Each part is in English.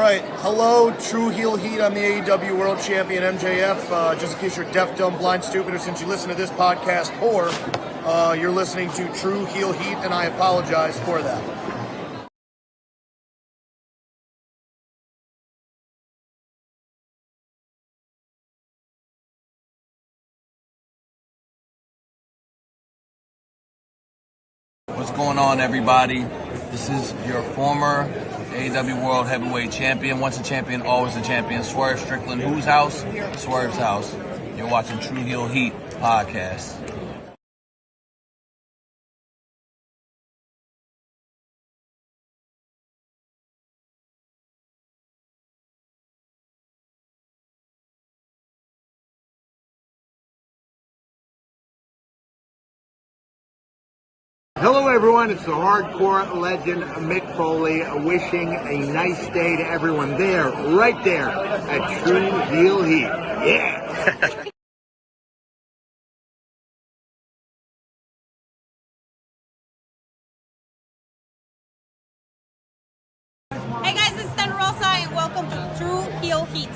right, hello, Tru Heel Heat. I'm the AEW World Champion MJF. Just in case you're deaf, dumb, blind, stupid, or since you listen to this podcast poor, you're listening to Tru Heel Heat, and I apologize for that. What's going on, everybody? This is your former AEW World Heavyweight Champion. Once a champion, always a champion. Swerve Strickland. Whose house? Swerve's house. You're watching Tru Heel Heat podcast. Hello everyone, it's the hardcore legend Mick Foley wishing a nice day to everyone there, right there at Tru Heel Heat. Yeah! Hey guys, it's Rosa and welcome to Tru Heel Heat.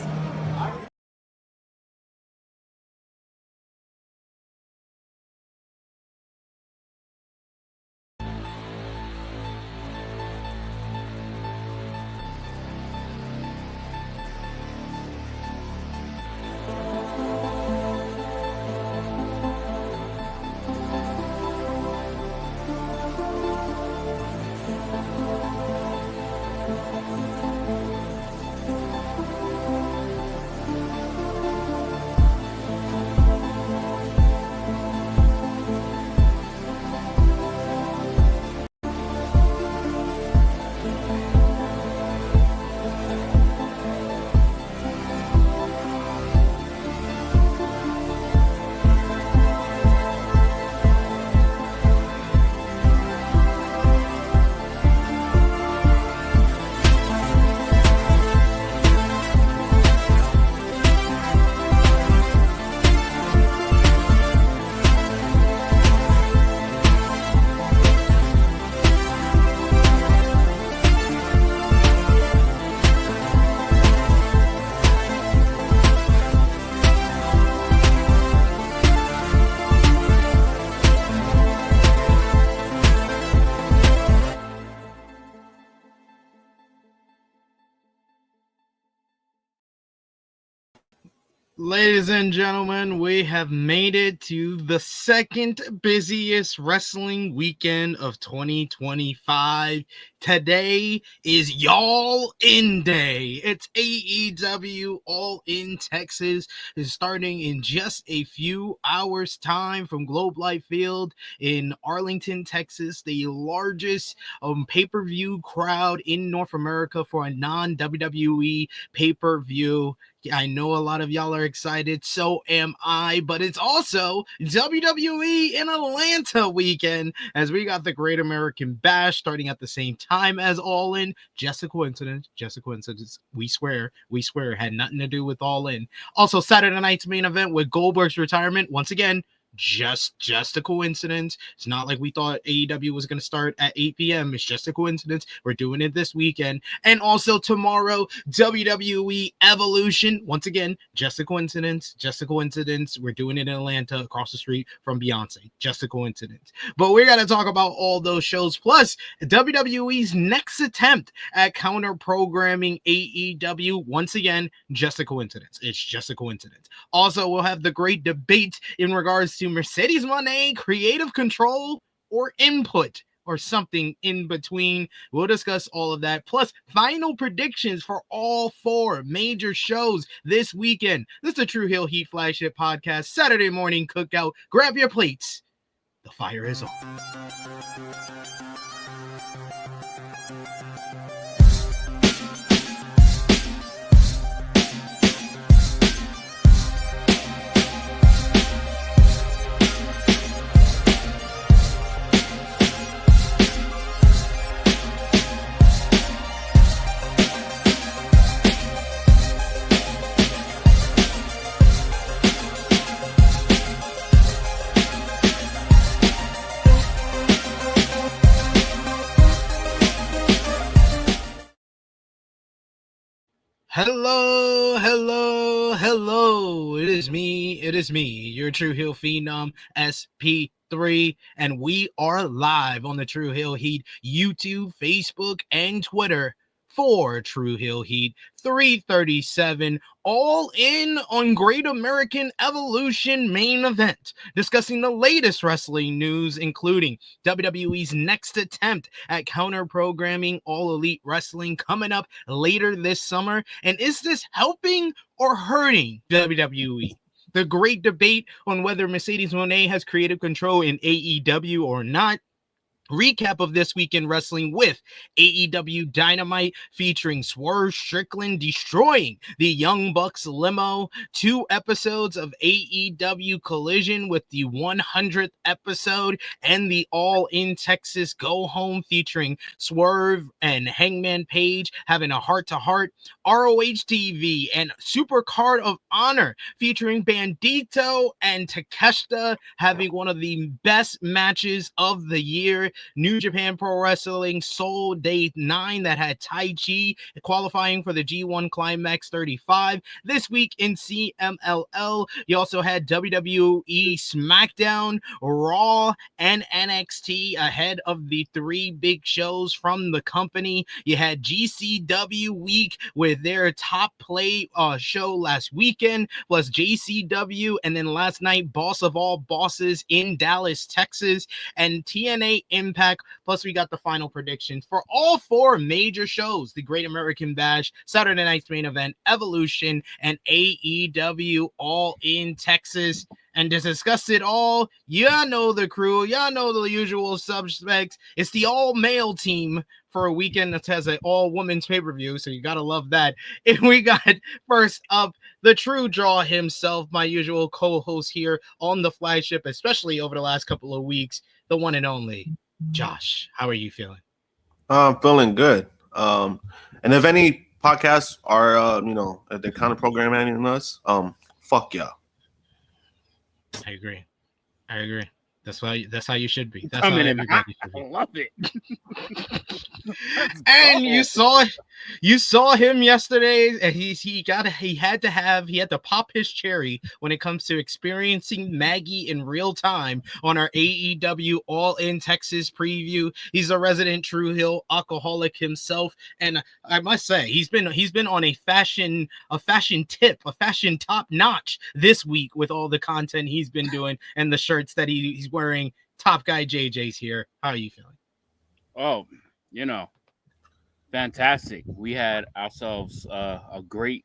Ladies and gentlemen, we have made it to the second busiest wrestling weekend of 2025. Today is Y'all In Day. It's AEW All In Texas. It's starting in just a few hours' time from Globe Life Field in Arlington, Texas, the largest pay-per-view crowd in North America for a non-WWE pay-per-view. I know a lot of y'all are excited, so am I, but it's also WWE in Atlanta weekend as we got the Great American Bash starting at the same time as All In. Just a coincidence, we swear, had nothing to do with All In. Also, Saturday night's main event with Goldberg's retirement, once again, just a coincidence. It's not like we thought AEW was going to start at 8 p.m. It's just a coincidence. We're doing it this weekend. And also tomorrow, WWE Evolution. Once again, just a coincidence. We're doing it in Atlanta across the street from Beyonce. Just a coincidence. But we're going to talk about all those shows. Plus, WWE's next attempt at counter-programming AEW. Once again, just a coincidence. It's just a coincidence. Also, we'll have the great debate in regards to Mercedes Mone, creative control, or input, or something in between. We'll discuss all of that, plus final predictions for all four major shows this weekend. This is the Tru Heel Heat flagship podcast, Saturday morning cookout. Grab your plates. The fire is on. Hello, hello, hello. It is me, your Tru Heel Phenom SP3, and we are live on the Tru Heel Heat YouTube, Facebook, and Twitter for Tru Heel Heat 337, all in on Great American Evolution main event, discussing the latest wrestling news, including WWE's next attempt at counter-programming All Elite Wrestling coming up later this summer. And is this helping or hurting WWE? The great debate on whether Mercedes Mone has creative control in AEW or not. Recap of this week in wrestling with AEW Dynamite featuring Swerve Strickland destroying the Young Bucks limo. 2 episodes of AEW Collision with the 100th episode and the All In Texas Go Home featuring Swerve and Hangman Page having a heart-to-heart. ROH TV and Supercard of Honor featuring Bandido and Takeshita having one of the best matches of the year. New Japan Pro Wrestling Soul Day 9 that had Tai Chi qualifying for the G1 Climax 35. This week in CMLL, you also had WWE SmackDown, Raw, and NXT ahead of the 3 big shows from the company. You had GCW Week with their top play show last weekend, plus JCW, and then last night, Boss of All Bosses in Dallas, Texas, and TNA Impact. Plus, we got the final predictions for all 4 major shows: the Great American Bash, Saturday Night's Main Event, Evolution, and AEW All In Texas. And to discuss it all, y'all know the crew, y'all know the usual suspects. It's the all-male team for a weekend that has an all-women's pay-per-view, so you gotta love that. And we got, first up, the true draw himself, my usual co-host here on the flagship, especially over the last couple of weeks, the one and only Josh. How are you feeling? I'm feeling good. And if any podcasts are, they're kind of programming us, fuck y'all. I agree. That's how you should be. That's I how mean, everybody should I be. love it. And you saw him yesterday, and he had to pop his cherry when it comes to experiencing Maggie in real time on our AEW All In Texas preview. He's a resident Tru Heel alcoholic himself, and I must say he's been on a fashion top notch this week with all the content he's been doing and the shirts that he's wearing. Top guy JJ's here. How are you feeling? Oh, fantastic. We had ourselves a great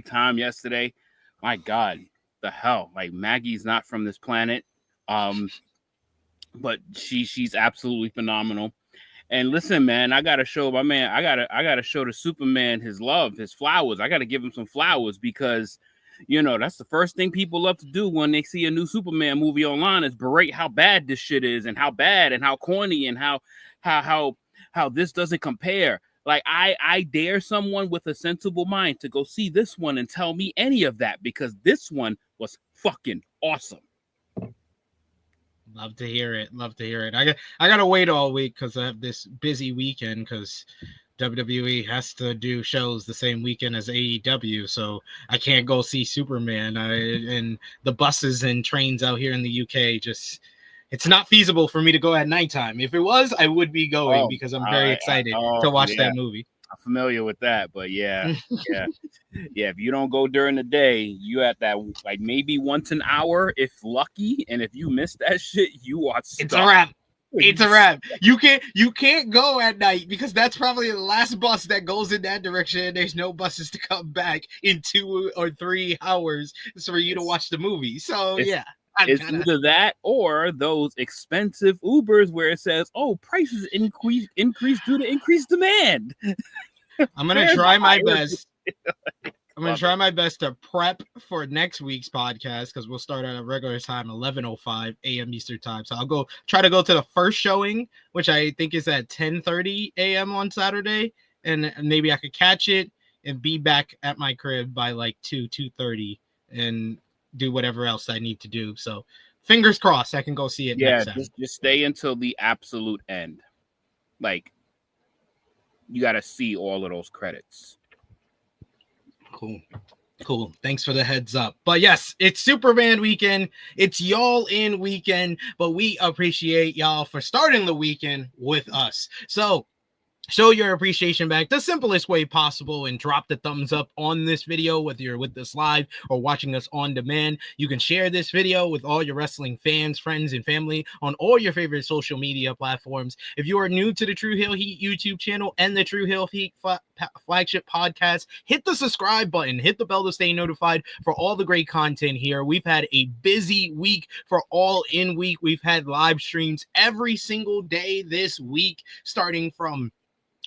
time yesterday. My God, the hell, like Maggie's not from this planet, but she's absolutely phenomenal. And listen, man, I gotta show my man. I gotta show the Superman his love, his flowers. I gotta give him some flowers because, that's the first thing people love to do when they see a new Superman movie online is berate how bad this shit is and how bad and how corny and how this doesn't compare. Like, I dare someone with a sensible mind to go see this one and tell me any of that, because this one was fucking awesome. Love to hear it. I gotta wait all week because I have this busy weekend because WWE has to do shows the same weekend as AEW, so I can't go see Superman. And the buses and trains out here in the UK it's not feasible for me to go at nighttime. If it was, I would be going because I'm very excited to watch that movie. I'm familiar with that, but yeah. If you don't go during the day, you at that like maybe once an hour if lucky, and if you miss that shit, you are stuck. It's a wrap. You can't go at night because that's probably the last bus that goes in that direction. There's no buses to come back in 2 or 3 hours for you to watch the movie. So it's either that or those expensive Ubers where it says, "Oh, prices increase due to increased demand." I'm gonna try my best. I'm going to try my best to prep for next week's podcast because we'll start at a regular time, 11:05 a.m. Eastern time. So I'll try to go to the first showing, which I think is at 10:30 a.m. on Saturday. And maybe I could catch it and be back at my crib by like 2:30 and do whatever else I need to do. So fingers crossed I can go see it next time. Just stay until the absolute end. Like, you got to see all of those credits. Cool. Thanks for the heads up. But yes, it's Superman weekend. It's y'all in weekend, but we appreciate y'all for starting the weekend with us. So show your appreciation back the simplest way possible and drop the thumbs up on this video, whether you're with us live or watching us on demand. You can share this video with all your wrestling fans, friends, and family on all your favorite social media platforms. If you are new to the Tru Heel Heat YouTube channel and the Tru Heel Heat flagship podcast, hit the subscribe button, hit the bell to stay notified for all the great content here. We've had a busy week for All In Week. We've had live streams every single day this week, starting from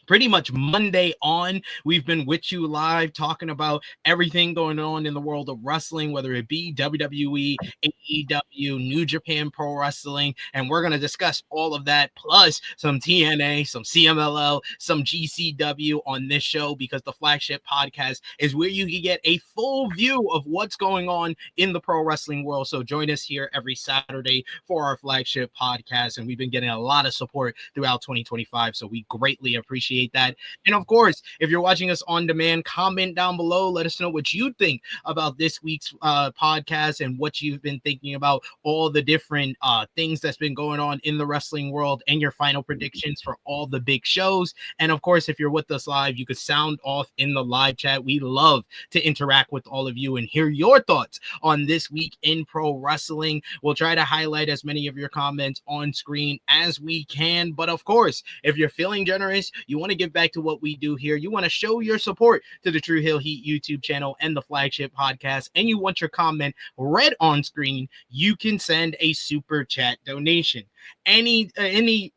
pretty much Monday on. We've been with you live talking about everything going on in the world of wrestling, whether it be WWE, AEW, New Japan Pro Wrestling, and we're going to discuss all of that, plus some TNA, some CMLL, some GCW on this show, because the flagship podcast is where you can get a full view of what's going on in the pro wrestling world. So join us here every Saturday for our flagship podcast, and we've been getting a lot of support throughout 2025, so we greatly appreciate that. And of course, if you're watching us on demand, comment down below. Let us know what you think about this week's podcast and what you've been thinking about all the different things that's been going on in the wrestling world, and your final predictions for all the big shows. And of course, if you're with us live, you could sound off in the live chat. We love to interact with all of you and hear your thoughts on this week in pro wrestling. We'll try to highlight as many of your comments on screen as we can. But of course, if you're feeling generous, you want to give back to what we do here, you want to show your support to the Tru Heel Heat YouTube channel and the flagship podcast, and you want your comment read on screen, you can send a super chat donation. Any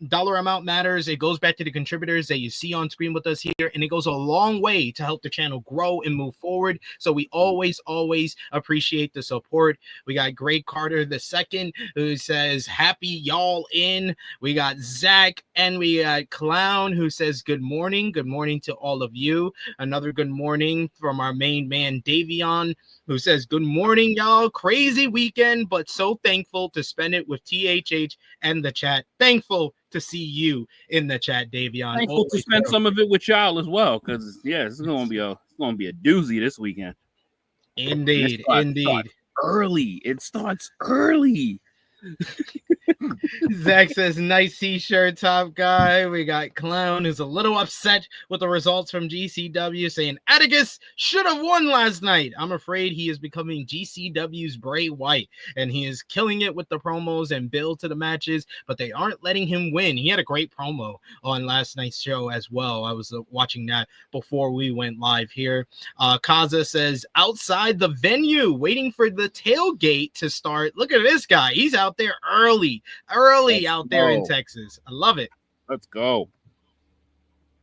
dollar amount matters. It goes back to the contributors that you see on screen with us here, and it goes a long way to help the channel grow and move forward. So we always appreciate the support. We got Greg Carter II, who says happy y'all in. We got Zach, and we got Clown, who says good morning to all of you. Another good morning from our main man Davion, who says good morning y'all, crazy weekend but so thankful to spend it with THH and the chat. Thankful to see you in the chat, Davion. Thankful to spend some of it with y'all as well, because it's gonna be a doozy this weekend. Indeed. It starts early. Zach says nice t-shirt, top guy. We got Clown, who's a little upset with the results from GCW, saying Atticus should have won last night. I'm afraid he is becoming GCW's Bray Wyatt, and he is killing it with the promos and build to the matches, but they aren't letting him win. He had a great promo on last night's show as well. I was watching that before we went live here. Kaza says outside the venue waiting for the tailgate to start. Look at this guy, he's out there early out there in Texas. I love it. Let's go.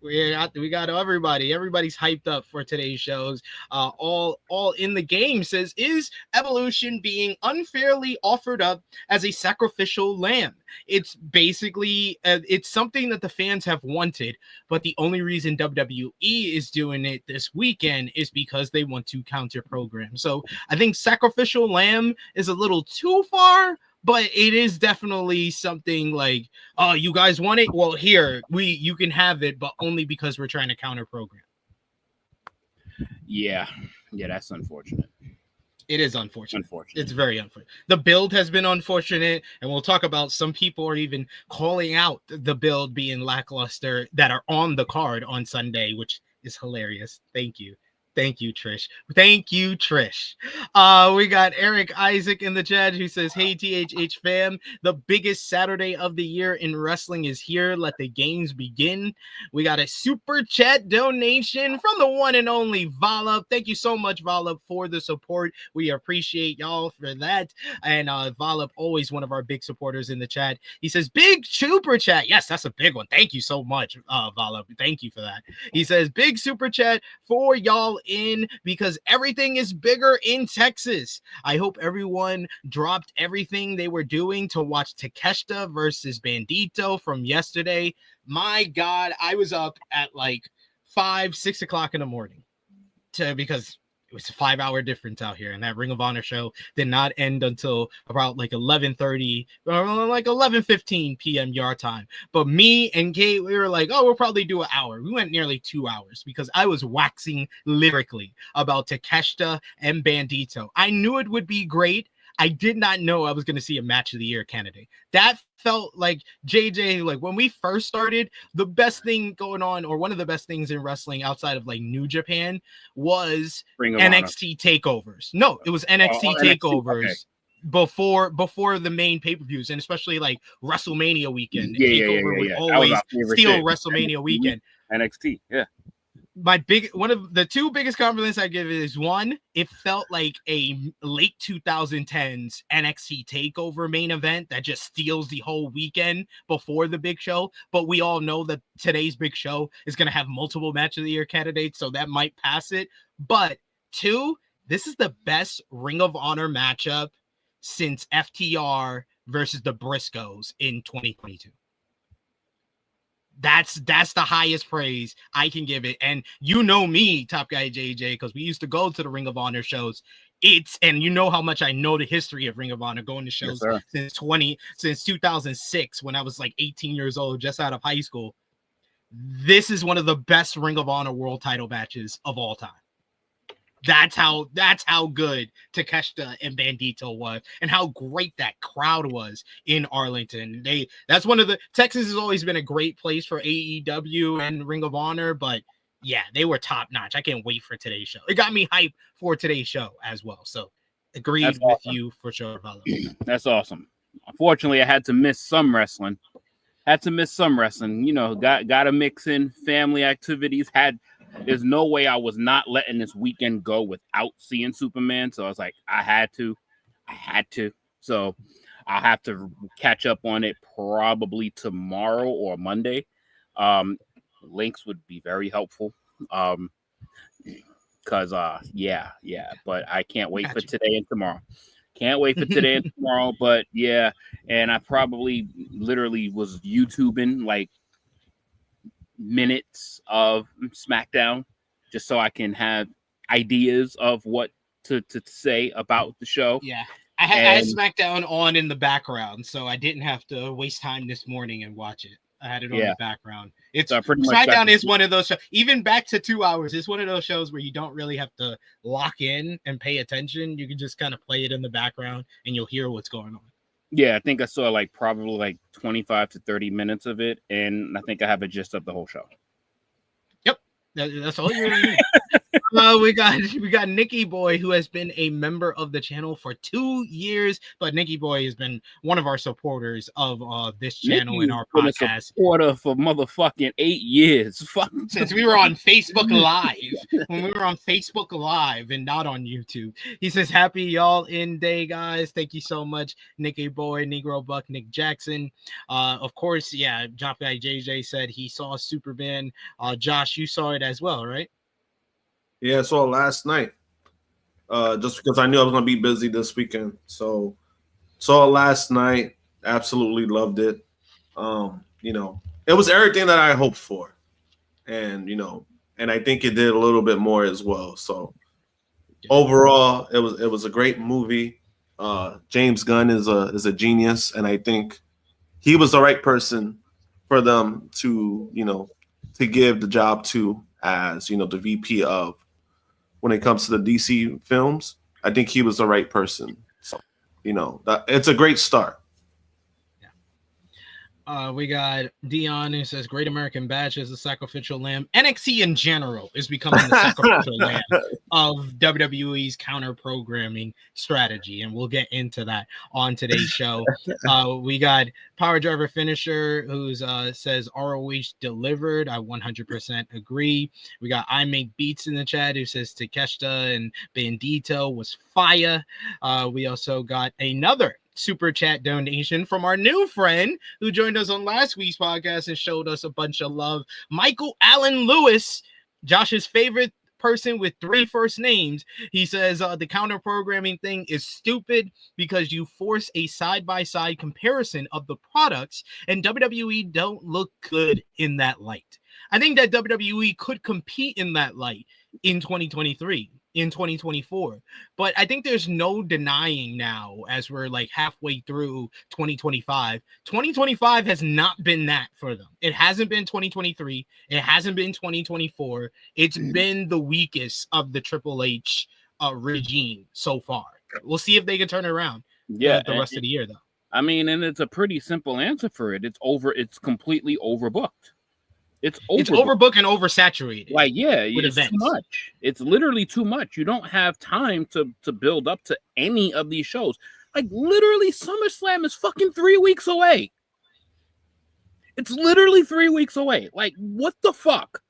We got everybody's hyped up for today's shows. All in the game says, is Evolution being unfairly offered up as a sacrificial lamb? It's basically it's something that the fans have wanted, but the only reason WWE is doing it this weekend is because they want to counter program. So I think sacrificial lamb is a little too far, but it is definitely something like, oh, you guys want it? Well, here, you can have it, but only because we're trying to counter program. Yeah, that's unfortunate. It is unfortunate. It's very unfortunate. The build has been unfortunate, and we'll talk about some people are even calling out the build being lackluster that are on the card on Sunday, which is hilarious. Thank you, Trish. We got Eric Isaac in the chat who says, hey, THH fam, the biggest Saturday of the year in wrestling is here. Let the games begin. We got a super chat donation from the one and only Vala. Thank you so much, Vala, for the support. We appreciate y'all for that. And Vala, always one of our big supporters in the chat. He says, big super chat. Yes, that's a big one. Thank you so much, Vala. Thank you for that. He says, big super chat for y'all in because everything is bigger in Texas. I hope everyone dropped everything they were doing to watch Takeshita versus Bandido from yesterday. My God, I was up at like 5-6 o'clock in the morning because It was a 5-hour difference out here, and that Ring of Honor show did not end until about like 11:30 or like 11:15 p.m. your time. But me and Kate, we were like, oh, we'll probably do an hour. We went nearly 2 hours because I was waxing lyrically about Takeshita and Bandido. I knew it would be great. I did not know I was going to see a match of the year candidate. That felt like JJ, like when we first started, the best thing going on, or one of the best things in wrestling outside of like New Japan, was NXT takeovers. No, it was NXT takeovers. Okay. Before the main pay-per-views, and especially like WrestleMania weekend. Takeover would always steal WrestleMania weekend. NXT, yeah. One of the two biggest compliments I give is, one, it felt like a late 2010s NXT takeover main event that just steals the whole weekend before the big show. But we all know that today's big show is going to have multiple match of the year candidates, so that might pass it. But two, this is the best Ring of Honor matchup since FTR versus the Briscoes in 2022. That's the highest praise I can give it. And you know me, Top Guy JJ, because we used to go to the Ring of Honor shows. And you know how much I know the history of Ring of Honor, going to shows since 2006, when I was like 18 years old, just out of high school. This is one of the best Ring of Honor world title matches of all time. That's how good Takeshita and Bandido was, and how great that crowd was in Arlington. That's one of the Texas has always been a great place for AEW and Ring of Honor, but yeah, they were top notch. I can't wait for today's show. It got me hyped for today's show as well. So agreed with you for sure, Paulo. That's awesome. Unfortunately, I had to miss some wrestling. You know, got to mix in family activities. There's no way I was not letting this weekend go without seeing Superman. So I was like, I had to. So I'll have to catch up on it probably tomorrow or Monday. Links would be very helpful. Because yeah. But I can't wait for today and tomorrow. But yeah, and I probably literally was YouTubing like minutes of SmackDown just so I can have ideas of what to say about the show. Yeah, I had SmackDown on in the background, so I didn't have to waste time this morning and watch it. I had it on the background. It's SmackDown is one of those shows, even back to 2 hours, it's one of those shows where you don't really have to lock in and pay attention. You can just kind of play it in the background and you'll hear what's going on. Yeah, I think I saw probably 25 to 30 minutes of it, and I think I have a gist of the whole show. Yep, that's all you're gonna need. We got Nikki Boy, who has been a member of the channel for 2 years, but Nikki Boy has been one of our supporters of this channel and our podcast. A supporter for motherfucking 8 years. Since we were on Facebook Live, when we were on Facebook Live and not on YouTube. He says, happy y'all in day, guys. Thank you so much, Nikki Boy, Negro Buck, Nick Jackson. Of course, yeah, Job Guy JJ said he saw Superman. Josh, you saw it as well, right? Yeah, I saw it last night. Just because I knew I was gonna be busy this weekend. So saw it last night. Absolutely loved it. You know, it was everything that I hoped for. And and I think it did a little bit more as well. So overall, it was a great movie. James Gunn is a genius, and I think he was the right person for them to to give the job to as the VP of when it comes to the DC films. I think he was the right person. So it's a great start. We got Dion who says Great American Bash is the sacrificial lamb. NXT in general is becoming the sacrificial lamb of WWE's counter programming strategy, and we'll get into that on today's show. We got Power Driver Finisher who says ROH delivered. I 100% agree. We got I Make Beats in the chat who says Takeshita and Bandido was fire. We also got another super chat donation from our new friend who joined us on last week's podcast and showed us a bunch of love. Michael Allen Lewis, Josh's favorite person with 3 first names. He says the counter programming thing is stupid because you force a side-by-side comparison of the products, and WWE don't look good in that light. I think that WWE could compete in that light in 2023. in 2024. But I think there's no denying now, as we're like halfway through 2025, 2025 has not been that for them. It hasn't been 2023. It hasn't been 2024. It's been the weakest of the Triple H regime so far. We'll see if they can turn it around the rest of the year, though. I mean, and it's a pretty simple answer for it. It's completely overbooked. It's overbooked and oversaturated. Like, it's too much. It's literally too much. You don't have time to build up to any of these shows. Like, literally, SummerSlam is fucking 3 weeks away. It's literally 3 weeks away. Like, what the fuck?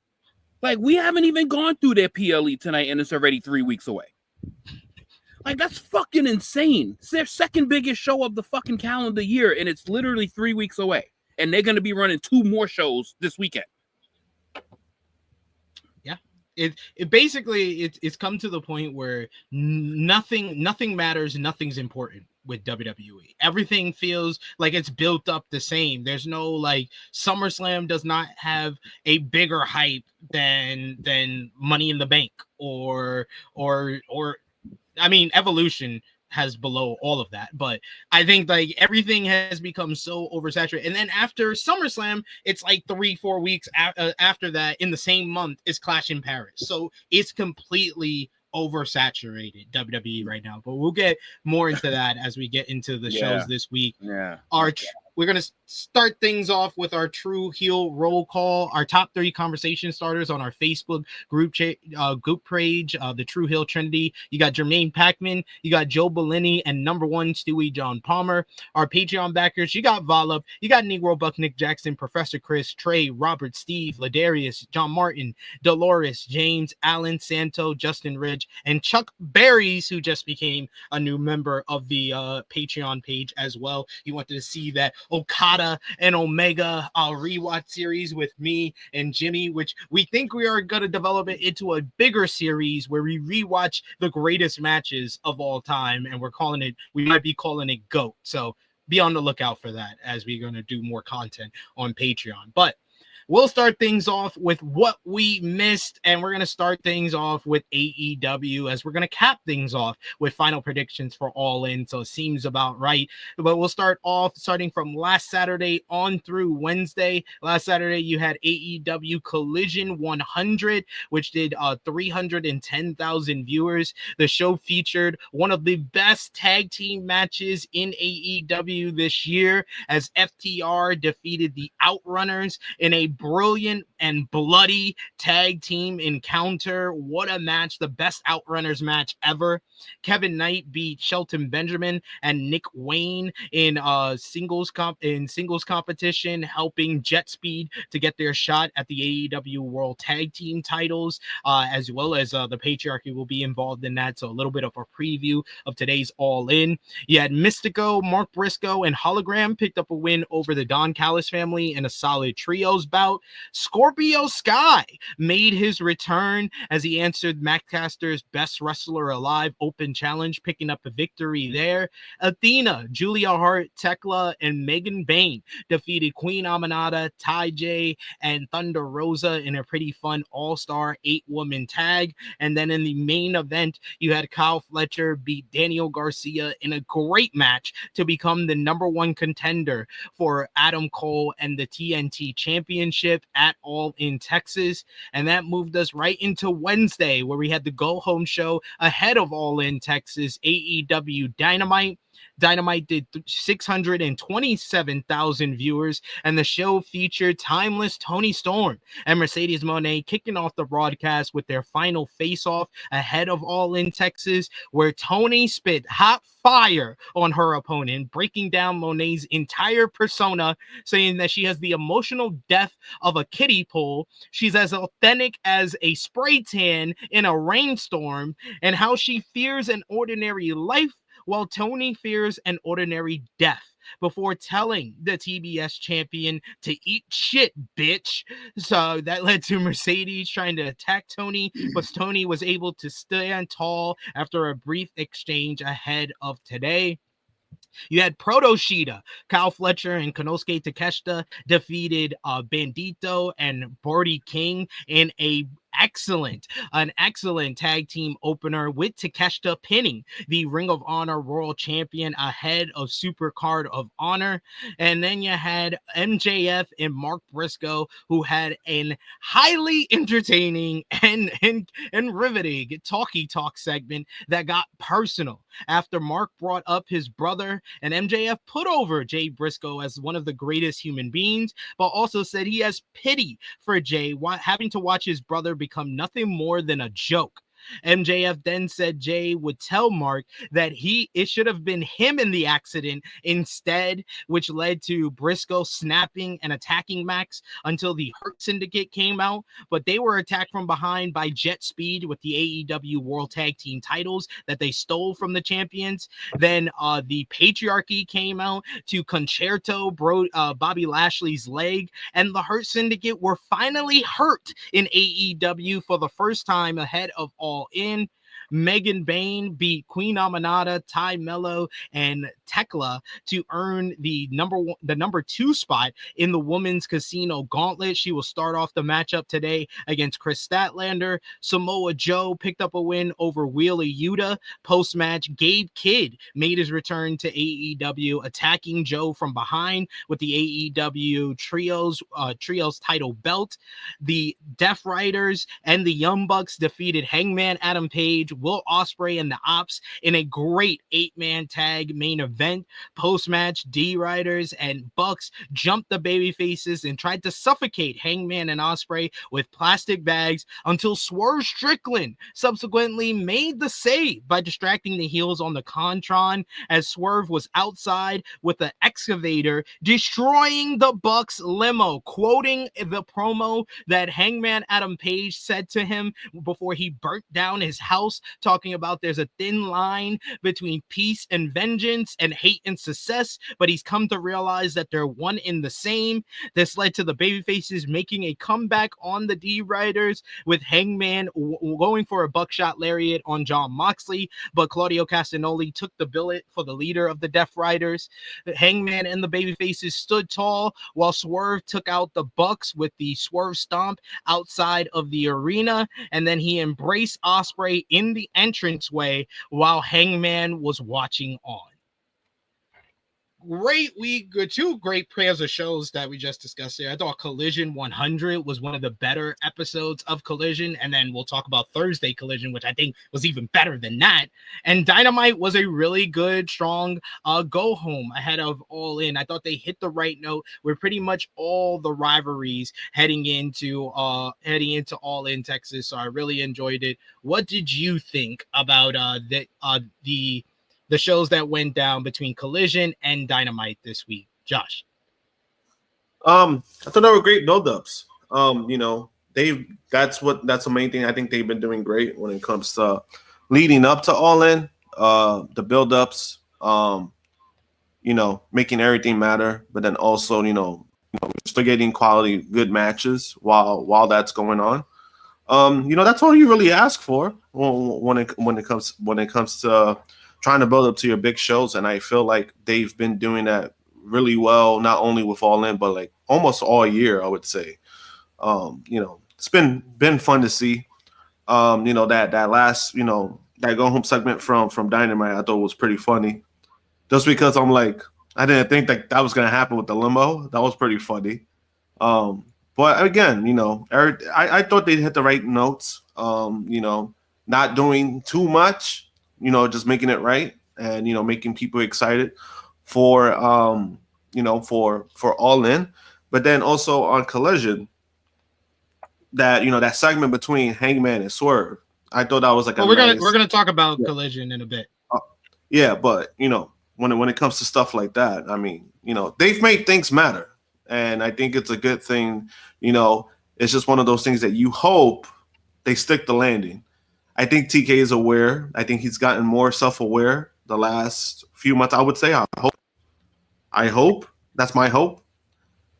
Like, we haven't even gone through their PLE tonight, and it's already 3 weeks away. Like, that's fucking insane. It's their second biggest show of the fucking calendar year, and it's literally 3 weeks away. And they're going to be running 2 more shows this weekend. It basically it's come to the point where nothing matters, nothing's important with WWE. Everything feels like it's built up the same. There's no, like, SummerSlam does not have a bigger hype than Money in the Bank or I mean, Evolution has below all of that, but I think like everything has become so oversaturated. And then after SummerSlam, it's like 3-4 weeks after that, in the same month, is Clash in Paris. So it's completely oversaturated WWE right now. But we'll get more into that as we get into the shows this week. We're going to start things off with our Tru Heel roll call, our top 3 conversation starters on our Facebook group page, the Tru Heel Trinity. You got Jermaine Packman, you got Joe Bellini, and number 1, Stewie John Palmer. Our Patreon backers, you got Volop, you got Negro Buck, Nick Jackson, Professor Chris, Trey, Robert, Steve, Ladarius, John Martin, Dolores, James, Allin, Santo, Justin Ridge, and Chuck Berries, who just became a new member of the Patreon page as well. You wanted to see that Okada and Omega rewatch series with me and Jimmy, which we think we are going to develop it into a bigger series where we rewatch the greatest matches of all time, and we might be calling it GOAT. So be on the lookout for that as we're going to do more content on Patreon. But we'll start things off with what we missed, and we're going to start things off with AEW, as we're going to cap things off with final predictions for All In, so it seems about right. But we'll start off starting from last Saturday on through Wednesday. Last Saturday, you had AEW Collision 100, which did 310,000 viewers. The show featured one of the best tag team matches in AEW this year, as FTR defeated the Outrunners in a brilliant and bloody tag team encounter. What a match. The best Outrunners match ever. Kevin Knight beat Shelton Benjamin and Nick Wayne in singles competition, helping Jet Speed to get their shot at the AEW World Tag Team titles, as well as the Patriarchy will be involved in that. So a little bit of a preview of today's All In. You had Mystico, Mark Briscoe, and Hologram picked up a win over the Don Callis family in a solid trios bout. Scorpio Sky made his return as he answered Maccaster's Best Wrestler Alive Open Challenge, picking up a victory there. Athena, Julia Hart, Tekla, and Megan Bain defeated Queen Aminata, Ty J, and Thunder Rosa in a pretty fun all-star 8-woman tag. And then in the main event, you had Kyle Fletcher beat Daniel Garcia in a great match to become the #1 contender for Adam Cole and the TNT Championship at All In Texas. And that moved us right into Wednesday, where we had the go-home show ahead of All In Texas, AEW Dynamite. Dynamite did 627,000 viewers, and the show featured timeless Toni Storm and Mercedes Mone kicking off the broadcast with their final face-off ahead of All In Texas, where Toni spit hot fire on her opponent, breaking down Mone's entire persona, saying that she has the emotional depth of a kiddie pool, she's as authentic as a spray tan in a rainstorm, and how she fears an ordinary life while Toni fears an ordinary death, before telling the TBS champion to eat shit, bitch. So that led to Mercedes trying to attack Toni, but Toni was able to stand tall after a brief exchange ahead of today. You had Proto Shida, Kyle Fletcher, and Konosuke Takeshita defeated Bandido and Brody King in a an excellent tag team opener with Takeshita pinning the Ring of Honor World Champion ahead of Supercard of Honor. And then you had MJF and Mark Briscoe, who had an highly entertaining and riveting talkie talk segment that got personal after Mark brought up his brother, and MJF put over Jay Briscoe as one of the greatest human beings, but also said he has pity for Jay having to watch his brother become nothing more than a joke. MJF then said Jay would tell Mark that it should have been him in the accident instead, which led to Briscoe snapping and attacking Max until the Hurt Syndicate came out, but they were attacked from behind by Jet Speed with the AEW World Tag Team titles that they stole from the champions. Then the Patriarchy came out to concerto Bobby Lashley's leg, and the Hurt Syndicate were finally hurt in AEW for the first time ahead of All In. Megan Bain beat Queen Aminata, Ty Mello, and Tekla to earn the number 2 spot in the Women's Casino Gauntlet. She will start off the matchup today against Chris Statlander. Samoa Joe picked up a win over Wheeler Yuta. Post-match, Gabe Kidd made his return to AEW, attacking Joe from behind with the AEW Trios title belt. The Death Riders and the Young Bucks defeated Hangman Adam Page, Will Ospreay, and the Ops in a great 8-man tag main event. Post-match, D-Riders and Bucks jumped the babyfaces and tried to suffocate Hangman and Ospreay with plastic bags until Swerve Strickland subsequently made the save by distracting the heels on the Contron as Swerve was outside with the excavator, destroying the Bucks limo, quoting the promo that Hangman Adam Page said to him before he burnt down his house, talking about there's a thin line between peace and vengeance and hate and success, but he's come to realize that they're one in the same. This led to the babyfaces making a comeback on the D-Riders, with Hangman going for a buckshot lariat on Jon Moxley, but Claudio Castagnoli took the billet for the leader of the Death Riders. Hangman and the babyfaces stood tall while Swerve took out the Bucks with the Swerve Stomp outside of the arena, and then he embraced Ospreay in the entranceway while Hangman was watching on. Great week, 2 great pairs of shows that we just discussed here. I thought Collision 100 was one of the better episodes of Collision, and then we'll talk about Thursday Collision, which I think was even better than that. And Dynamite was a really good, strong go home ahead of All In. I thought they hit the right note with pretty much all the rivalries heading into All In Texas. So I really enjoyed it. What did you think about the shows that went down between Collision and Dynamite this week, Josh? I thought they were great build-ups. That's the main thing. I think they've been doing great when it comes to leading up to All In. The build-ups, making everything matter, but then also, still getting quality, good matches while that's going on. That's all you really ask for when it comes to trying to build up to your big shows, and I feel like they've been doing that really well, not only with All In, but like almost all year, I would say. It's been fun to see. That last, that go home segment from Dynamite, I thought was pretty funny. Just because I'm like, I didn't think that was gonna happen with the limo. That was pretty funny. But again, I thought they hit the right notes. Not doing too much. Just making it right and, making people excited for All In. But then also on Collision, that segment between Hangman and Swerve, I thought that was like we're gonna talk about Collision in a bit. Yeah, but when it comes to stuff like that, I mean, they've made things matter, and I think it's a good thing. It's just one of those things that you hope they stick the landing. I think TK is aware. I think he's gotten more self-aware the last few months, I would say. I hope. That's my hope.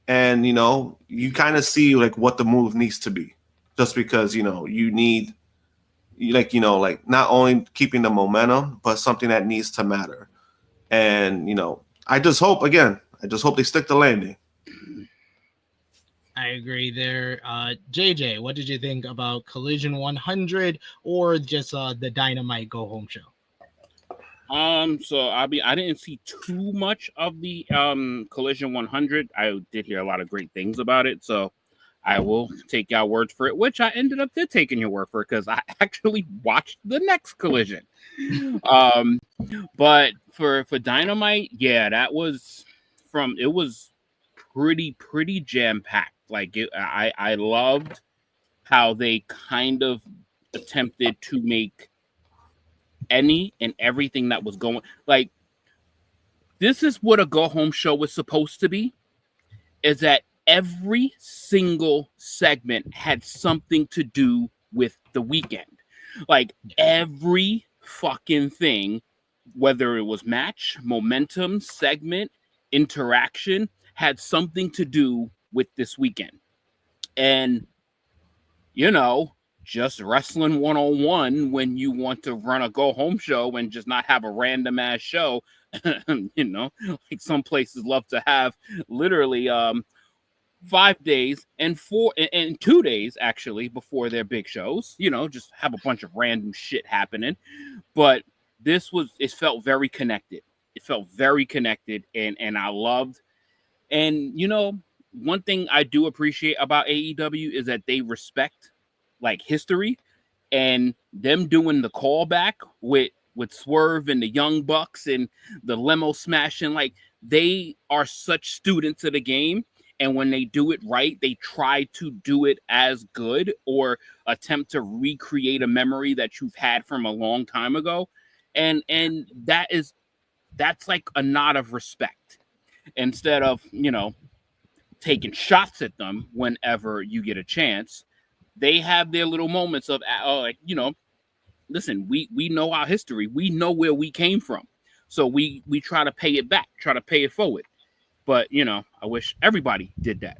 And, you kind of see like what the move needs to be, just because, you need not only keeping the momentum, but something that needs to matter. And, I just hope they stick the landing. I agree there. JJ, what did you think about Collision 100 or just the Dynamite Go Home show? So I didn't see too much of the Collision 100. I did hear a lot of great things about it, so I will take y'all words for it, which I ended up taking your word for it because I actually watched the next Collision. But for Dynamite, yeah, it was pretty jam-packed. Like I loved how they kind of attempted to make any and everything that was going, like, this is what a go-home show was supposed to be, is that every single segment had something to do with the weekend. Like, every fucking thing, whether it was match, momentum, segment, interaction, had something to do with this weekend. And, you know, just wrestling 101 when you want to run a go-home show and just not have a random-ass show, you know, like some places love to have literally 5 days and 2 days, actually, before their big shows, you know, just have a bunch of random shit happening. But it felt very connected. It felt very connected, and I loved. And, you know, one thing I do appreciate about AEW is that they respect, like, history, and them doing the callback with Swerve and the Young Bucks and the limo smashing. Like, they are such students of the game, and when they do it right, they try to do it as good or attempt to recreate a memory that you've had from a long time ago. And that's like a nod of respect, instead of, you know, taking shots at them whenever you get a chance. They have their little moments of, you know, listen, we know our history. We know where we came from. So we try to pay it back, try to pay it forward. But, you know, I wish everybody did that.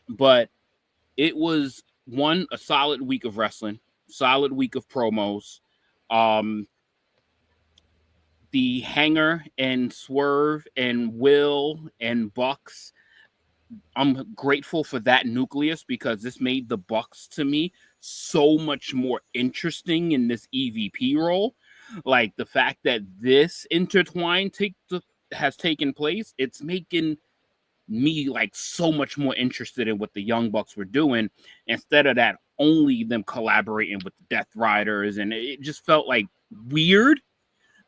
But it was, a solid week of wrestling, solid week of promos. The Hanger and Swerve and Will and Bucks, I'm grateful for that nucleus, because this made the Bucks, to me, so much more interesting in this EVP role. Like, the fact that this intertwine has taken place, it's making me, like, so much more interested in what the Young Bucks were doing, instead of that only them collaborating with the Death Riders. And it just felt like weird.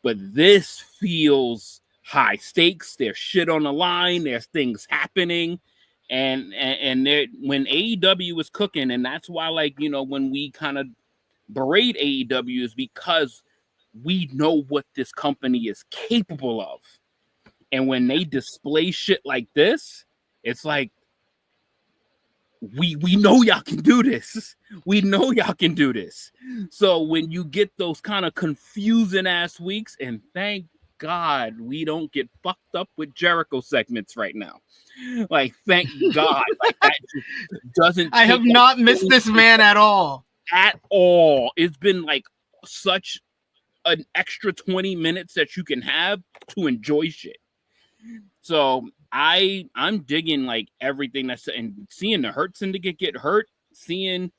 But this feels high stakes. There's shit on the line. There's things happening. And when AEW is cooking, and that's why, like, you know, when we kind of berate AEW, is because we know what this company is capable of. And when they display shit like this, it's like, we know y'all can do this. We know y'all can do this. So when you get those kind of confusing ass weeks, and thank God we don't get fucked up with Jericho segments right now. Like, thank God. Like, that just doesn't. I have not missed this man at all. At all. It's been like such an extra 20 minutes that you can have to enjoy shit. So I'm digging, like, everything that's, and seeing the Hurt Syndicate get hurt, seeing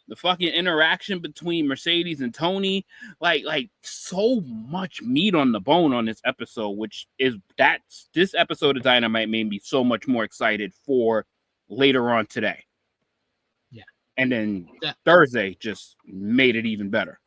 the fucking interaction between Mercedes and Tony, like so much meat on the bone on this episode, this episode of Dynamite made me so much more excited for later on today. Yeah. And then Thursday just made it even better.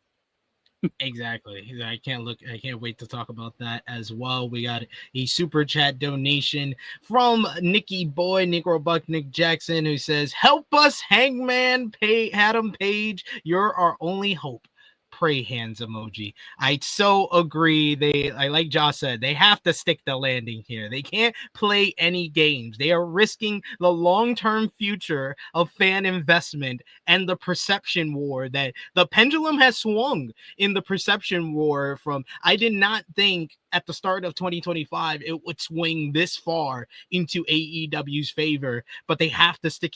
Exactly. I can't wait to talk about that as well. We got a super chat donation from Nicky Boy, Negro Buck Nick Jackson, who says, "Help us, Hangman, Adam Page. You're our only hope." Pray hands emoji. I so agree. Like Josh said, they have to stick the landing here. They can't play any games. They are risking the long-term future of fan investment and the perception war that the pendulum has swung in the perception war from, I did not think at the start of 2025 it would swing this far into AEW's favor, but they have to stick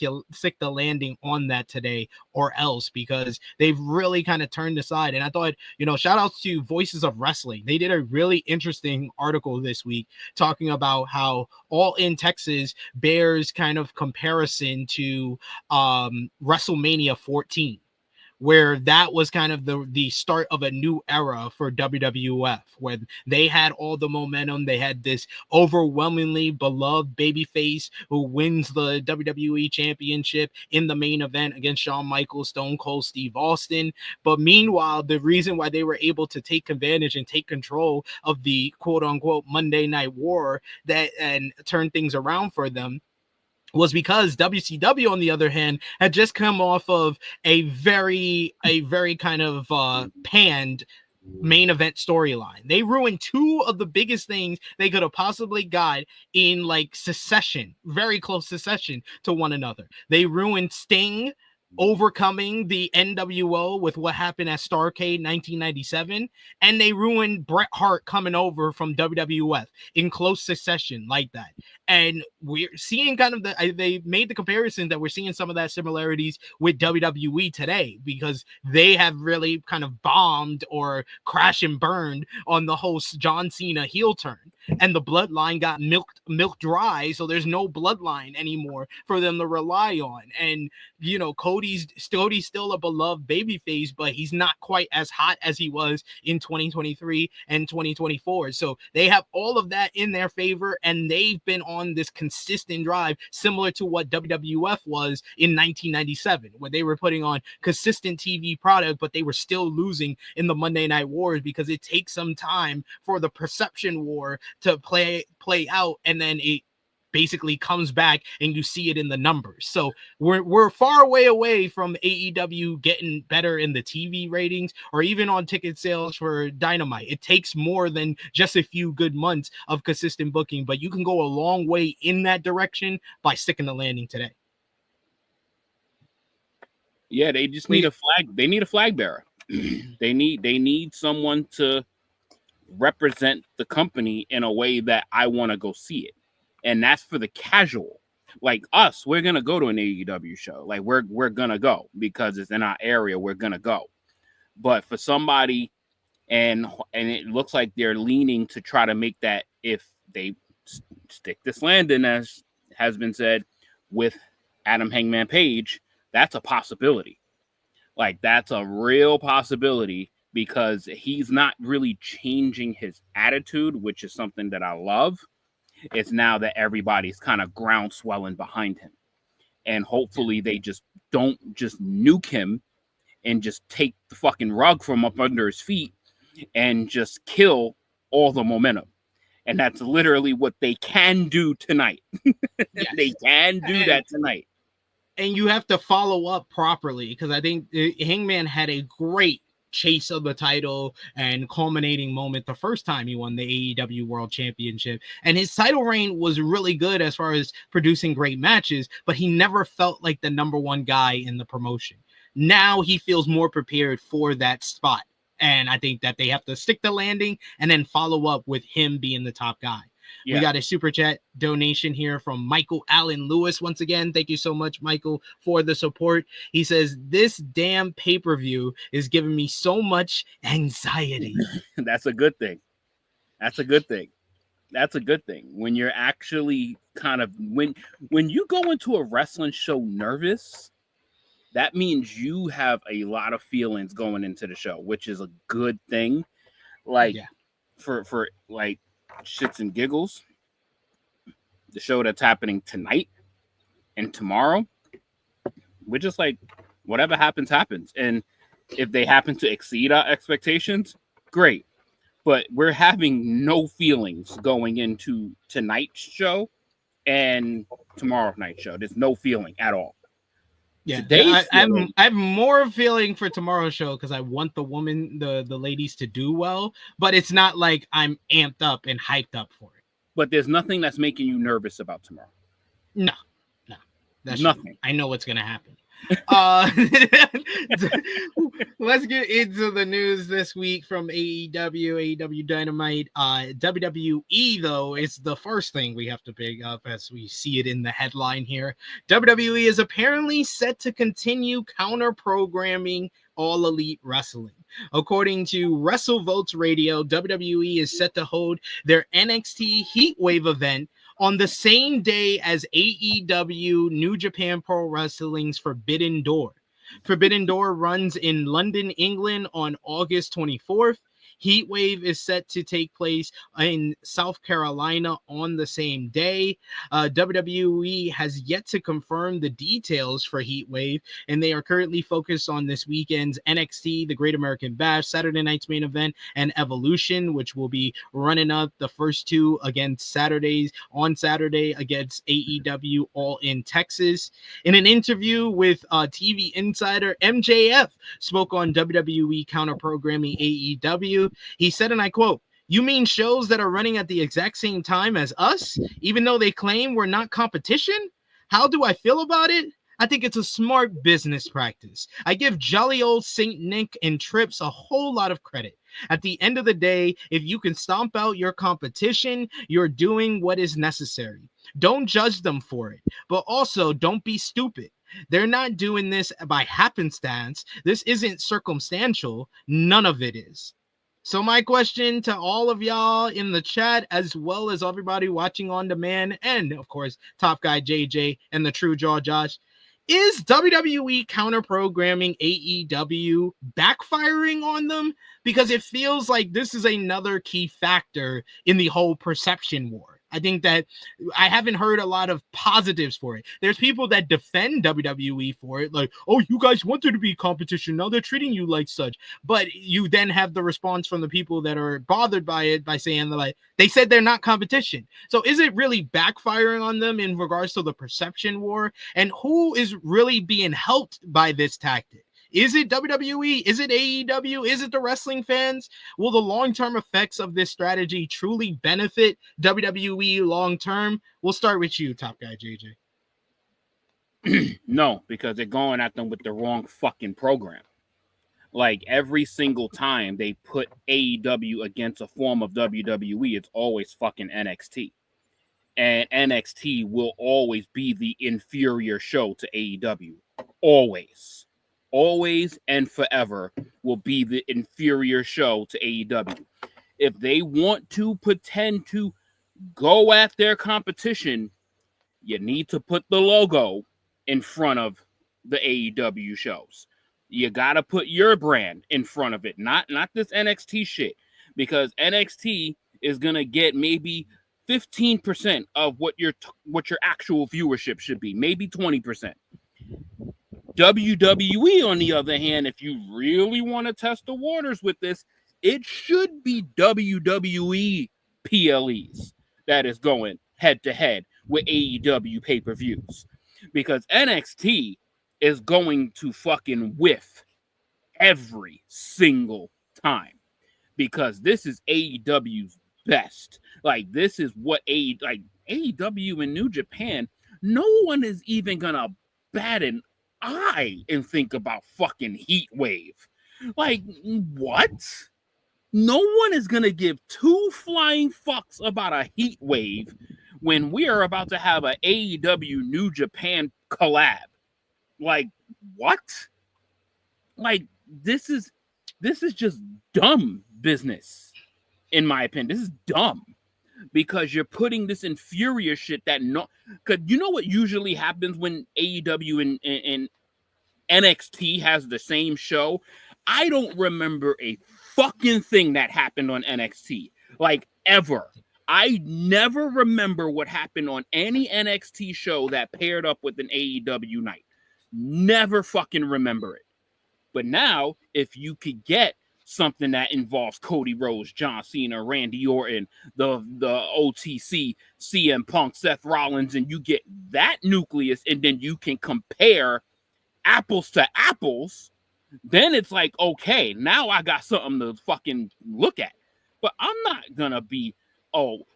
the landing on that today or else, because they've really kind of turned aside. And I thought, shout outs to Voices of Wrestling. They did a really interesting article this week talking about how All In Texas bears kind of comparison to WrestleMania 14, where that was kind of the start of a new era for WWF, when they had all the momentum. They had this overwhelmingly beloved babyface who wins the WWE Championship in the main event against Shawn Michaels, Stone Cold Steve Austin. But meanwhile, the reason why they were able to take advantage and take control of the quote-unquote Monday Night War and turn things around for them was because WCW, on the other hand, had just come off of a very kind of panned main event storyline. They ruined two of the biggest things they could have possibly got in like succession, very close succession to one another. They ruined Sting overcoming the NWO with what happened at Starrcade 1997, and they ruined Bret Hart coming over from WWF in close succession like that. And we're seeing kind of they made the comparison that we're seeing some of that similarities with WWE today, because they have really kind of bombed or crash and burned on the whole John Cena heel turn, and the bloodline got milked dry, so there's no bloodline anymore for them to rely on. And Cody's still a beloved babyface, but he's not quite as hot as he was in 2023 and 2024. So they have all of that in their favor, and they've been on this consistent drive similar to what WWF was in 1997, where they were putting on consistent TV product, but they were still losing in the Monday Night Wars, because it takes some time for the perception war to play out, and then it basically comes back and you see it in the numbers. So we're far away from AEW getting better in the TV ratings or even on ticket sales for Dynamite. It takes more than just a few good months of consistent booking, but you can go a long way in that direction by sticking the landing today. Yeah, they just need a flag. They need a flag bearer. They need someone to represent the company in a way that I want to go see it. And that's for the casual. Like us, we're gonna go to an AEW show. Like we're gonna go because it's in our area. We're gonna go. But for somebody, and it looks like they're leaning to try to make that, if they stick this landing, as has been said, with Adam Hangman Page, that's a possibility. Like that's a real possibility, because he's not really changing his attitude, which is something that I love. It's now that everybody's kind of ground swelling behind him. And hopefully they just don't just nuke him and just take the fucking rug from up under his feet and just kill all the momentum. And that's literally what they can do tonight. Yes. They can do that tonight. And you have to follow up properly, because I think Hangman had a great chase of the title and culminating moment the first time he won the AEW World Championship, and his title reign was really good as far as producing great matches, but he never felt like the number one guy in the promotion. Now he feels more prepared for that spot, and I think that they have to stick the landing and then follow up with him being the top guy. Yeah. We got a super chat donation here from Michael Allen Lewis. Once again, thank you so much, Michael, for the support. He says, this damn pay-per-view is giving me so much anxiety. That's a good thing. That's a good thing. That's a good thing. When you're actually kind of, when you go into a wrestling show nervous, that means you have a lot of feelings going into the show, which is a good thing. Like, for like, shits and giggles, the show that's happening tonight and tomorrow, we're just like, whatever happens, and if they happen to exceed our expectations, great. But we're having no feelings going into tonight's show and tomorrow night's show. There's no feeling at all. Yeah, I have more feeling for tomorrow's show because I want the ladies to do well, but it's not like I'm amped up and hyped up for it. But there's nothing that's making you nervous about tomorrow. No, that's nothing. I know what's gonna happen. Let's get into the news this week from AEW Dynamite. WWE, though, is the first thing we have to pick up as we see it in the headline here. WWE is apparently set to continue counter-programming All Elite Wrestling. According to WrestleVotes Radio, WWE is set to hold their NXT Heatwave event on the same day as AEW New Japan Pro Wrestling's Forbidden Door. Forbidden Door runs in London, England on August 24th. Heatwave is set to take place in South Carolina on the same day. WWE has yet to confirm the details for Heatwave, and they are currently focused on this weekend's NXT, the Great American Bash, Saturday night's main event, and Evolution, which will be running up the first two against Saturday against AEW All In Texas. In an interview with TV Insider, MJF spoke on WWE counter-programming AEW. He said, and I quote, "You mean shows that are running at the exact same time as us, even though they claim we're not competition? How do I feel about it? I think it's a smart business practice. I give jolly old Saint Nick and Trips a whole lot of credit. At the end of the day, if you can stomp out your competition, you're doing what is necessary. Don't judge them for it, but also don't be stupid. They're not doing this by happenstance. This isn't circumstantial. None of it is." So my question to all of y'all in the chat, as well as everybody watching on demand, and of course, Top Guy JJ and the True Jaw Josh, is WWE counter-programming AEW backfiring on them? Because it feels like this is another key factor in the whole perception war. I think that I haven't heard a lot of positives for it. There's people that defend WWE for it, like, oh, you guys wanted to be competition, now they're treating you like such. But you then have the response from the people that are bothered by it by saying, like, they said they're not competition. So is it really backfiring on them in regards to the perception war? And who is really being helped by this tactic? Is it WWE? Is it AEW? Is it the wrestling fans? Will the long-term effects of this strategy truly benefit WWE long-term? We'll start with you, Top Guy JJ. No, because they're going at them with the wrong fucking program. Like, every single time they put AEW against a form of WWE, it's always fucking NXT. And NXT will always be the inferior show to AEW. Always. Always and forever will be the inferior show to AEW. If they want to pretend to go at their competition, you need to put the logo in front of the AEW shows. You got to put your brand in front of it, not this NXT shit, because NXT is going to get maybe 15% of what your actual viewership should be, maybe 20%. WWE, on the other hand, if you really want to test the waters with this, it should be WWE PLEs that is going head-to-head with AEW pay-per-views. Because NXT is going to fucking whiff every single time. Because this is AEW's best. Like, this is what AEW and New Japan, no one is even going to bat an eye and think about fucking Heat Wave. Like, what? No one is gonna give two flying fucks about a Heat Wave when we are about to have a AEW New Japan collab. Like, what? Like, this is just dumb business, in my opinion. This is dumb. Because you're putting this inferior shit that because you know what usually happens when AEW and NXT has the same show? I don't remember a fucking thing that happened on NXT, like, ever. I never remember what happened on any NXT show that paired up with an AEW night. Never fucking remember it. But now, if you could get something that involves Cody Rhodes, John Cena, Randy Orton, the OTC, CM Punk, Seth Rollins, and you get that nucleus, and then you can compare apples to apples, then it's like, okay, now I got something to fucking look at. But I'm not gonna be,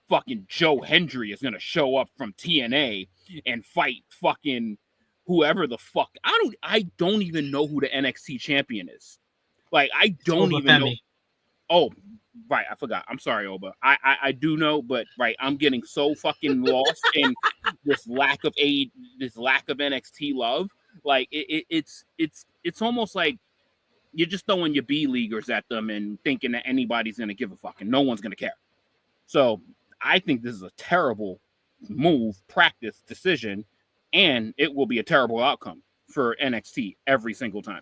fucking Joe Hendry is gonna show up from TNA and fight fucking whoever the fuck. I don't even know who the NXT champion is. Like, I don't even know. Oh, right, I forgot. I'm sorry, Oba. I do know, but right, I'm getting so fucking lost in this lack of NXT love. Like, it's almost like you're just throwing your B leaguers at them and thinking that anybody's gonna give a fuck, and no one's gonna care. So I think this is a terrible move, practice, decision, and it will be a terrible outcome for NXT every single time.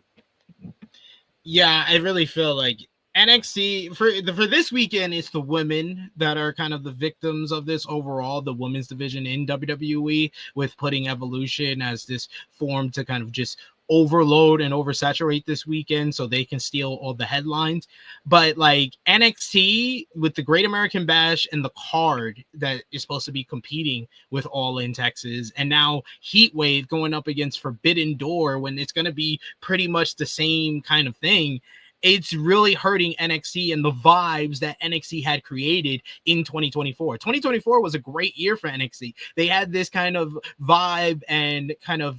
Yeah, I really feel like NXT for this weekend, it's the women that are kind of the victims of this overall, the women's division in WWE, with putting Evolution as this form to kind of just overload and oversaturate this weekend so they can steal all the headlines. But like NXT with the Great American Bash and the card that is supposed to be competing with All In Texas, and now Heat Wave going up against Forbidden Door when it's going to be pretty much the same kind of thing, it's really hurting NXT and the vibes that NXT had created in 2024. 2024 was a great year for NXT. They had this kind of vibe and kind of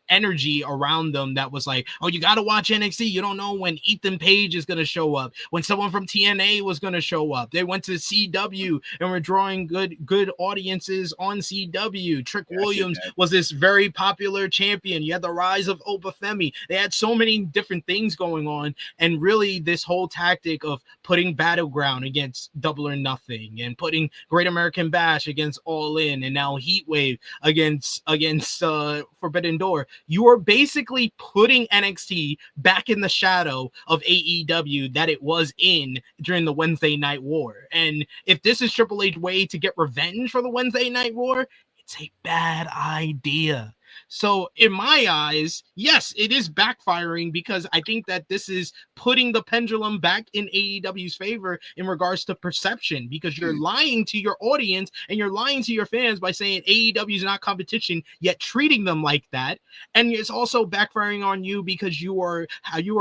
energy around them that was like, oh, you got to watch NXT. You don't know when Ethan Page is going to show up, when someone from TNA was going to show up. They went to CW and were drawing good audiences on CW. Trick Williams was this very popular champion. You had the rise of Obafemi. They had so many different things going on, and really this whole tactic of putting Battleground against Double or Nothing and putting Great American Bash against All In, and now Heat Wave against Forbidden Door. You are basically putting NXT back in the shadow of AEW that it was in during the Wednesday Night War. And if this is Triple H's way to get revenge for the Wednesday Night War, it's a bad idea. So in my eyes, yes, it is backfiring, because I think that this is putting the pendulum back in AEW's favor in regards to perception, because you're lying to your audience and you're lying to your fans by saying AEW is not competition, yet treating them like that. And it's also backfiring on you because you are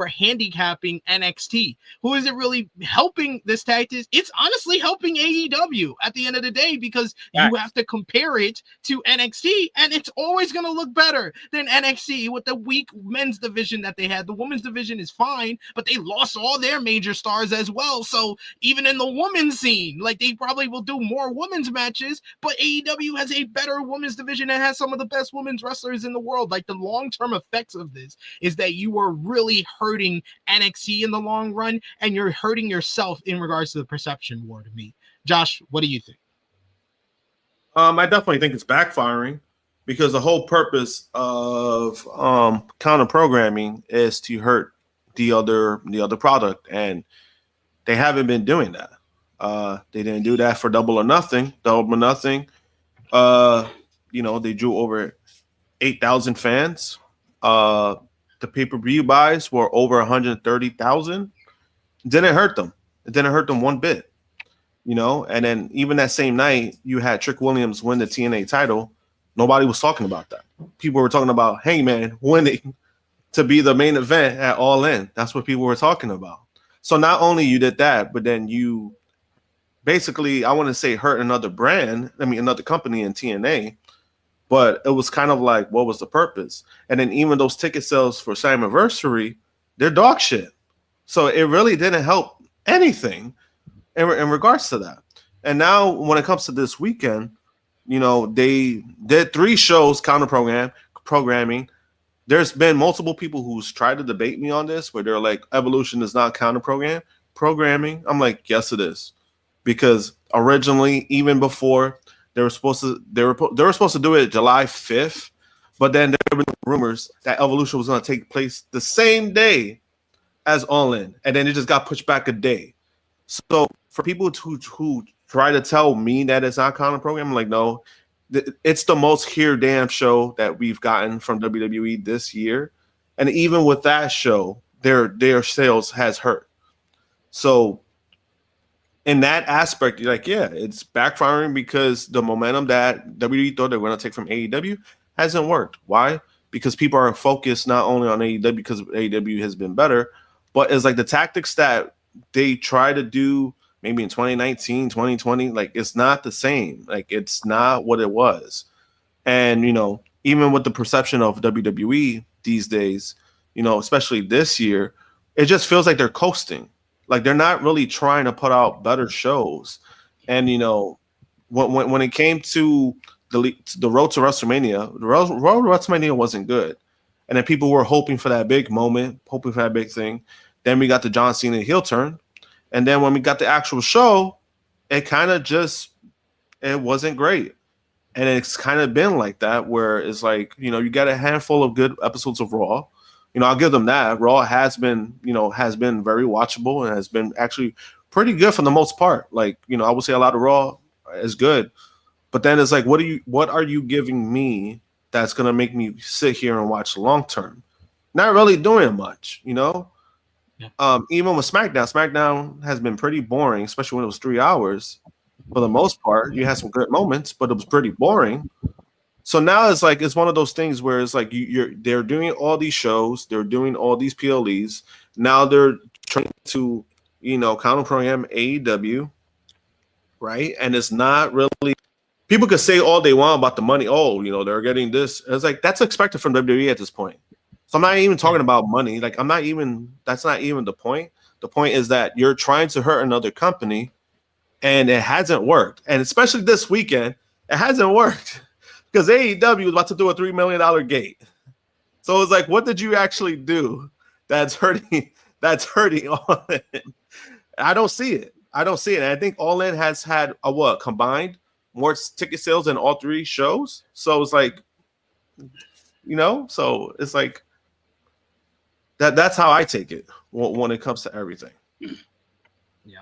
handicapping NXT. Who is it really helping this tactic? It's honestly helping AEW at the end of the day, because you have to compare it to NXT, and it's always going to look better than NXT with the weak men's division that they had. The women's division is fine, but they lost all their major stars as well. So even in the women's scene, like, they probably will do more women's matches, but AEW has a better women's division and has some of the best women's wrestlers in the world. Like, the long-term effects of this is that you are really hurting NXT in the long run, and you're hurting yourself in regards to the perception war to me. Josh, what do you think? I definitely think it's backfiring, because the whole purpose of counter programming is to hurt the other product, and they haven't been doing that. They didn't do that for Double or Nothing. Double or Nothing, they drew over 8,000 fans. The pay-per-view buys were over 130,000. Didn't hurt them. It didn't hurt them one bit. And then even that same night, you had Trick Williams win the TNA title. Nobody was talking about that. People were talking about Hangman winning to be the main event at All In. That's what people were talking about. So not only you did that, but then you basically, I want to say, hurt another company in TNA. But it was kind of like, what was the purpose? And then even those ticket sales for Slammiversary, they're dog shit. So it really didn't help anything in regards to that. And now when it comes to this weekend, they did 3 shows counter programming. There's been multiple people who's tried to debate me on this, where they're like, Evolution is not counter programming. I'm like, yes, it is, because originally, even before, they were supposed to do it July 5th, but then there were rumors that Evolution was going to take place the same day as All In, and then it just got pushed back a day. So for people who try to tell me that it's not counter program, I'm like, no, it's the most here damn show that we've gotten from WWE this year, and even with that show, their sales has hurt. So in that aspect, you're like, yeah, it's backfiring, because the momentum that WWE thought they were going to take from AEW hasn't worked. Why? Because people are focused not only on AEW because AEW has been better, but it's like the tactics that they try to do maybe in 2019, 2020, like, it's not the same. Like, it's not what it was. And, even with the perception of WWE these days, you know, especially this year, it just feels like they're coasting. Like they're not really trying to put out better shows. And you know, when it came to the road to WrestleMania, the road to WrestleMania wasn't good. And then people were hoping for that big moment, hoping for that big thing. Then we got the John Cena heel turn. And then when we got the actual show, it kind of just, it wasn't great. And it's kind of been like that where it's like, you know, you got a handful of good episodes of Raw. You know, I'll give them that. Raw has been, you know, has been very watchable and has been actually pretty good for the most part. Like, you know, I would say a lot of Raw is good. But then it's like, what are you giving me that's going to make me sit here and watch long term? Not really doing much, you know? Yeah. Even with SmackDown has been pretty boring, especially when it was 3 hours. For the most part, you had some good moments, but it was pretty boring. So now it's like it's one of those things where it's like they're doing all these shows, they're doing all these PLEs. Now they're trying to, you know, counter program AEW, right? And it's not really. People could say all they want about the money. Oh, you know, they're getting this. It's like that's expected from WWE at this point. So I'm not even talking about money. Like that's not even the point. The point is that you're trying to hurt another company, and it hasn't worked. And especially this weekend, it hasn't worked because AEW was about to do a $3 million gate. So it's like, what did you actually do that's hurting? That's hurting All In. I don't see it. And I think All In has had combined more ticket sales than all three shows. So it's like, you know, so it's like that's how I take it when it comes to everything. Yeah.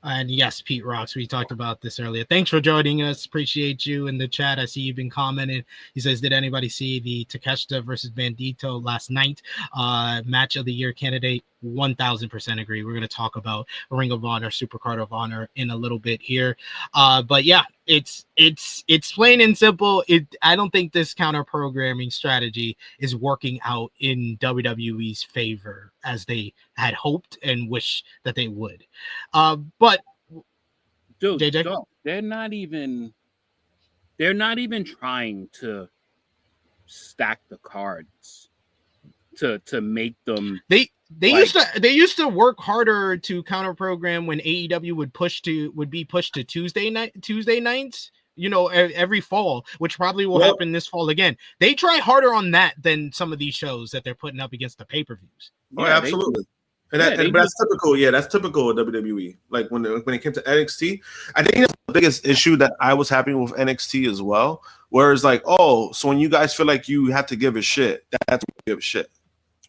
And yes, Pete Rocks, we talked about this earlier. Thanks for joining us. Appreciate you in the chat. I see you've been commenting. He says, did anybody see the Takeshita versus Bandido last night? Match of the year candidate. 1000% agree. We're going to talk about Ring of Honor, Supercard of Honor in a little bit here. But yeah, it's plain and simple. I don't think this counter programming strategy is working out in WWE's favor as they had hoped and wish that they would. But dude, JJ? they're not even trying to stack the cards to make them. They used to work harder to counter program when AEW would be pushed to Tuesday nights, you know, every fall, which probably will happen this fall again. They try harder on that than some of these shows that they're putting up against the pay-per-views. Oh, yeah, absolutely. But that's typical. Yeah, that's typical of WWE. Like when it came to NXT, I think that's the biggest issue that I was having with NXT as well. Whereas like, oh, so when you guys feel like you have to give a shit, that's when you give a shit.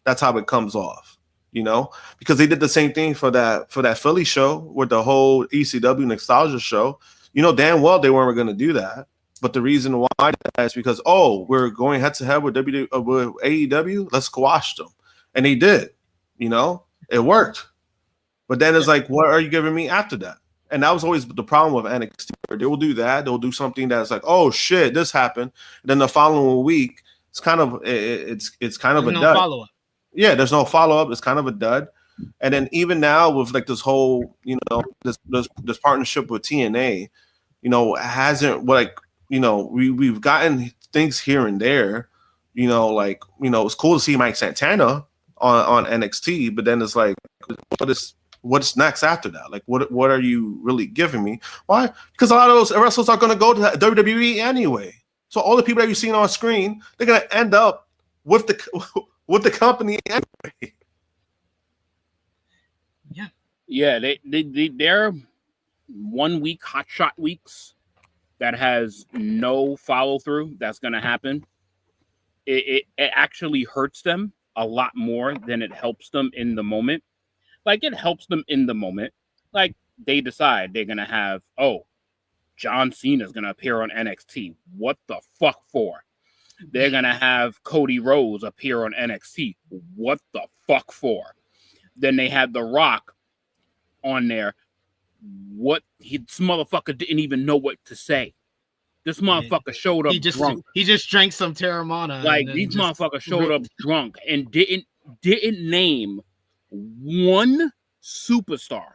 That's how it comes off. You know, because they did the same thing for that Philly show with the whole ECW nostalgia show. You know, damn well they weren't going to do that. But the reason why is because, we're going head to head with AEW. Let's squash them, and they did. You know, it worked. But then it's like, what are you giving me after that? And that was always the problem with NXT. They will do that. They'll do something that's like, oh shit, this happened. And then the following week, it's kind of a dud. Follow-up. Yeah, there's no follow-up. It's kind of a dud. And then even now with like this whole, you know, this partnership with TNA, you know, hasn't like, you know, we've gotten things here and there, you know, like, you know, it's cool to see Mike Santana on NXT, but then it's like, what's next after that? Like, what are you really giving me? Why? Because a lot of those wrestlers are going to go to WWE anyway. So all the people that you've seen on screen, they're going to end up with the company anyway. Yeah, they're 1 week hotshot weeks that has no follow through. That's going to happen. It actually hurts them a lot more than it helps them in the moment. Like it helps them in the moment. Like they decide they're going to have, John Cena's going to appear on NXT. What the fuck for? They're going to have Cody Rhodes appear on NXT. What the fuck for? Then they had The Rock on there. This motherfucker didn't even know what to say. This motherfucker showed up drunk. He just drank some Terramana. Like these motherfuckers showed up drunk and didn't name one superstar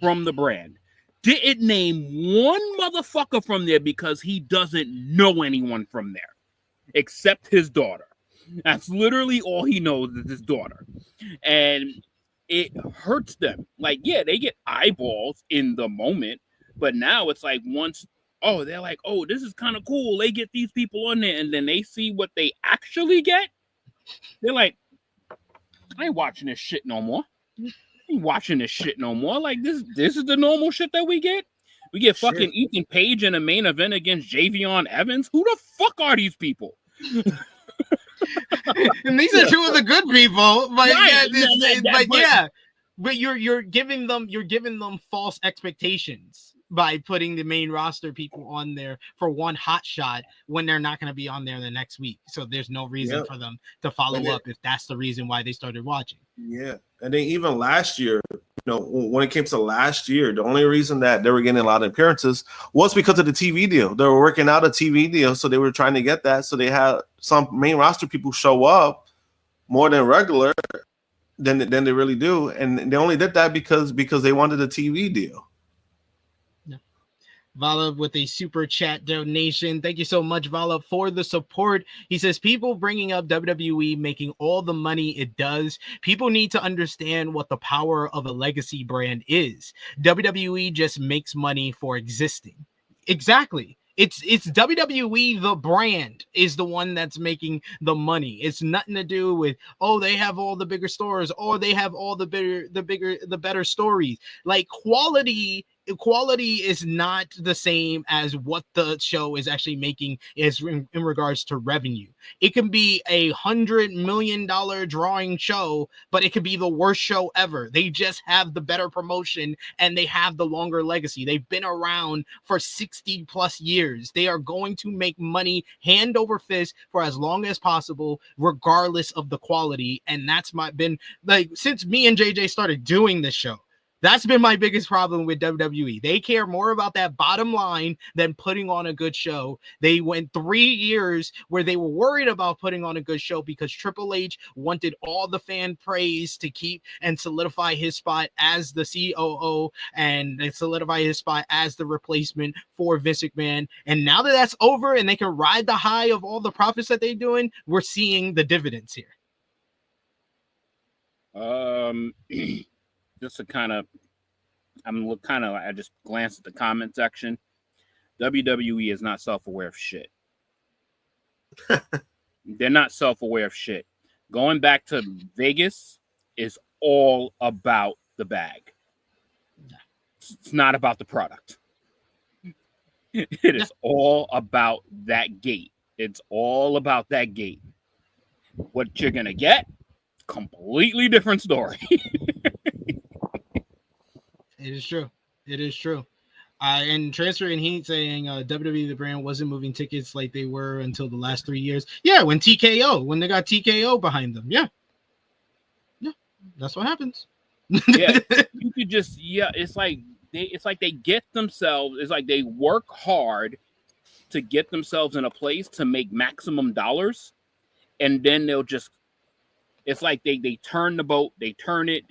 from the brand. Didn't name one motherfucker from there because he doesn't know anyone from there. except his daughter. That's literally all he knows is his daughter. And it hurts them. Like, yeah, they get eyeballs in the moment, but now it's like once, they're like, oh, this is kind of cool. They get these people on there, and then they see what they actually get. They're like, I ain't watching this shit no more. Like, this is the normal shit that we get. We get fucking Ethan Page in a main event against Javion Evans. Who the fuck are these people? And these are two of the good people, but right. but you're giving them false expectations by putting the main roster people on there for one hot shot when they're not going to be on there the next week. So there's no reason for them to follow up if that's the reason why they started watching. Yeah, and then even last year, when it came to last year, the only reason that they were getting a lot of appearances was because of the TV deal. They were working out a TV deal, so they were trying to get that. So they had some main roster people show up more than regular than they really do, and they only did that because they wanted a TV deal. Vala with a super chat donation. Thank you so much, Vala, for the support. He says, people bringing up WWE making all the money it does. People need to understand what the power of a legacy brand is. WWE just makes money for existing. Exactly. It's WWE, the brand, is the one that's making the money. It's nothing to do with, they have all the bigger stores, or they have all the better stories. Like, quality is not the same as what the show is actually making in regards to revenue. It can be $100 million drawing show, but it could be the worst show ever. They just have the better promotion and they have the longer legacy. They've been around for 60 plus years. They are going to make money hand over fist for as long as possible, regardless of the quality. And that's been like, since me and JJ started doing this show, that's been my biggest problem with WWE. They care more about that bottom line than putting on a good show. They went 3 years where they were worried about putting on a good show because Triple H wanted all the fan praise to keep and solidify his spot as the COO and solidify his spot as the replacement for Vince McMahon. And now that that's over and they can ride the high of all the profits that they're doing, we're seeing the dividends here. Just to I just glanced at the comment section. WWE is not self-aware of shit. They're not self-aware of shit. Going back to Vegas is all about the bag. It's not about the product. It is all about that gate. It's all about that gate. What you're going to get, completely different story. It is true. And Transferring Heat saying WWE, the brand, wasn't moving tickets like they were until the last 3 years. Yeah, when they got TKO behind them. Yeah, that's what happens. Yeah, you could just it's like they get themselves. It's like they work hard to get themselves in a place to make maximum dollars, and then they'll just. It's like they turn the boat, they turn it.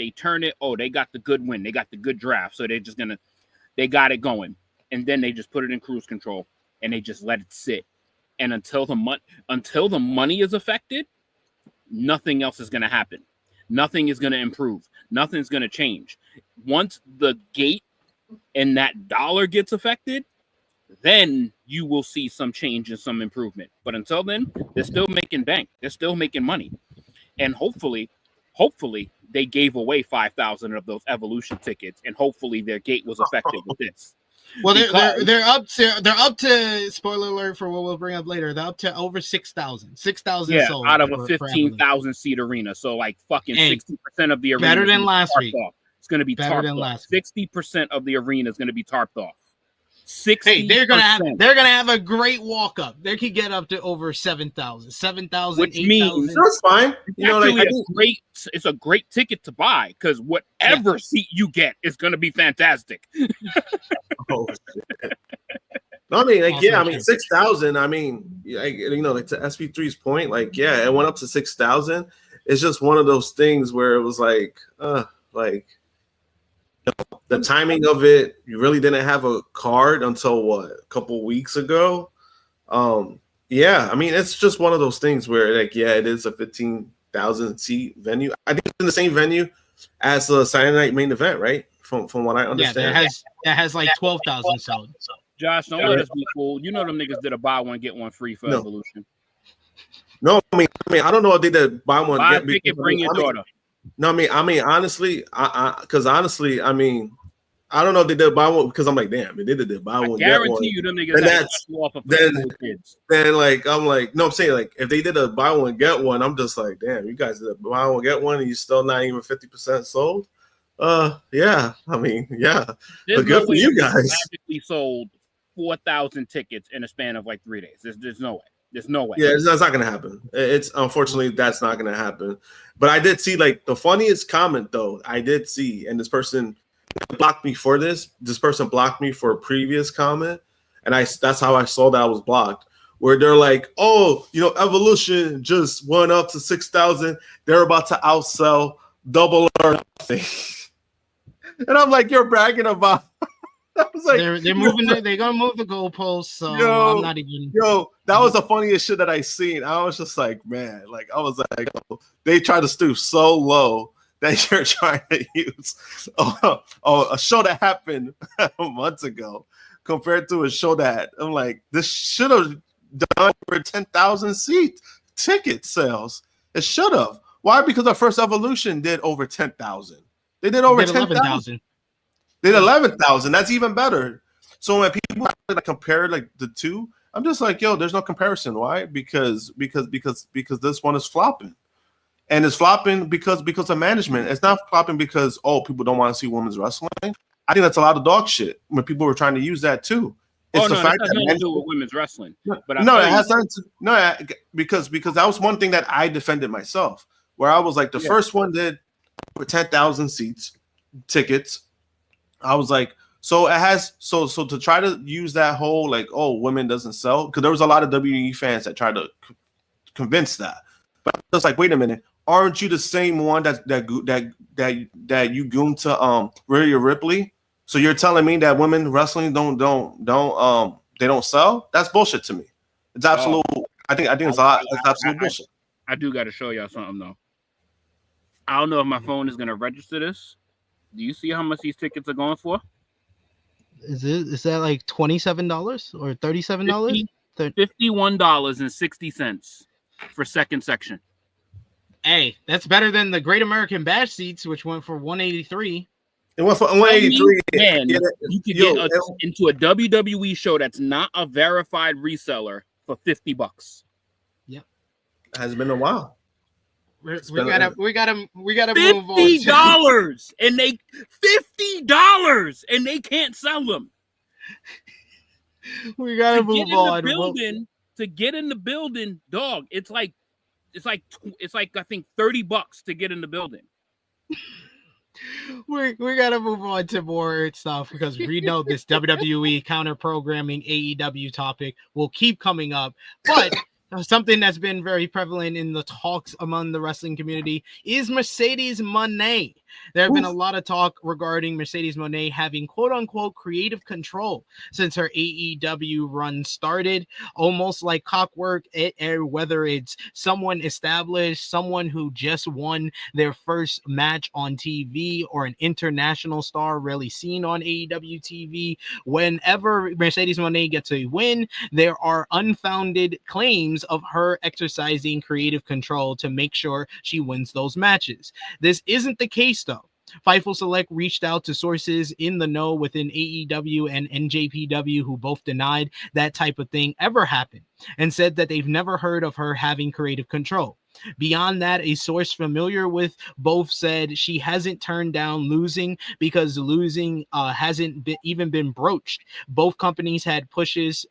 Oh, they got the good win. They got the good draft. So they got it going. And then they just put it in cruise control and they just let it sit. And until the money is affected, nothing else is going to happen. Nothing is going to improve. Nothing's going to change. Once the gate and that dollar gets affected, then you will see some change and some improvement. But until then, they're still making bank. They're still making money. And hopefully they gave away 5,000 of those Evolution tickets, and hopefully their gate was affected with this. Well, they're up to spoiler alert for what we'll bring up later. They're up to over 6,000 sold out of a 15,000 seat arena. So like fucking 60% of the arena better than last week. It's going to be better than last week. 60% of the arena is going to be tarped off. 60%. Hey, they're gonna have a great walk up. They could get up to over 7,000, 8,000. Means that's fine. It's a great ticket to buy because whatever seat you get is gonna be fantastic. Oh, shit. I mean, 6,000. I mean, like to SP3's point, it went up to 6,000. It's just one of those things where it was the timing of it, you really didn't have a card until a couple weeks ago. Yeah, I mean, it's just one of those things where, like, yeah, it is a 15,000 seat venue. I think it's in the same venue as the Saturday Night Main Event, right? From what I Yeah, understand. that has like 12,000 sold. Josh, don't let us be fooled. You know them niggas did a buy one get one free for Evolution. No, I mean, I don't know if they did buy one Buy get. a ticket, bring your daughter. No, I mean, honestly, because honestly, I mean, I don't know if they did buy one because I'm like, damn, if they did buy one, Guarantee you, them niggas had to off of kids. Then like I'm like, no, I'm saying like if they did a buy one get one, I'm just like, damn, you guys did a buy one get one and you still not even 50% sold. Yeah, I mean, yeah, but good for you guys. Magically sold 4,000 tickets in a span of like 3 days. There's no way. There's no way. Yeah, that's not gonna happen. It's unfortunately that's not gonna happen. But I did see like the funniest comment though. I did see, and this person blocked me for this. This person blocked me for a previous comment, and that's how I saw that I was blocked. Where they're like, oh, you know, Evolution just went up to 6,000. They're about to outsell Double or Nothing. And I'm like, you're bragging about. I was like, they're moving. They're gonna move the goalposts. So I'm not even. That was the funniest shit that I seen. I was just like, man, like I was like, they tried to stoop so low that you're trying to use a show that happened months ago compared to a show that I'm like, this should have done for 10,000 seat ticket sales. It should have. Why? Because our first Evolution did over 10,000. They did over 10,000. They did 11,000. That's even better. So when people like compare like the two, I'm just like, yo, there's no comparison. Why? Because this one is flopping, and it's flopping because of management. It's not flopping because people don't want to see women's wrestling. I think that's a lot of dog shit when people were trying to use that too. It's the fact that nothing to do with women's wrestling. But it has nothing to, because that was one thing that I defended myself, where I was like, the first one did for 10,000 seats tickets. I was like, so it has so to try to use that whole like, oh, women doesn't sell, because there was a lot of WWE fans that tried to convince that. But I was like, wait a minute, aren't you the same one that you gooned to Rhea Ripley? So you're telling me that women wrestling don't sell? That's bullshit to me. It's absolute. I think it's a lot. It's absolute bullshit. I do got to show y'all something though. I don't know if my phone is gonna register this. Do you see how much these tickets are going for? Is that like $27 or $37? $51.60 for second section. Hey, that's better than the Great American Bash seats, which went for $183. It went for $183. Man, you could get into a WWE show that's not a verified reseller for $50. Yep, it has been a while. We gotta move on. $50 and they $50 and they can't sell them. We gotta move on. To get in the building, dog. It's like I think $30 to get in the building. We gotta move on to more stuff because we know this WWE counter programming AEW topic will keep coming up, but. Something that's been very prevalent in the talks among the wrestling community is Mercedes Mone. There have been a lot of talk regarding Mercedes Mone having quote-unquote creative control since her AEW run started, almost like clockwork, whether it's someone established, someone who just won their first match on TV, or an international star rarely seen on AEW TV. Whenever Mercedes Mone gets a win, there are unfounded claims of her exercising creative control to make sure she wins those matches. This isn't the case though. Fightful Select reached out to sources in the know within AEW and NJPW who both denied that type of thing ever happened and said that they've never heard of her having creative control. Beyond that, a source familiar with both said she hasn't turned down losing because losing hasn't even been broached. Both companies had plans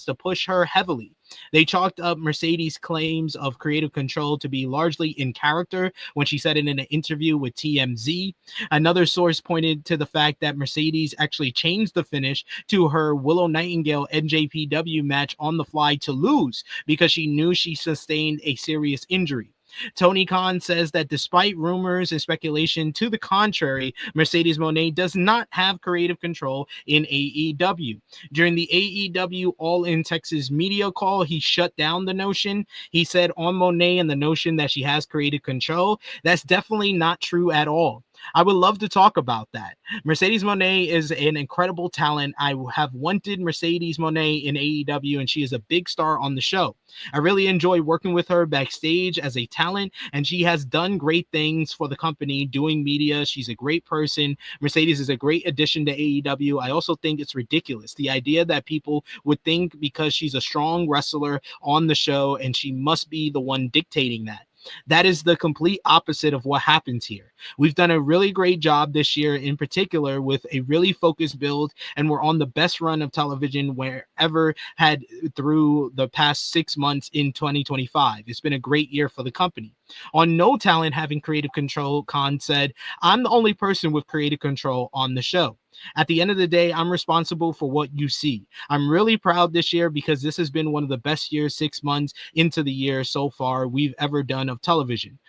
to push her heavily. They chalked up Mercedes' claims of creative control to be largely in character when she said it in an interview with TMZ. Another source pointed to the fact that Mercedes actually changed the finish to her Willow Nightingale NJPW match on the fly to lose because she knew she sustained a serious injury. Tony Khan says that despite rumors and speculation to the contrary, Mercedes Mone does not have creative control in AEW. During the AEW All In Texas media call, he shut down the notion. He said on Monet and the notion that she has creative control, that's definitely not true at all. I would love to talk about that. Mercedes Moné is an incredible talent. I have wanted Mercedes Moné in AEW, and she is a big star on the show. I really enjoy working with her backstage as a talent, and she has done great things for the company doing media. She's a great person. Mercedes is a great addition to AEW. I also think it's ridiculous, the idea that people would think because she's a strong wrestler on the show and she must be the one dictating that. That is the complete opposite of what happens here. We've done a really great job this year, in particular, with a really focused build, and we're on the best run of television wherever had through the past 6 months in 2025. It's been a great year for the company. On no talent having creative control, Khan said, I'm the only person with creative control on the show. At the end of the day, I'm responsible for what you see. I'm really proud this year because this has been one of the best years 6 months into the year so far we've ever done of television.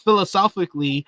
Philosophically,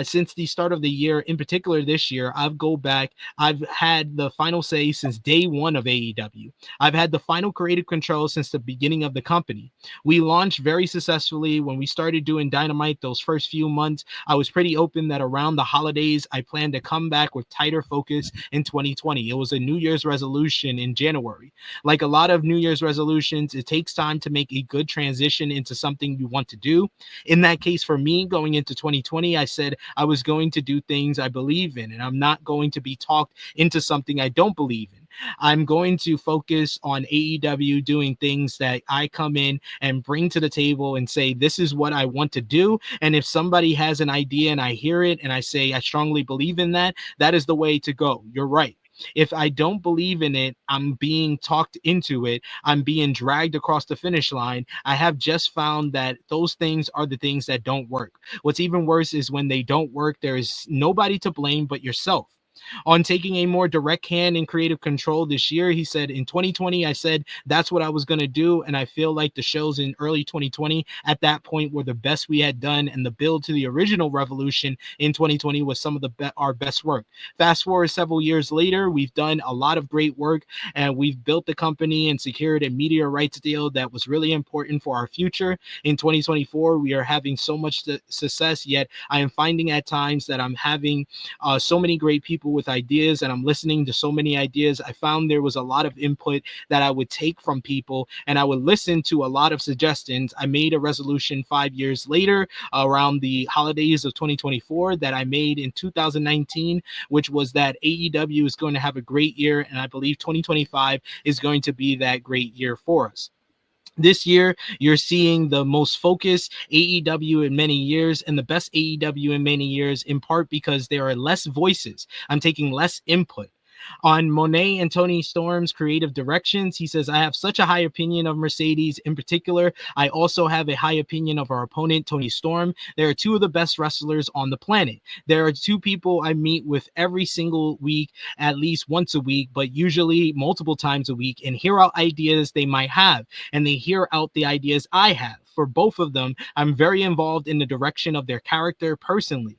since the start of the year, in particular this year, I've had the final say since day one of AEW. I've had the final creative control since the beginning of the company. We launched very successfully. When we started doing Dynamite those first few months, I was pretty open that around the holidays, I planned to come back with tighter focus in 2020. It was a New Year's resolution in January. Like a lot of New Year's resolutions, it takes time to make a good transition into something you want to do. In that case, for me, going into 2020, I said I was going to do things I believe in, and I'm not going to be talked into something I don't believe in. I'm going to focus on AEW doing things that I come in and bring to the table and say, this is what I want to do. And if somebody has an idea and I hear it and I say, I strongly believe in that, that is the way to go. You're right. If I don't believe in it, I'm being talked into it. I'm being dragged across the finish line. I have just found that those things are the things that don't work. What's even worse is when they don't work, there is nobody to blame but yourself. On taking a more direct hand in creative control this year, he said, in 2020, I said that's what I was going to do. And I feel like the shows in early 2020 at that point were the best we had done. And the build to the original Revolution in 2020 was some of our best work. Fast forward several years later, we've done a lot of great work and we've built the company and secured a media rights deal that was really important for our future. In 2024, we are having so much success, yet I am finding at times that I'm having so many great people with ideas and I'm listening to so many ideas. I found there was a lot of input that I would take from people and I would listen to a lot of suggestions. I made a resolution 5 years later around the holidays of 2024 that I made in 2019, which was that AEW is going to have a great year, and I believe 2025 is going to be that great year for us. This year, you're seeing the most focused AEW in many years and the best AEW in many years, in part because there are less voices. I'm taking less input. On Monet and Tony Storm's creative directions, he says, I have such a high opinion of Mercedes in particular. I also have a high opinion of our opponent, Tony Storm. There are two of the best wrestlers on the planet. There are two people I meet with every single week, at least once a week, but usually multiple times a week, and hear out ideas they might have, and they hear out the ideas I have. For both of them, I'm very involved in the direction of their character personally.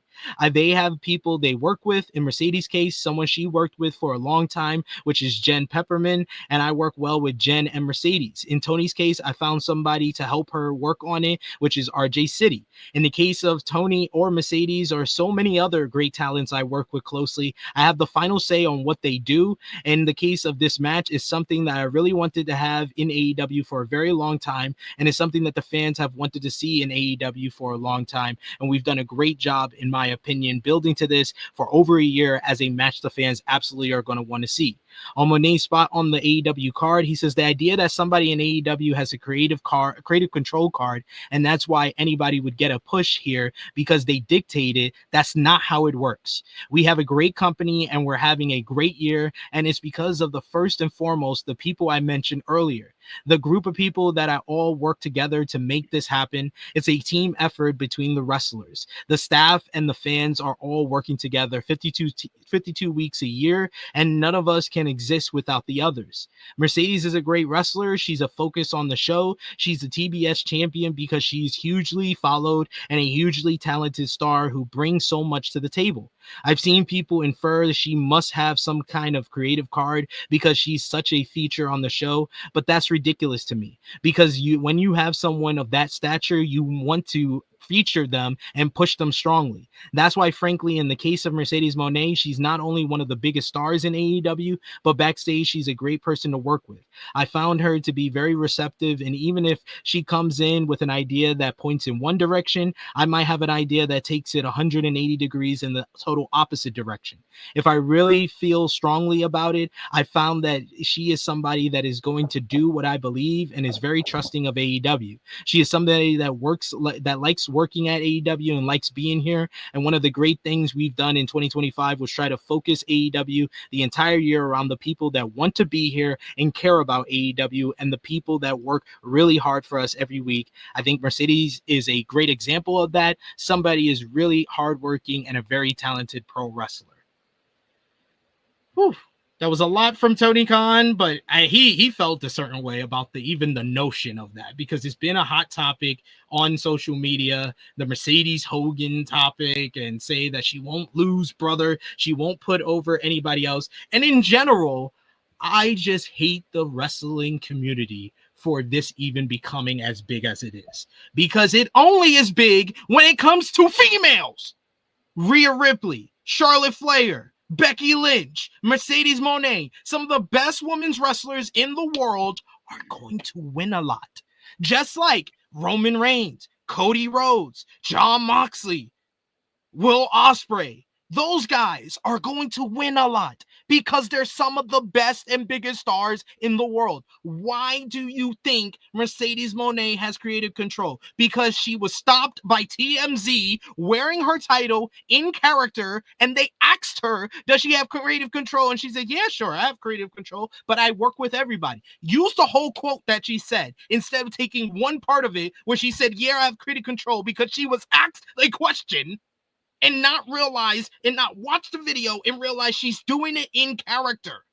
They have people they work with. In Mercedes' case, someone she worked with for a long time, which is Jen Pepperman, and I work well with Jen and Mercedes. In Tony's case, I found somebody to help her work on it, which is RJ City. In the case of Tony or Mercedes or so many other great talents I work with closely, I have the final say on what they do. In the case of this match, is something that I really wanted to have in AEW for a very long time, and it's something that the fans have wanted to see in AEW for a long time, and we've done a great job, in my opinion, building to this for over a year as a match the fans absolutely are going to want to see. On Monet's spot on the AEW card, he says the idea that somebody in AEW has a creative control card, and that's why anybody would get a push here because they dictate it, that's not how it works. We have a great company and we're having a great year, and it's because of the first and foremost, the people I mentioned earlier. The group of people that I all work together to make this happen. It's a team effort between the wrestlers. The staff and the fans are all working together 52 weeks a year, and none of us can can exist without the others. Mercedes is a great wrestler. She's a focus on the show. She's a TBS champion because she's hugely followed and a hugely talented star who brings so much to the table. I've seen people infer that she must have some kind of creative card because she's such a feature on the show, but that's ridiculous to me, because when you have someone of that stature, you want to feature them and push them strongly. That's why, frankly, in the case of Mercedes Mone, she's not only one of the biggest stars in AEW, but backstage she's a great person to work with. I found her to be very receptive, and even if she comes in with an idea that points in one direction, I might have an idea that takes it 180 degrees in the total opposite direction. If I really feel strongly about it, I found that she is somebody that is going to do what I believe and is very trusting of AEW. She is somebody that likes working at AEW and likes being here. And one of the great things we've done in 2025 was try to focus AEW the entire year around the people that want to be here and care about AEW and the people that work really hard for us every week. I think Mercedes is a great example of that. Somebody is really hardworking and a very talented pro wrestler. Whew. That was a lot from Tony Khan, but he felt a certain way about even the notion of that, because it's been a hot topic on social media, the Mercedes Hogan topic, and say that she won't lose, brother. She won't put over anybody else. And in general, I just hate the wrestling community for this even becoming as big as it is, because it only is big when it comes to females. Rhea Ripley, Charlotte Flair, Becky Lynch, Mercedes Mone, some of the best women's wrestlers in the world are going to win a lot. Just like Roman Reigns, Cody Rhodes, Jon Moxley, Will Ospreay. Those guys are going to win a lot because they're some of the best and biggest stars in the world. Why do you think Mercedes Mone has creative control? Because she was stopped by TMZ wearing her title in character, and they asked her, does she have creative control? And she said, yeah, sure, I have creative control, but I work with everybody. Use the whole quote that she said instead of taking one part of it where she said, yeah, I have creative control, because she was asked a question and not watch the video and realize she's doing it in character.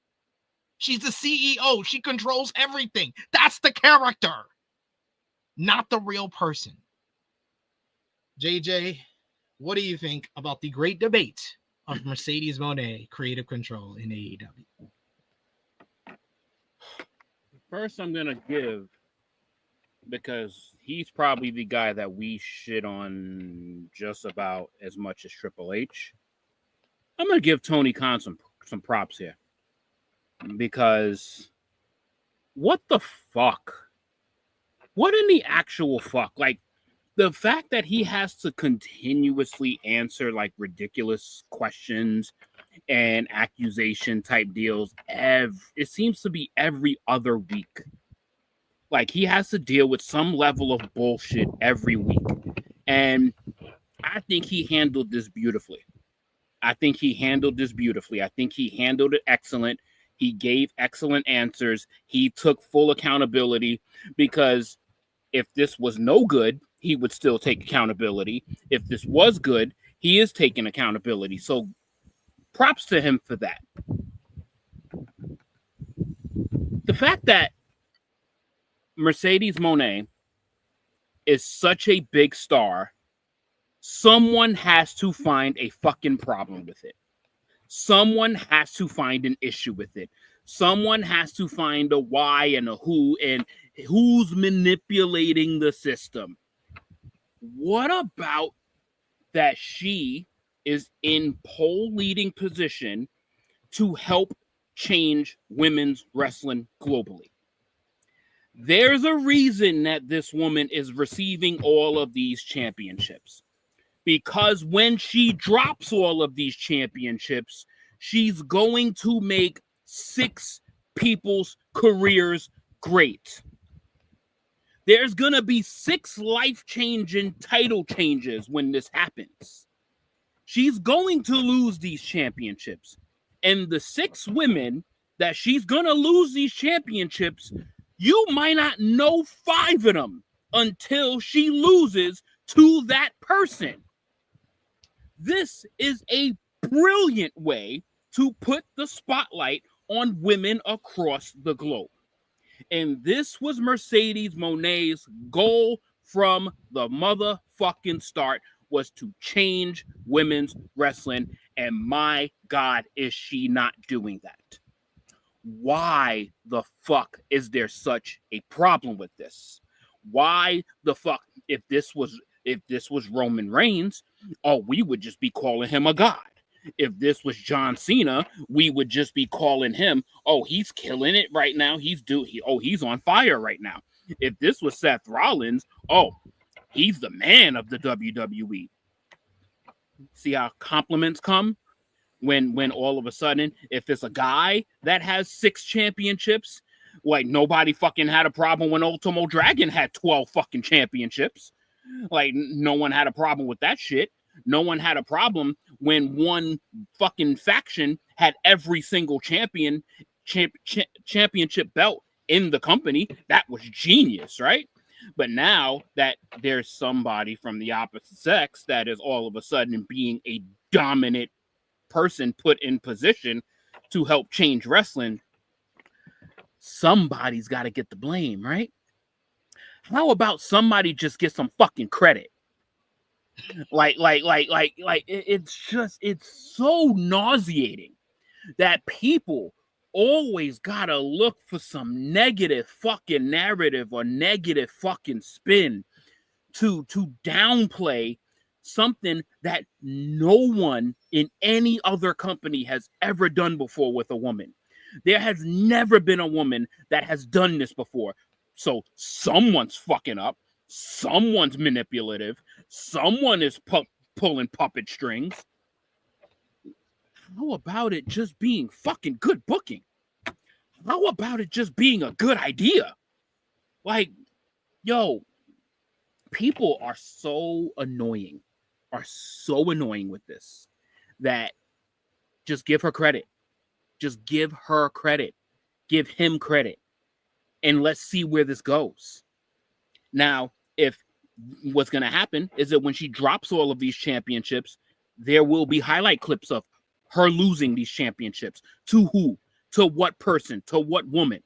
She's the CEO. She controls everything. That's the character, not the real person. JJ, what do you think about the great debate of Mercedes Mone creative control in AEW? First, I'm going to give, because he's probably the guy that we shit on just about as much as Triple H. I'm going to give Tony Khan some props here, because what the fuck? What in the actual fuck? Like, the fact that he has to continuously answer like ridiculous questions and accusation type deals, it seems to be every other week. Like, he has to deal with some level of bullshit every week. And I think he handled this beautifully. I think he handled it excellent. He gave excellent answers. He took full accountability, because if this was no good, he would still take accountability. If this was good, he is taking accountability. So props to him for that. The fact that Mercedes Mone is such a big star, someone has to find a fucking problem with it. Someone has to find an issue with it. Someone has to find a why and a who, and who's manipulating the system. What about that she is in pole leading position to help change women's wrestling globally? There's a reason that this woman is receiving all of these championships, because when she drops all of these championships, she's going to make 6 people's careers great. There's going to be 6 life-changing title changes when this happens. She's going to lose these championships. And the 6 women that she's going to lose these championships, you might not know 5 of them until she loses to that person. This is a brilliant way to put the spotlight on women across the globe. And this was Mercedes Moné's goal from the motherfucking start, was to change women's wrestling. And my God, is she not doing that? Why the fuck is there such a problem with this? Why the fuck, if this was Roman Reigns, oh, we would just be calling him a god. If this was John Cena, we would just be calling him, oh, he's killing it right now. He's on fire right now. If this was Seth Rollins, oh, he's the man of the WWE. See how compliments come when all of a sudden, if it's a guy that has 6 championships, like nobody fucking had a problem when Ultimo Dragon had 12 fucking championships. Like no one had a problem with that shit. No one had a problem when one fucking faction had every single championship belt in the company. That was genius, right? But now that there's somebody from the opposite sex that is all of a sudden being a dominant person put in position to help change wrestling, somebody's got to get the blame, right? How about somebody just get some fucking credit? It's so nauseating that people always gotta look for some negative fucking narrative or negative fucking spin to downplay something that no one in any other company has ever done before with a woman. There has never been a woman that has done this before. So someone's fucking up. Someone's manipulative. Someone is pulling puppet strings. How about it just being fucking good booking? How about it just being a good idea? Like, yo, people are so annoying with this that just give her credit. Just give her credit. Give him credit. And let's see where this goes. Now, if what's going to happen is that when she drops all of these championships, there will be highlight clips of her losing these championships. To who? To what person? To what woman?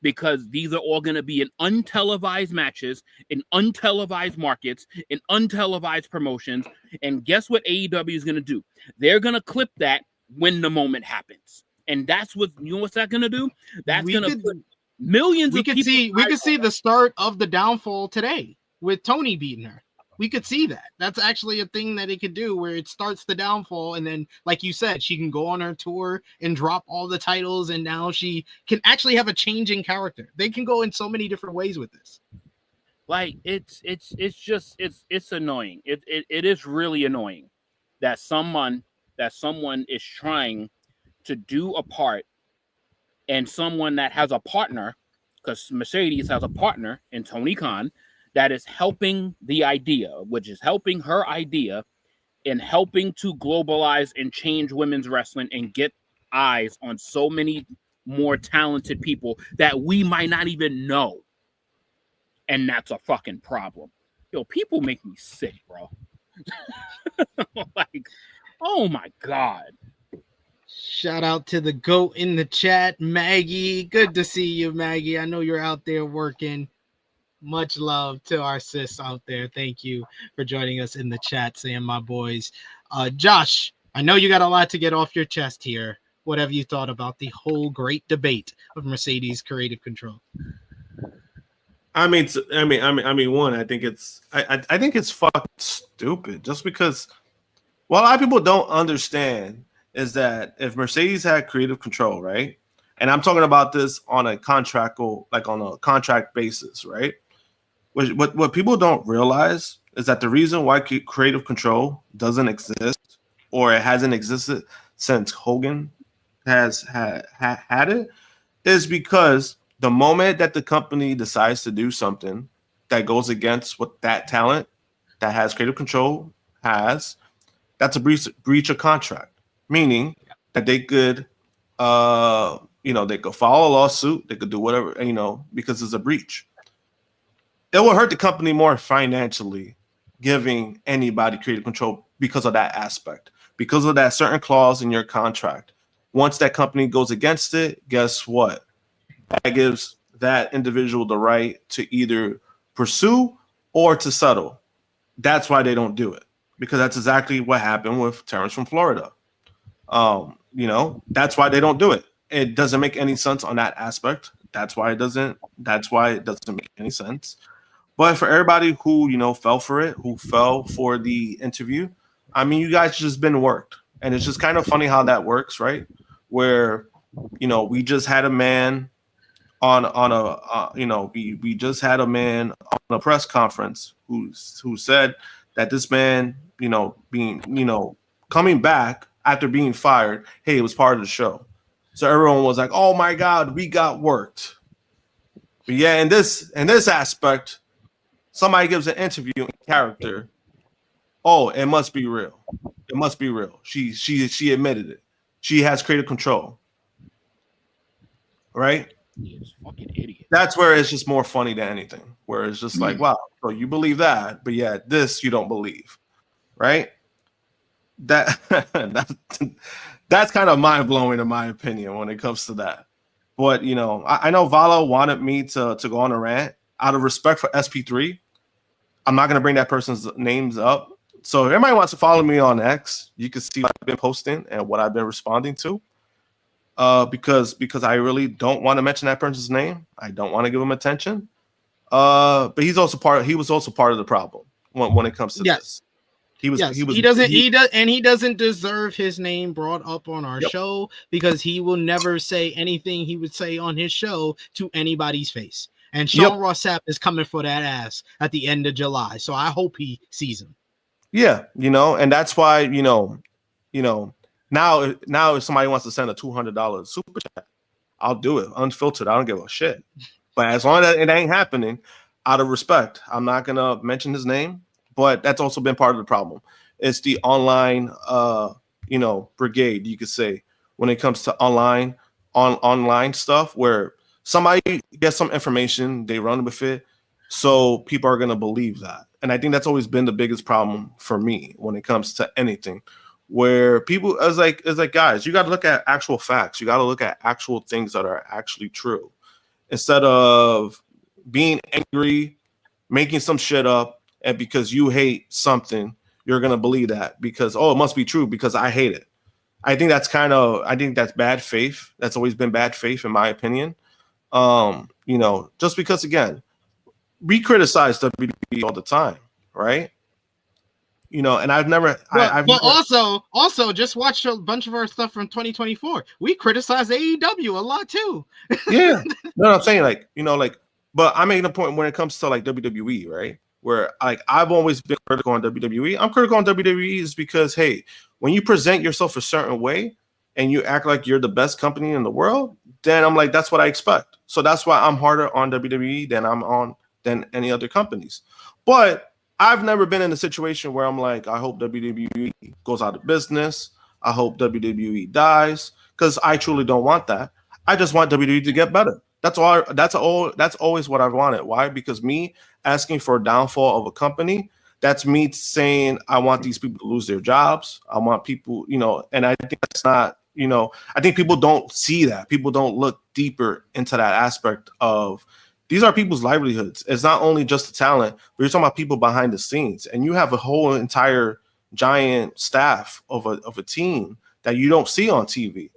Because these are all going to be in untelevised matches, in untelevised markets, in untelevised promotions. And guess what AEW is going to do? They're going to clip that when the moment happens. And that's what, you know what's that going to do? That's going to put millions of people. We could see the start of the downfall today with Tony beating her. We could see that. That's actually a thing that it could do, where it starts the downfall, and then, like you said, she can go on her tour and drop all the titles, and now she can actually have a change in character. They can go in so many different ways with this. Like it's annoying. It is really annoying that someone is trying to do a part, and someone that has a partner, because Mercedes has a partner in Tony Khan, that is helping the idea, which is helping her idea in helping to globalize and change women's wrestling and get eyes on so many more talented people that we might not even know. And that's a fucking problem. Yo, people make me sick, bro. Like, oh my God. Shout out to the GOAT in the chat, Maggie. Good to see you, Maggie. I know you're out there working. Much love to our sis out there. Thank you for joining us in the chat, saying my boys. Josh, I know you got a lot to get off your chest here. What have you thought about the whole great debate of Mercedes creative control? I mean, one, I think it's fucking stupid. Just because what a lot of people don't understand is that if Mercedes had creative control, right? And I'm talking about this on a contract basis, right? What people don't realize is that the reason why creative control doesn't exist, or it hasn't existed since Hogan has had it, is because the moment that the company decides to do something that goes against what that talent that has creative control has, that's a breach of contract. Meaning that they could, they could file a lawsuit, they could do whatever, because it's a breach. It will hurt the company more financially, giving anybody creative control because of that aspect, because of that certain clause in your contract once that company goes against it, guess what? That gives that individual the right to either pursue or to settle. That's why they don't do it, because that's exactly what happened with Terrence from Florida. That's why they don't do it. It doesn't make any sense on that aspect. That's why it doesn't make any sense. But for everybody who, fell for it, who fell for the interview, I mean, you guys just been worked. And it's just kind of funny how that works, right? Where, we just had a man we just had a man on a press conference who said that this man, coming back after being fired, hey, it was part of the show. So everyone was like, oh my God, we got worked. But yeah, in this aspect, somebody gives an interview in character. Oh, it must be real. It must be real. She admitted it. She has creative control. Right? He's a fucking idiot. That's where it's just more funny than anything. Where it's just like, wow, so you believe that, but yeah, this you don't believe. Right? That's kind of mind-blowing in my opinion when it comes to that. But I know Vala wanted me to go on a rant. Out of respect for SP3, I'm not going to bring that person's names up. So if anybody wants to follow me on X, you can see what I've been posting and what I've been responding to. Because I really don't want to mention that person's name. I don't want to give him attention. But he was also part of the problem when it comes to this. He doesn't deserve his name brought up on our show, because he will never say anything he would say on his show to anybody's face. And Sean Ross Sapp is coming for that ass at the end of July. So I hope he sees him. Yeah, and that's why, now if somebody wants to send a $200 super chat, I'll do it unfiltered. I don't give a shit. But as long as it ain't happening, out of respect, I'm not gonna mention his name. But that's also been part of the problem. It's the online, brigade, you could say, when it comes to online stuff, where somebody gets some information, they run with it, so people are gonna believe that. And I think that's always been the biggest problem for me when it comes to anything, where people is like, guys, you got to look at actual facts. You got to look at actual things that are actually true, instead of being angry, making some shit up, and because you hate something, you're gonna believe that because it must be true because I hate it. I think that's bad faith. That's always been bad faith in my opinion. Just because again, we criticize WWE all the time, right? And I've never. Also, just watch a bunch of our stuff from 2024. We criticize AEW a lot too. Yeah, no, I'm saying but I'm making a point when it comes to WWE, right? Where I've always been critical on WWE. I'm critical on WWE is because hey, when you present yourself a certain way and you act like you're the best company in the world, then I'm like, that's what I expect. So that's why I'm harder on WWE than any other companies. But I've never been in a situation where I'm like, I hope WWE goes out of business. I hope WWE dies, because I truly don't want that. I just want WWE to get better. That's always what I've wanted. Why? Because me asking for a downfall of a company, that's me saying I want these people to lose their jobs. I want people, and I think that's not, I think people don't see that. People don't look deeper into that aspect of these are people's livelihoods. It's not only just the talent, but you're talking about people behind the scenes, and you have a whole entire giant staff of a team that you don't see on TV.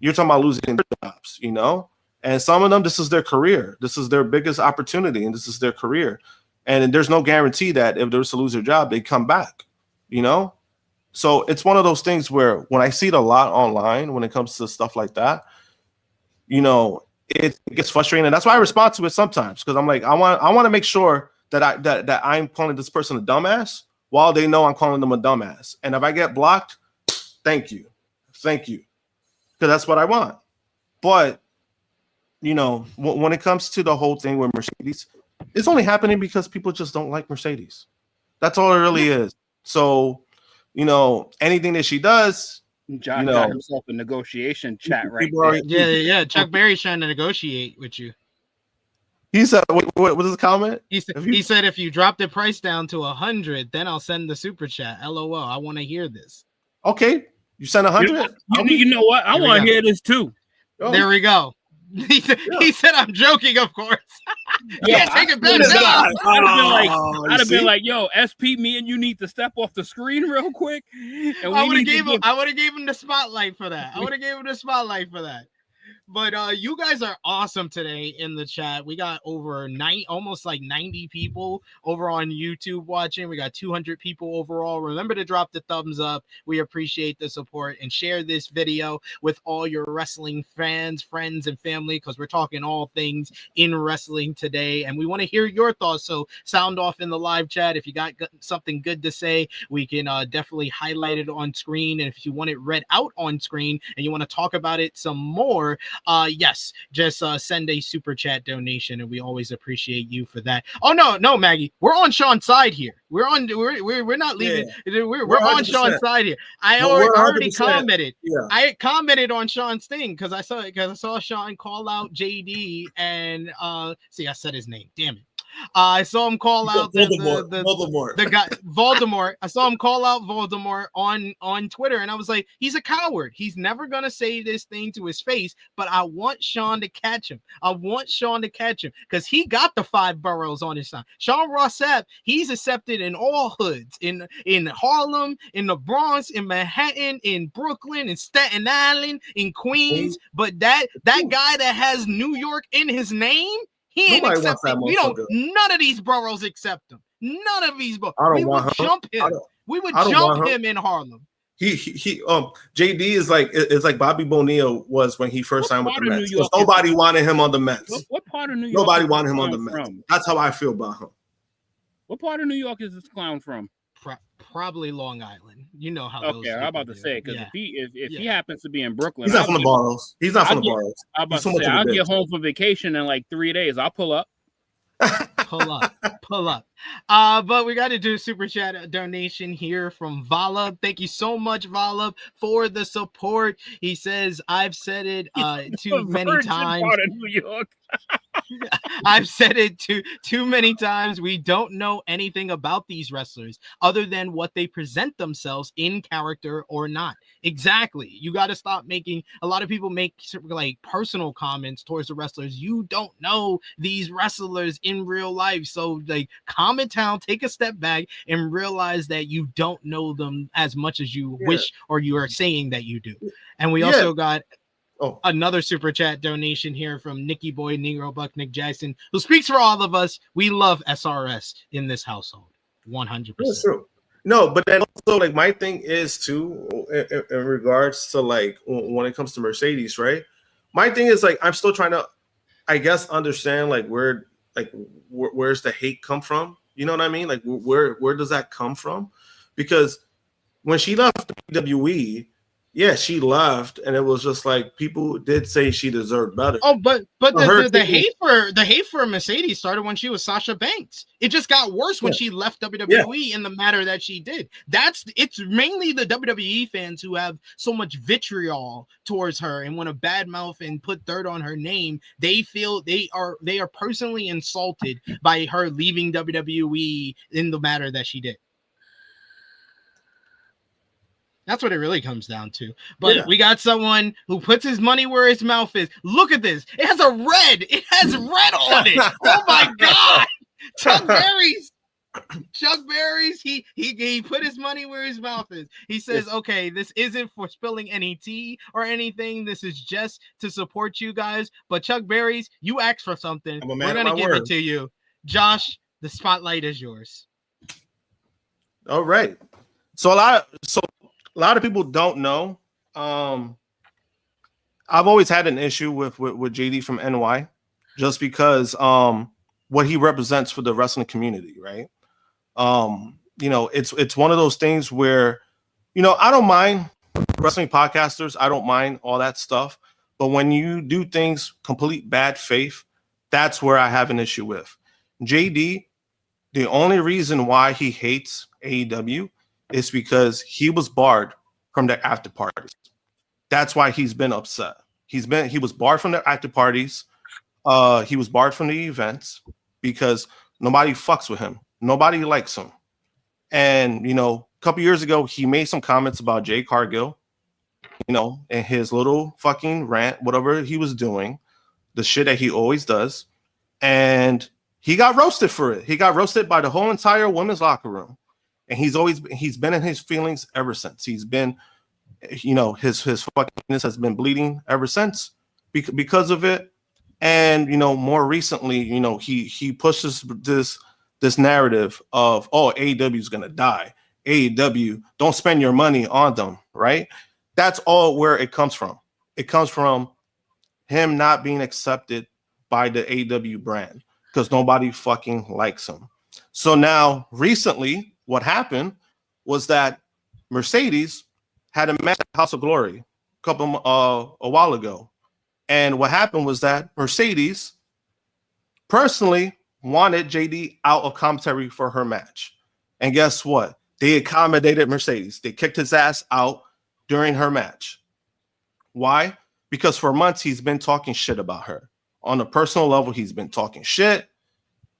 You're talking about losing their jobs, and some of them, this is their career. This is their biggest opportunity, and this is their career. And there's no guarantee that if they were to lose their job, they come back, So it's one of those things where when I see it a lot online, when it comes to stuff like that, it gets frustrating. And that's why I respond to it sometimes, because I'm like, I want to make sure that I'm calling this person a dumbass while they know I'm calling them a dumbass. And if I get blocked, thank you. Because that's what I want. But when it comes to the whole thing with Mercedes, it's only happening because people just don't like Mercedes. That's all it really is. So, anything that she does, John got himself a negotiation chat right there. Yeah. Chuck Berry's trying to negotiate with you. He said, what was his comment? He said, if you drop the price down to 100, then I'll send the super chat. LOL. I want to hear this. Okay. You sent 100. You know what? I want to hear this too. Oh. There we go. He said, "I'm joking, of course." Yeah, take it back. I'd have been like, "Yo, SP, me and you need to step off the screen real quick." And I would have gave him the spotlight for that. But you guys are awesome today in the chat. We got over almost like 90 people over on YouTube watching. We got 200 people overall. Remember to drop the thumbs up. We appreciate the support, and share this video with all your wrestling fans, friends, and family, because we're talking all things in wrestling today, and we want to hear your thoughts. So sound off in the live chat. If you got something good to say, we can definitely highlight it on screen. And if you want it read out on screen and you want to talk about it some more, yes, just send a super chat donation, and we always appreciate you for that. Oh no, Maggie, we're on Sean's side here. We're not leaving. Yeah. We're on Sean's side here. I already commented. Yeah. I commented on Sean's thing because I saw Sean call out JD and see, I said his name. Damn it. I saw him call out the guy Voldemort. I saw him call out Voldemort on Twitter, and I was like, he's a coward. He's never gonna say this thing to his face, but I want Sean to catch him. Because he got the 5 boroughs on his side. Sean Rossap, he's accepted in all hoods, in Harlem, in the Bronx, in Manhattan, in Brooklyn, in Staten Island, in Queens. But that guy that has New York in his name, he ain't accepting. None of these boroughs accept him. None of these boroughs. We would jump him. We would jump him in Harlem. He JD is like Bobby Bonilla was when he first signed with the Mets. Nobody wanted him on the Mets. What part of New York? Nobody wanted him on the Mets. That's how I feel about him. What part of New York is this clown from? Probably Long Island. You know how. Okay, I'm about to say, because if he happens to be in Brooklyn, he's not from the boroughs. He's not from the boroughs. I'm about to say, I'll get home from vacation in like 3 days. I'll pull up. Pull up. But we got to do a super chat donation here from Vala. Thank you so much, Vala, for the support. He says, I've said it too many times. Part of New York. I've said it too many times. We don't know anything about these wrestlers other than what they present themselves in character or not. Exactly. You got to stop making, a lot of people make like personal comments towards the wrestlers. You don't know these wrestlers in real life. So like, calm it down, take a step back, and realize that you don't know them as much as you wish, or you are saying that you do. And we also got another super chat donation here from Nicky Boy, Negro Buck, Nick Jackson, who speaks for all of us. We love SRS in this household. 100%. That's true. No, but then also, like, my thing is too, in regards to like when it comes to Mercedes, right? My thing is like, I'm still trying to, I guess, understand like where's the hate come from? You know what I mean? Like where does that come from? Because when she left WWE, yeah, she left, and it was just like people did say she deserved better. Oh, but the hate for Mercedes started when she was Sasha Banks. It just got worse when she left WWE in the manner that she did. It's mainly the WWE fans who have so much vitriol towards her and want to badmouth and put dirt on her name. They feel they are personally insulted by her leaving WWE in the manner that she did. That's what it really comes down to. But we got someone who puts his money where his mouth is. Look at this. It has red on it. Oh my God. Chuck Berry's. He put his money where his mouth is. He says, okay, this isn't for spilling any tea or anything. This is just to support you guys. But Chuck Berry's, you asked for something. We're going to give it to you. Josh, the spotlight is yours. All right. So a lot of people don't know. I've always had an issue with JD from NY, just because what he represents for the wrestling community, right? It's one of those things where, I don't mind wrestling podcasters. I don't mind all that stuff. But when you do things complete bad faith, that's where I have an issue with. JD, the only reason why he hates AEW is because he was barred from their after parties. That's why he's been upset. He was barred from their after parties. He was barred from the events because nobody fucks with him. Nobody likes him. And, a couple years ago, he made some comments about Jay Cargill. in his little fucking rant, whatever he was doing, the shit that he always does, and he got roasted for it. He got roasted by the whole entire women's locker room, and he's been in his feelings ever since. He's been, his fuckingness has been bleeding ever since because of it. And more recently, he pushes this narrative of, oh, AEW is gonna die. AEW, don't spend your money on them, right? That's all where it comes from. It comes from him not being accepted by the AEW brand because nobody fucking likes him. So now, recently, what happened was that Mercedes had a match at House of Glory a while ago. And what happened was that Mercedes personally wanted JD out of commentary for her match. And guess what? They accommodated Mercedes. They kicked his ass out during her match. Why? Because for months he's been talking shit about her. On a personal level, he's been talking shit,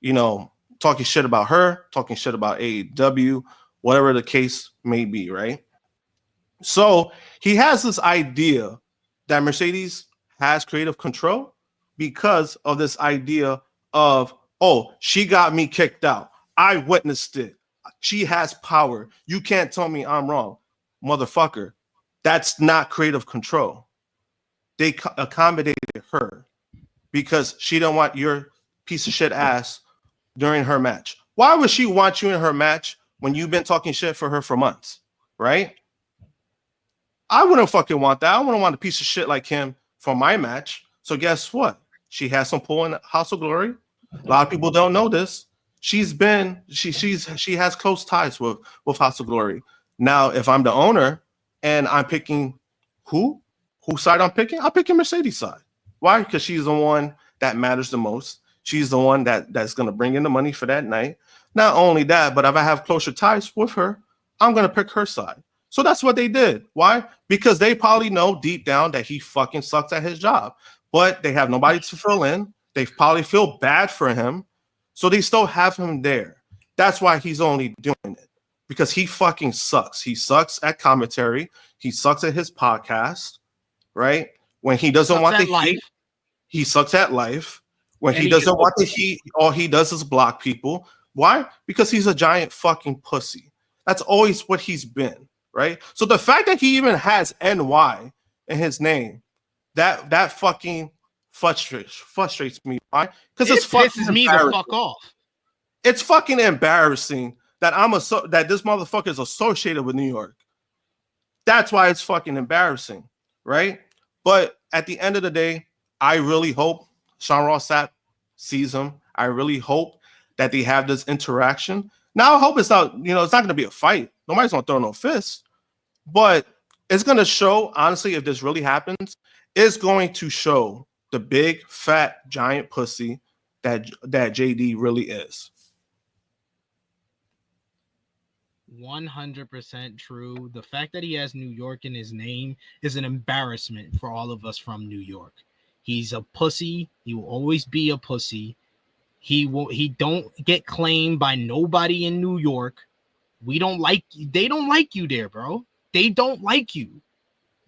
talking shit about her, talking shit about AEW, whatever the case may be, right? So he has this idea that Mercedes has creative control because of this idea of, oh, she got me kicked out. I witnessed it. She has power. You can't tell me I'm wrong. Motherfucker, that's not creative control. They accommodated her because she don't want your piece of shit ass during her match. Why would she want you in her match when you've been talking shit for her for months, right? I wouldn't fucking want that. I wouldn't want a piece of shit like him for my match. So guess what? She has some pull in House of Glory. A lot of people don't know this. She has close ties with House of Glory. Now, if I'm the owner and I'm picking whose side I'm picking Mercedes' side. Why? Because she's the one that matters the most. She's the one that's going to bring in the money for that night. Not only that, but if I have closer ties with her, I'm going to pick her side. So that's what they did. Why? Because they probably know deep down that he fucking sucks at his job, but they have nobody to fill in. They probably feel bad for him. So they still have him there. That's why he's only doing it, because he fucking sucks. He sucks at commentary. He sucks at his podcast, right? When he doesn't want the heat, he sucks at life. When he doesn't want the heat, all he does is block people. Why? Because he's a giant fucking pussy. That's always what he's been, right? So the fact that he even has NY in his name, that fucking frustrates me. Why? Because it pisses me the fuck off. It's fucking embarrassing that that this motherfucker is associated with New York. That's why it's fucking embarrassing, right? But at the end of the day, I really hope Sean Ross Sapp sees him. I really hope that they have this interaction. Now I hope it's not, it's not going to be a fight. Nobody's going to throw no fists, but it's going to show, honestly, if this really happens, it's going to show the big, fat, giant pussy that JD really is. 100% true. The fact that he has New York in his name is an embarrassment for all of us from New York. He's a pussy. He will always be a pussy. He don't get claimed by nobody in New York. They don't like you there, bro. They don't like you.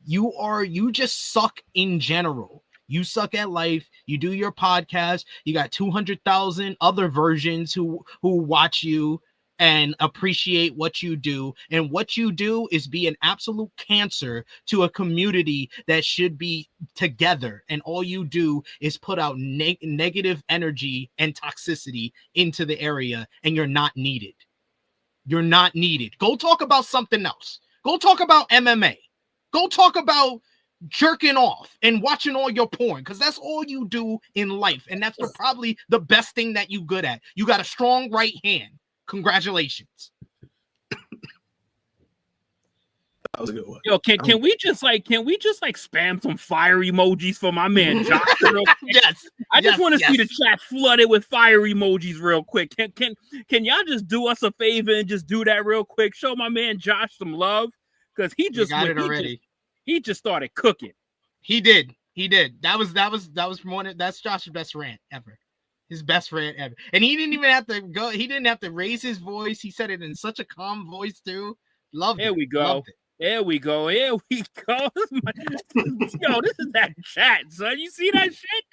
You just suck in general. You suck at life. You do your podcast. You got 200,000 other versions who watch you and appreciate what you do. And what you do is be an absolute cancer to a community that should be together. And all you do is put out negative energy and toxicity into the area, and you're not needed. You're not needed. Go talk about something else. Go talk about MMA. Go talk about jerking off and watching all your porn, because that's all you do in life. And that's probably the best thing that you good at. You got a strong right hand. Congratulations. That was a good one. Yo, can we just spam some fire emojis for my man Josh real quick? Yes. I just want to see the chat flooded with fire emojis real quick. Can y'all just do us a favor and just do that real quick? Show my man Josh some love, because he just got it already. He just started cooking. He did. That was more than, that's Josh's best rant ever. His best rant ever. And he didn't even have to go. He didn't have to raise his voice. He said it in such a calm voice too. Loved it. There we go. There we go. Here we go. Yo, this is that chat, son. You see that shit?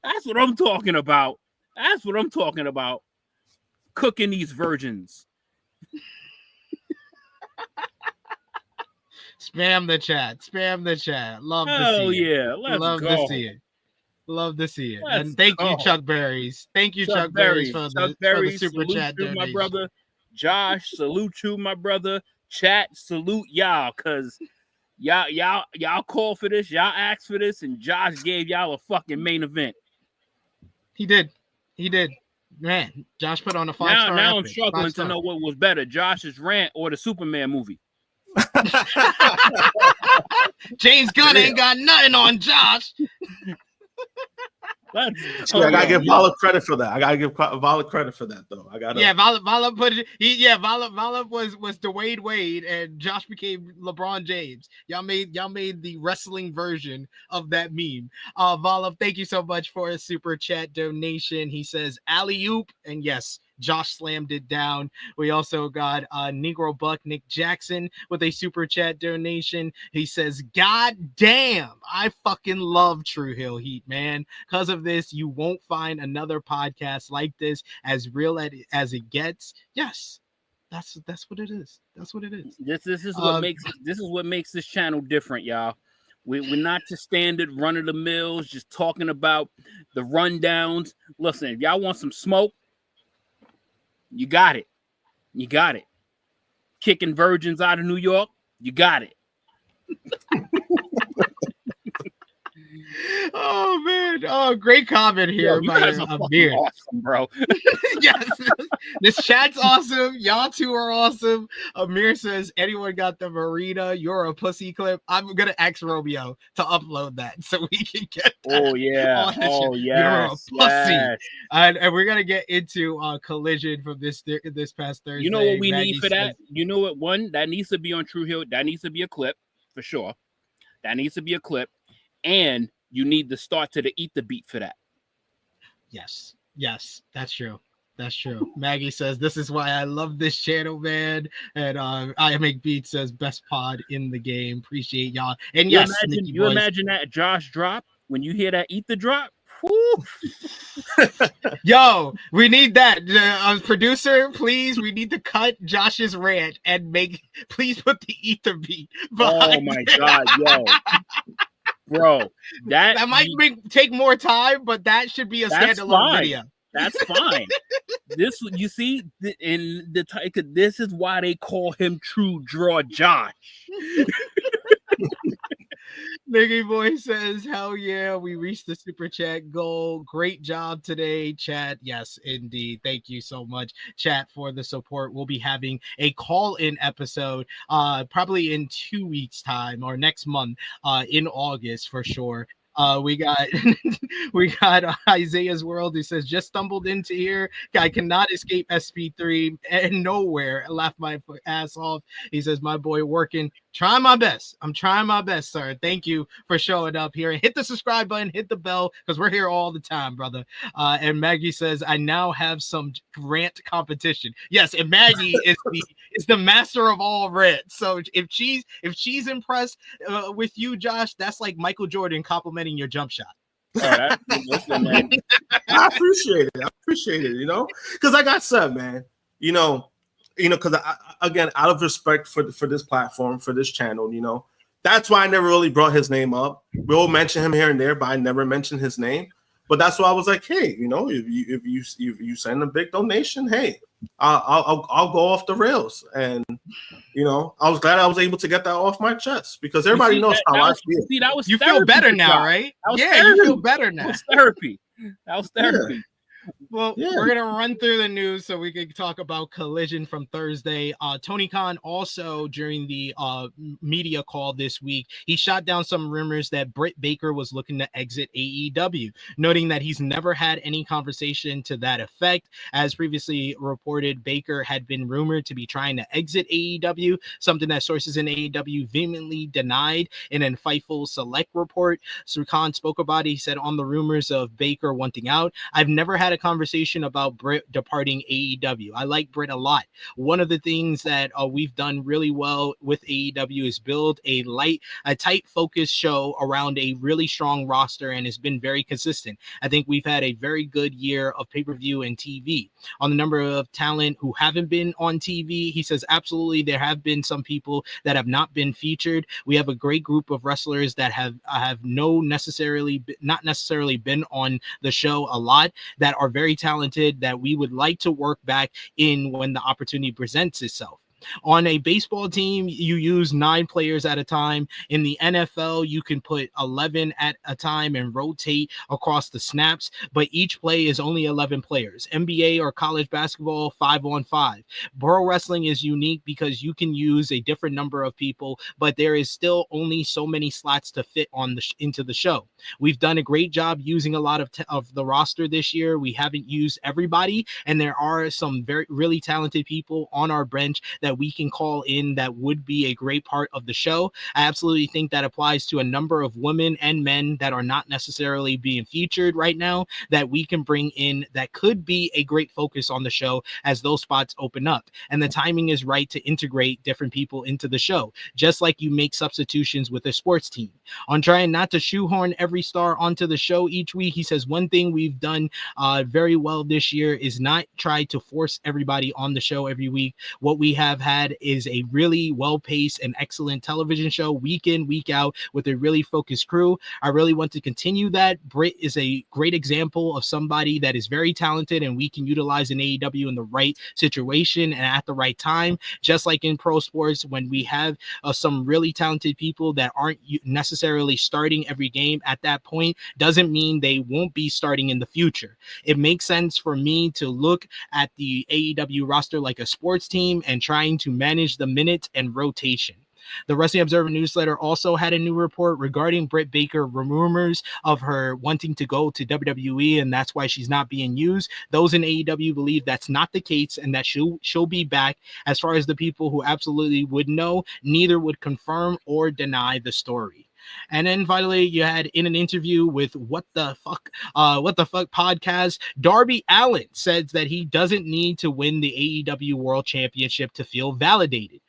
That's what I'm talking about. That's what I'm talking about. Cooking these virgins. Spam the chat. Spam the chat. Love to Hell see it. yeah. Let's Love go. to see it. Love to see it. Let's and thank go. you, Chuck Berries. Thank you, Chuck Berries, for the super chat salute you, my donation. brother. Josh, salute you, my brother. Chat, salute y'all, cause y'all call for this, y'all asked for this, and Josh gave y'all a fucking main event. He did. Man, Josh put on a 5-star. Now I'm struggling to know what was better, Josh's rant or the Superman movie. James Gunn ain't got nothing on Josh. I gotta give Vala credit for that. I gotta give Vala credit for that, though. Vala put it. Vala was Dwayne Wade, and Josh became LeBron James. Y'all made the wrestling version of that meme. Vala, thank you so much for a super chat donation. He says alley oop, and yes, Josh slammed it down. We also got Negro Buck Nick Jackson with a super chat donation. He says, God damn, I fucking love Tru Heel Heat, man. Because of this, you won't find another podcast like this, as real as it gets. Yes, that's what it is. That's what it is. This is what makes this channel different, y'all. We're not just standard run of the mills, just talking about the rundowns. Listen, if y'all want some smoke, you got it. You got it. Kicking virgins out of New York, you got it. Oh man! Oh, great comment here by Amir. Awesome, bro. Yes, this chat's awesome. Y'all two are awesome. Amir says, "Anyone got the Marina? You're a pussy clip." I'm gonna ask Romeo to upload that so we can get that. Oh yeah. Oh yeah. You're a pussy. Yes. And we're gonna get into Collision from this past Thursday. You know what we need for that? You know what? One that needs to be on Tru Heel. That needs to be a clip for sure. That needs to be a clip, and you need the start to the Eat the Beat for that. Yes, that's true. That's true. Maggie says, this is why I love this channel, man. And I Make Beats says, best pod in the game. Appreciate y'all. And yes, you imagine that Josh drop when you hear that Eat the Drop. Yo, we need that. Producer, please, we need to cut Josh's rant and please put the Eat the Beat behind. Oh my God, yo. Bro, that might take more time, but that should be a standalone video. That's fine. This, you see, in the this is why they call him True Draw Josh. Niggy Boy says, hell yeah, we reached the super chat goal. Great job today, chat. Yes, indeed. Thank you so much, chat, for the support. We'll be having a call-in episode probably in 2 weeks' time or next month in August for sure. We got Isaiah's World, who says, just stumbled into here. I cannot escape SP3 and nowhere. I laughed my ass off. He says, my boy working. Trying my best. I'm trying my best, sir. Thank you for showing up here. Hit the subscribe button, hit the bell, because we're here all the time, brother. And Maggie says, I now have some rant competition. Yes, and Maggie is the master of all rants. So if she's impressed with you, Josh, that's like Michael Jordan complimenting your jump shot. Listen, man. I appreciate it. You know, because like I said, man, you know, because again, out of respect for this platform, for this channel, you know, that's why I never really brought his name up. We'll mention him here and there, but I never mentioned his name. But that's why I was like, hey, you know, if you send a big donation, hey, I'll go off the rails. And you know, I was glad I was able to get that off my chest, because everybody knows how I feel. See, that was you feel better now, right? Yeah, you feel better now. That was therapy. Yeah. Well, we're gonna run through the news so we can talk about Collision from Thursday. Tony Khan also, during the media call this week, he shot down some rumors that Britt Baker was looking to exit AEW, noting that he's never had any conversation to that effect. As previously reported, Baker had been rumored to be trying to exit AEW, something that sources in AEW vehemently denied in an Fightful Select report. So Khan spoke about it. He said, on the rumors of Baker wanting out, I've never had a conversation conversation about Britt departing AEW. I like Britt a lot. One of the things that we've done really well with AEW is build a tight focused show around a really strong roster, and it's been very consistent. I think we've had a very good year of pay-per-view and TV. On the number of talent who haven't been on TV, he says absolutely there have been some people that have not been featured. We have a great group of wrestlers that have not necessarily been on the show a lot, that are very talented, that we would like to work back in when the opportunity presents itself. On a baseball team, you use 9 players at a time. In the NFL, you can put 11 at a time and rotate across the snaps, but each play is only 11 players. NBA or college basketball, 5-on-5. Pro wrestling is unique because you can use a different number of people, but there is still only so many slots to fit on into the show. We've done a great job using a lot of the roster this year. We haven't used everybody, and there are some really talented people on our bench that we can call in that would be a great part of the show. I absolutely think that applies to a number of women and men that are not necessarily being featured right now, that we can bring in that could be a great focus on the show as those spots open up. And the timing is right to integrate different people into the show, just like you make substitutions with a sports team. On trying not to shoehorn every star onto the show each week, he says one thing we've done very well this year is not try to force everybody on the show every week. What we have had is a really well-paced and excellent television show week in, week out with a really focused crew. I really want to continue that. Britt is a great example of somebody that is very talented and we can utilize in AEW in the right situation and at the right time. Just like in pro sports, when we have some really talented people that aren't necessarily starting every game at that point, doesn't mean they won't be starting in the future. It makes sense for me to look at the AEW roster like a sports team and trying to manage the minutes and rotation. The Wrestling Observer newsletter also had a new report regarding Britt Baker, rumors of her wanting to go to WWE, and that's why she's not being used. Those in AEW believe that's not the case and that she'll be back. As far as the people who absolutely would know, neither would confirm or deny the story. And then finally, you had in an interview with What the Fuck podcast, Darby Allin said that he doesn't need to win the AEW World Championship to feel validated.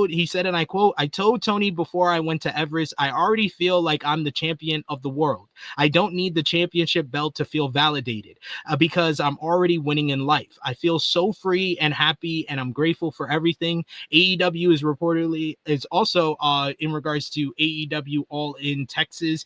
He said, and I quote, "I told Tony before I went to Everest, I already feel like I'm the champion of the world. I don't need the championship belt to feel validated because I'm already winning in life. I feel so free and happy, and I'm grateful for everything." AEW is also in regards to AEW All In Texas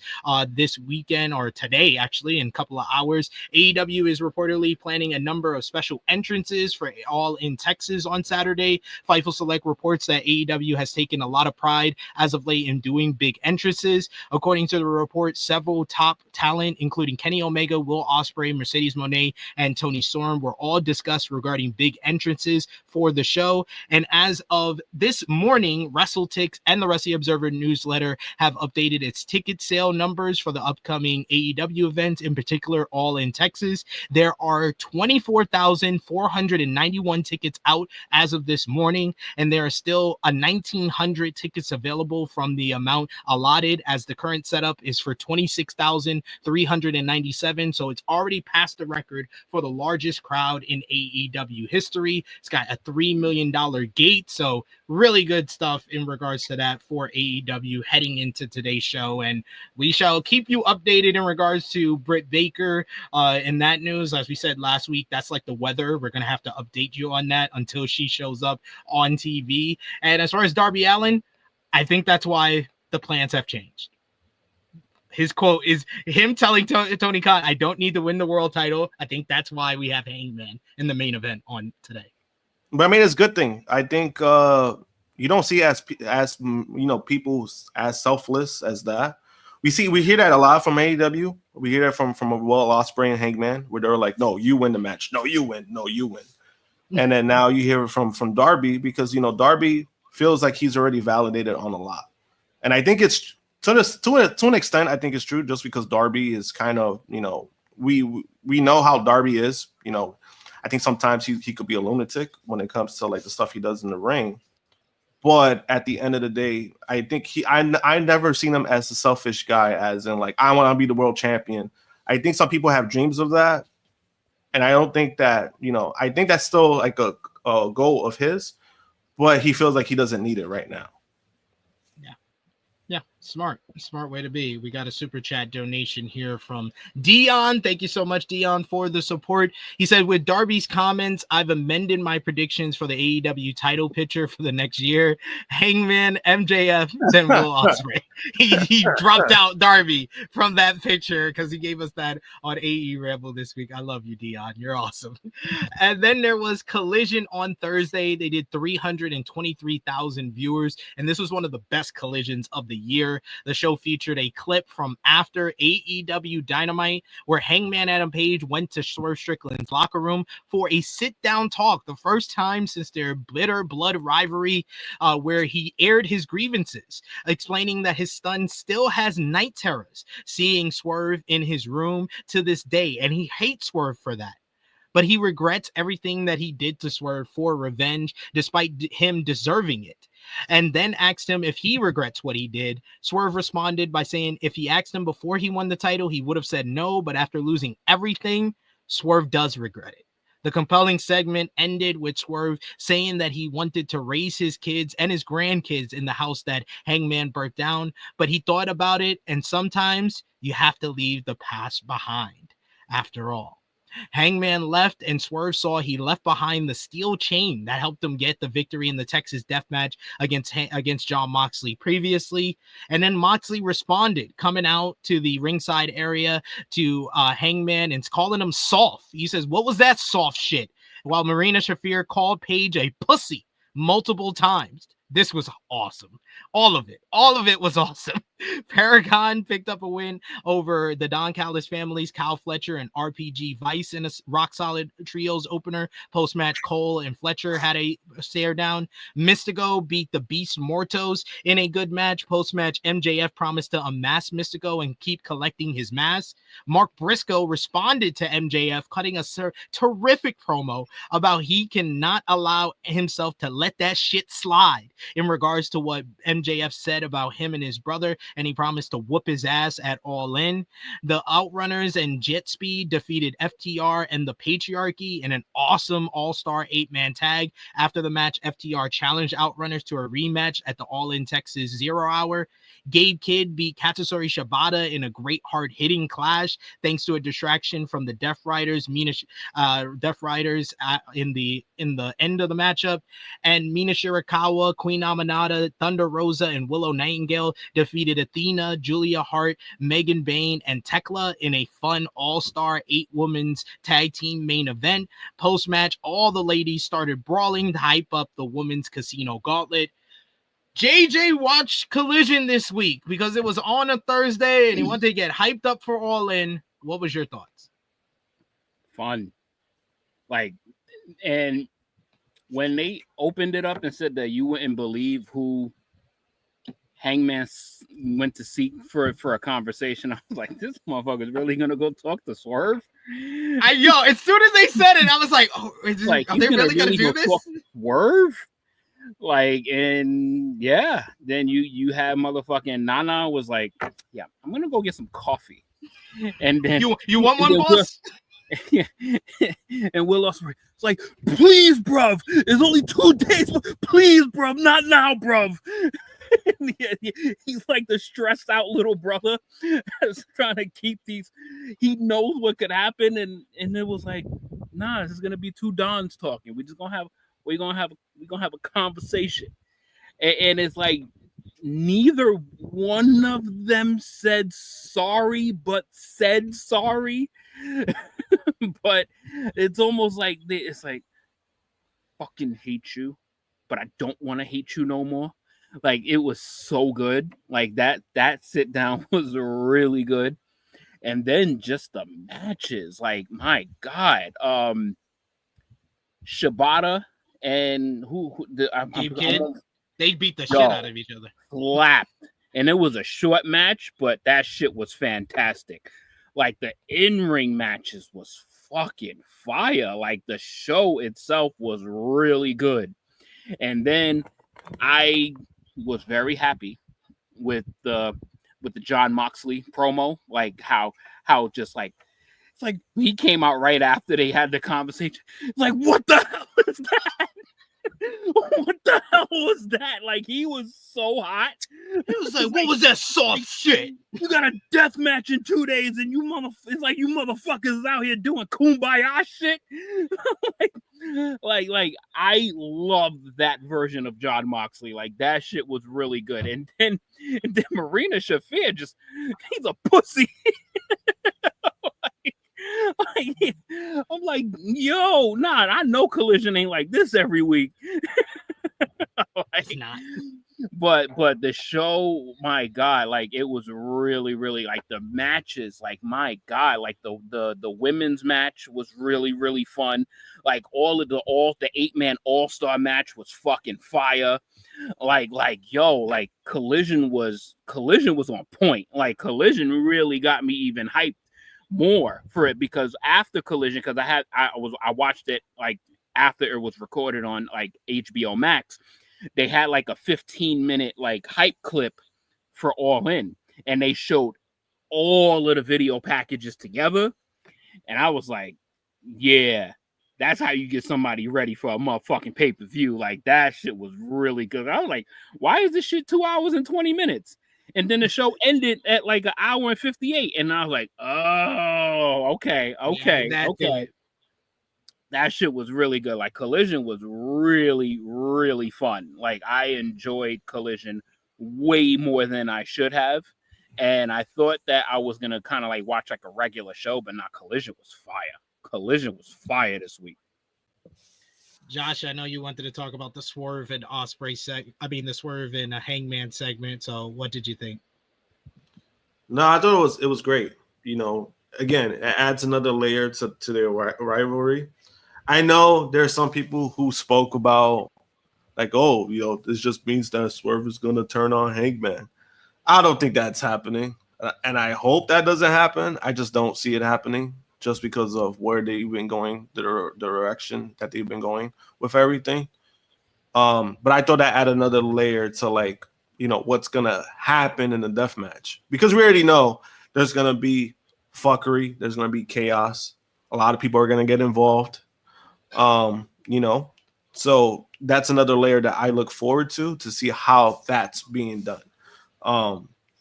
this weekend, or today actually, in a couple of hours. AEW is reportedly planning a number of special entrances for All In Texas on Saturday. Fightful Select reports that AEW has taken a lot of pride as of late in doing big entrances. According to the report, several top talent, including Kenny Omega, Will Ospreay, Mercedes Moné, and Tony Storm, were all discussed regarding big entrances for the show. And as of this morning, WrestleTix and the Wrestling Observer newsletter have updated its ticket sale numbers for the upcoming AEW events, in particular All In Texas. There are 24,491 tickets out as of this morning, and there are still 1,900 tickets available from the amount allotted, as the current setup is for 26,397. So it's already passed the record for the largest crowd in AEW history. It's got a $3 million gate, so really good stuff in regards to that for AEW heading into today's show. And we shall keep you updated in regards to Britt Baker in that news. As we said last week, that's like the weather. We're going to have to update you on that until she shows up on TV. And as far as Darby Allin, I think that's why the plans have changed. His quote is him telling Tony Khan, "I don't need to win the world title." I think that's why we have Hangman in the main event on today. But I mean, it's a good thing. I think you don't see as people as selfless as that. We hear that a lot from AEW. We hear that from Will Ospreay and Hangman, where they're like, "No, you win the match. No, you win. No, you win." And then now you hear it from Darby, because Darby feels like he's already validated on a lot. And I think it's to an extent, I think it's true, just because Darby is kind of, we know how Darby is. I think sometimes he could be a lunatic when it comes to like the stuff he does in the ring. But at the end of the day, I think I never seen him as a selfish guy, as in like, I want to be the world champion. I think some people have dreams of that, And I don't think that, I think that's still like a goal of his, but he feels like he doesn't need it right now. Yeah, smart way to be. We got a super chat donation here from Dion. Thank you so much, Dion, for the support. He said, with Darby's comments, I've amended my predictions for the AEW title picture for the next year. Hangman, MJF, then Will Ospreay. He dropped out Darby from that picture because he gave us that on AE Rebel this week. I love you, Dion. You're awesome. And then there was Collision on Thursday. They did 323,000 viewers, and this was one of the best collisions of the year. The show featured a clip from after AEW Dynamite where Hangman Adam Page went to Swerve Strickland's locker room for a sit-down talk, the first time since their bitter blood rivalry, where he aired his grievances, explaining that his son still has night terrors seeing Swerve in his room to this day, and he hates Swerve for that. But he regrets everything that he did to Swerve for revenge, despite him deserving it. And then asked him if he regrets what he did. Swerve responded by saying if he asked him before he won the title, he would have said no, but after losing everything, Swerve does regret it. The compelling segment ended with Swerve saying that he wanted to raise his kids and his grandkids in the house that Hangman burnt down, but he thought about it, and sometimes you have to leave the past behind after all. Hangman left, and Swerve saw he left behind the steel chain that helped him get the victory in the Texas death match against Jon Moxley previously. And then Moxley responded, coming out to the ringside area to Hangman and calling him soft. He says, "What was that soft shit?" While Marina Shafir called Page a pussy multiple times. This was awesome. All of it was awesome. Paragon picked up a win over the Don Callis families, Kyle Fletcher and RPG Vice in a rock solid trios opener. Post-match, Cole and Fletcher had a stare down. Mystico beat the Beast Mortos in a good match. Post-match, MJF promised to unmask Mystico and keep collecting his mask. Mark Briscoe responded to MJF, cutting a terrific promo about he cannot allow himself to let that shit slide in regards to what MJF said about him and his brother, and he promised to whoop his ass at All In. The Outrunners and Jet Speed defeated FTR and the Patriarchy in an awesome all-star 8-man tag. After the match, FTR challenged Outrunners to a rematch at the All In Texas 0 Hour. Gabe Kidd beat Katsuyori Shibata in a great hard-hitting clash thanks to a distraction from the Death Riders. Death Riders in the end of the matchup, and Mina Shirakawa, Queen Aminata, Thunder Rosa, and Willow Nightingale defeated Athena, Julia Hart, Megan Bayne, and Tekla in a fun all-star 8-women's tag team main event. Post-match, all the ladies started brawling to hype up the women's casino gauntlet. JJ watched Collision this week because it was on a Thursday and he wanted to get hyped up for All In. What was your thoughts? Fun. And when they opened it up and said that you wouldn't believe who Hangman went to seek for a conversation, I was like, this motherfucker's really gonna go talk to Swerve? As soon as they said it, I was like, oh, are they really gonna do this? Swerve? And yeah, then you have motherfucking Nana was like, yeah, I'm gonna go get some coffee. And then you want one, boss? And Will Ospreay, it's like, please, bruv, it's only 2 days, please, bruv, not now, bruv. He's like the stressed out little brother that's trying to keep these. He knows what could happen, and it was like, nah, this is gonna be 2 Dons talking. We're gonna have a conversation, and it's like neither one of them said sorry, but said sorry. But it's almost like it's like, fucking hate you, but I don't want to hate you no more. Like, it was so good. Like that sit down was really good. And then just the matches, like, my God, Shibata and they beat the shit out of each other. Slapped. And it was a short match, but that shit was fantastic. Like, the in-ring matches was fucking fire. Like, the show itself was really good. And then I was very happy with the Jon Moxley promo, like how just like It's like he came out right after they had the conversation. Like, what the hell is that? What the hell was that? Like, he was so hot. It was like, what was that soft shit? You got a death match in 2 days, and it's like you motherfuckers out here doing kumbaya shit. like I loved that version of John Moxley. Like, that shit was really good. And then Marina Shafir he's a pussy. I'm like, yo, nah, I know Collision ain't like this every week. It's not. But the show, my God, like, it was really, really, like, the matches, like, my God, like the women's match was really, really fun. Like, the 8-man all-star match was fucking fire. Like Collision was on point. Like, Collision really got me even hyped more for it, because after Collision, because I watched it like after it was recorded on like HBO Max, they had like a 15-minute like hype clip for All In, and they showed all of the video packages together, and I was like, yeah, that's how you get somebody ready for a motherfucking pay-per-view. Like, that shit was really good. I was like, why is this shit 2 hours and 20 minutes? And then the show ended at like 1 hour and 58. And I was like, oh, okay. That shit was really good. Like, Collision was really, really fun. Like, I enjoyed Collision way more than I should have. And I thought that I was going to kind of like watch like a regular show, but not. Collision was fire. Collision was fire this week. Josh, I know you wanted to talk about the Swerve and the Swerve and Hangman segment. So what did you think? No, I thought it was great. You know, again, it adds another layer to their rivalry. I know there's some people who spoke about like, oh, you know, this just means that Swerve is going to turn on Hangman. I don't think that's happening. And I hope that doesn't happen. I just don't see it happening, just because of where they've been going, the direction that they've been going with everything. But I thought that added another layer to, like, you know, what's going to happen in the death match. Because we already know there's going to be fuckery. There's going to be chaos. A lot of people are going to get involved. You know, so that's another layer that I look forward to see how that's being done.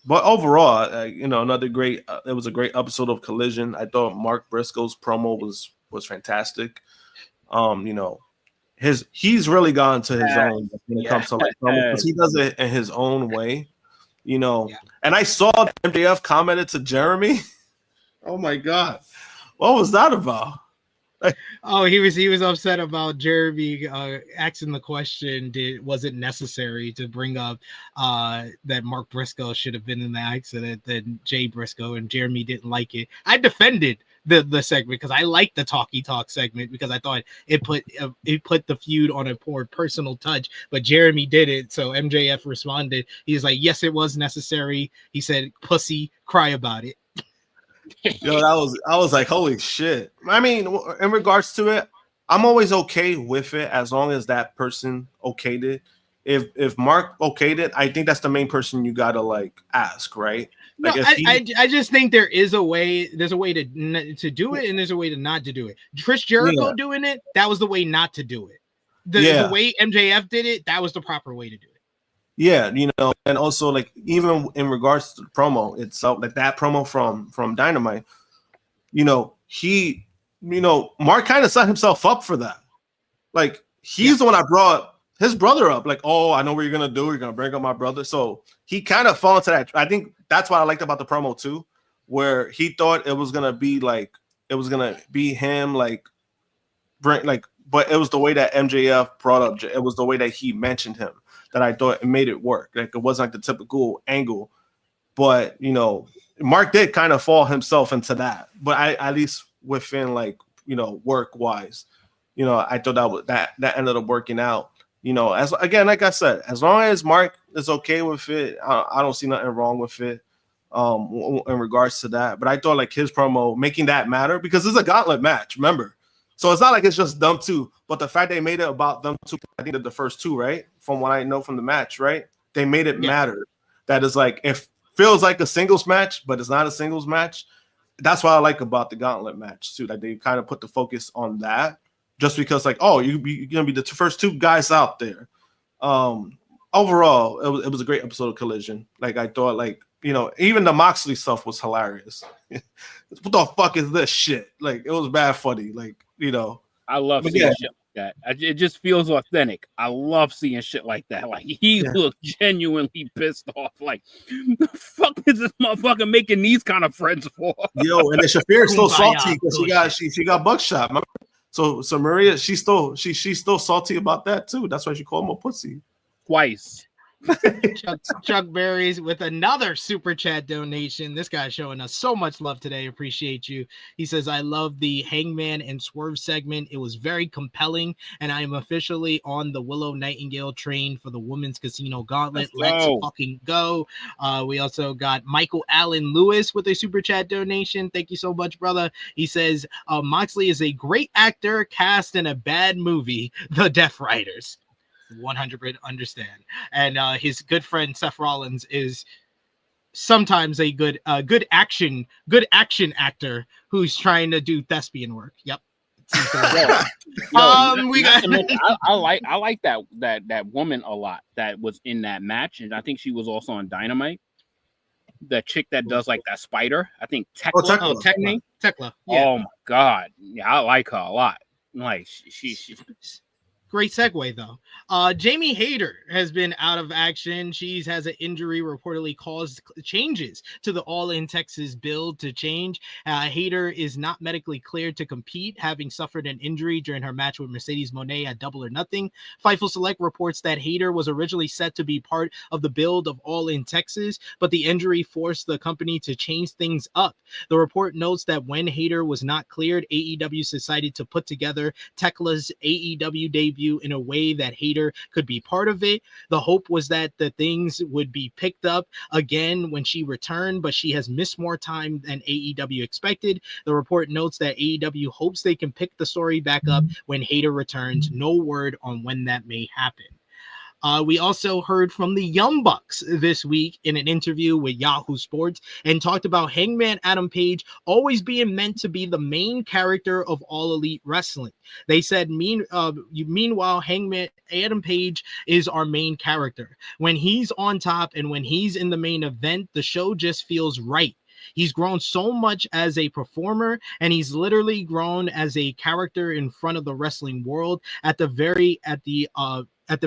But overall, you know, it was a great episode of Collision. I thought Mark Briscoe's promo was fantastic. You know, he's really gone to his own when it comes to like promo, because he does it in his own way, you know. Yeah. And I saw MJF commented to Jeremy. Oh my God, what was that about? Oh, he was upset about Jeremy asking the question, was it necessary to bring up that Mark Briscoe should have been in the accident than Jay Briscoe, and Jeremy didn't like it. I defended the segment because I liked the talkie talk segment, because I thought it put the feud on a more personal touch, but Jeremy did it. So MJF responded. He was like, yes, it was necessary. He said, pussy, cry about it. Yo, I was like, holy shit. I mean, in regards to it, I'm always okay with it as long as that person okayed it. If Mark okayed it, I think that's the main person you gotta like ask, right? Like, no, I just think there is a way. There's a way to do it, and there's a way to not to do it. Chris Jericho doing it, that was the way not to do it. The way MJF did it, that was the proper way to do it. Yeah, you know, and also like even in regards to the promo itself, like that promo from Dynamite, you know, Mark kind of set himself up for that. Like, he's the one I brought his brother up. Like, oh, I know what you're gonna do. You're gonna bring up my brother. So he kind of fell into that. I think that's what I liked about the promo too, where he thought it was gonna be him, like, but it was the way that MJF brought up. It was the way that he mentioned him that I thought it made it work. Like, it wasn't like the typical angle, but you know, Mark did kind of fall himself into that. But I, at least within, like, you know, work wise, you know, I thought that ended up working out. You know, as again, like I said, as long as Mark is okay with it, I don't see nothing wrong with it. In regards to that, but I thought like his promo making that matter, because it's a gauntlet match, remember. So it's not like it's just them two, but the fact they made it about them two, I think that the first two, right? From what I know from the match, right? They made it matter. That is like, it feels like a singles match, but it's not a singles match. that's what I like about the gauntlet match too. Like they kind of put the focus on that, just because like, oh, you're gonna be the first two guys out there. Overall, it was a great episode of Collision. Like I thought, like, you know, even the Moxley stuff was hilarious. What the fuck is this shit? Like it was bad funny. Like, you know, I love seeing shit like that. It just feels authentic. I love seeing shit like that. Like he looked genuinely pissed off. Like the fuck is this motherfucker making these kind of friends for? Yo, and then Shafir is still salty because she got buckshot. Remember? So Maria, she's still salty about that too. That's why she called him a pussy. Twice. Chuck Berries with another super chat donation. This guy's showing us so much love today. Appreciate you. He says, I love the Hangman and Swerve segment. It was very compelling, and I am officially on the Willow Nightingale train for the Women's Casino Gauntlet. Let's fucking go. We also got Michael Allen Lewis with a super chat donation. Thank you so much, brother. He says, Moxley is a great actor cast in a bad movie, The Death Riders. 100% understand. And his good friend Seth Rollins is sometimes a good action actor who's trying to do thespian work. Yep. I like that woman a lot that was in that match, and I think she was also on Dynamite. The chick that does like that spider, I think Tekla. Tekla. Yeah. Oh my god, yeah, I like her a lot. Like she Great segue, though. Jamie Hayter has been out of action. She has an injury reportedly caused changes to the All In Texas build to change. Hayter is not medically cleared to compete, having suffered an injury during her match with Mercedes Mone at Double or Nothing. Fightful Select reports that Hayter was originally set to be part of the build of All In Texas, but the injury forced the company to change things up. The report notes that when Hayter was not cleared, AEW decided to put together Tekla's AEW debut in a way that Hayter could be part of it. The hope was that the things would be picked up again when she returned, but she has missed more time than AEW expected. The report notes that AEW hopes they can pick the story back up when Hayter returns. No word on when that may happen. We also heard from the Young Bucks this week in an interview with Yahoo Sports and talked about Hangman Adam Page always being meant to be the main character of All Elite Wrestling. They said, meanwhile, Hangman Adam Page is our main character. When he's on top and when he's in the main event, the show just feels right. He's grown so much as a performer, and he's literally grown as a character in front of the wrestling world. At the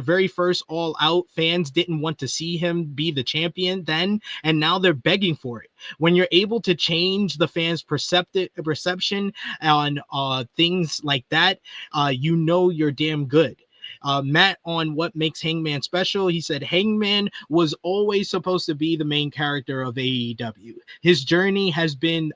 very first All Out, fans didn't want to see him be the champion then, and now they're begging for it. When you're able to change the fans' perception on things like that, you know you're damn good. Matt, on what makes Hangman special, he said Hangman was always supposed to be the main character of AEW. His journey has been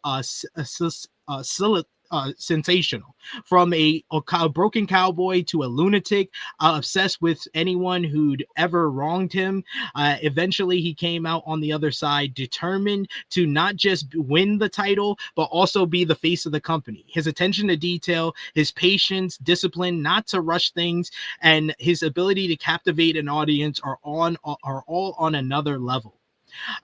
sensational. From a broken cowboy to a lunatic, obsessed with anyone who'd ever wronged him. Eventually, he came out on the other side, determined to not just win the title, but also be the face of the company. His attention to detail, his patience, discipline, not to rush things, and his ability to captivate an audience are all on another level.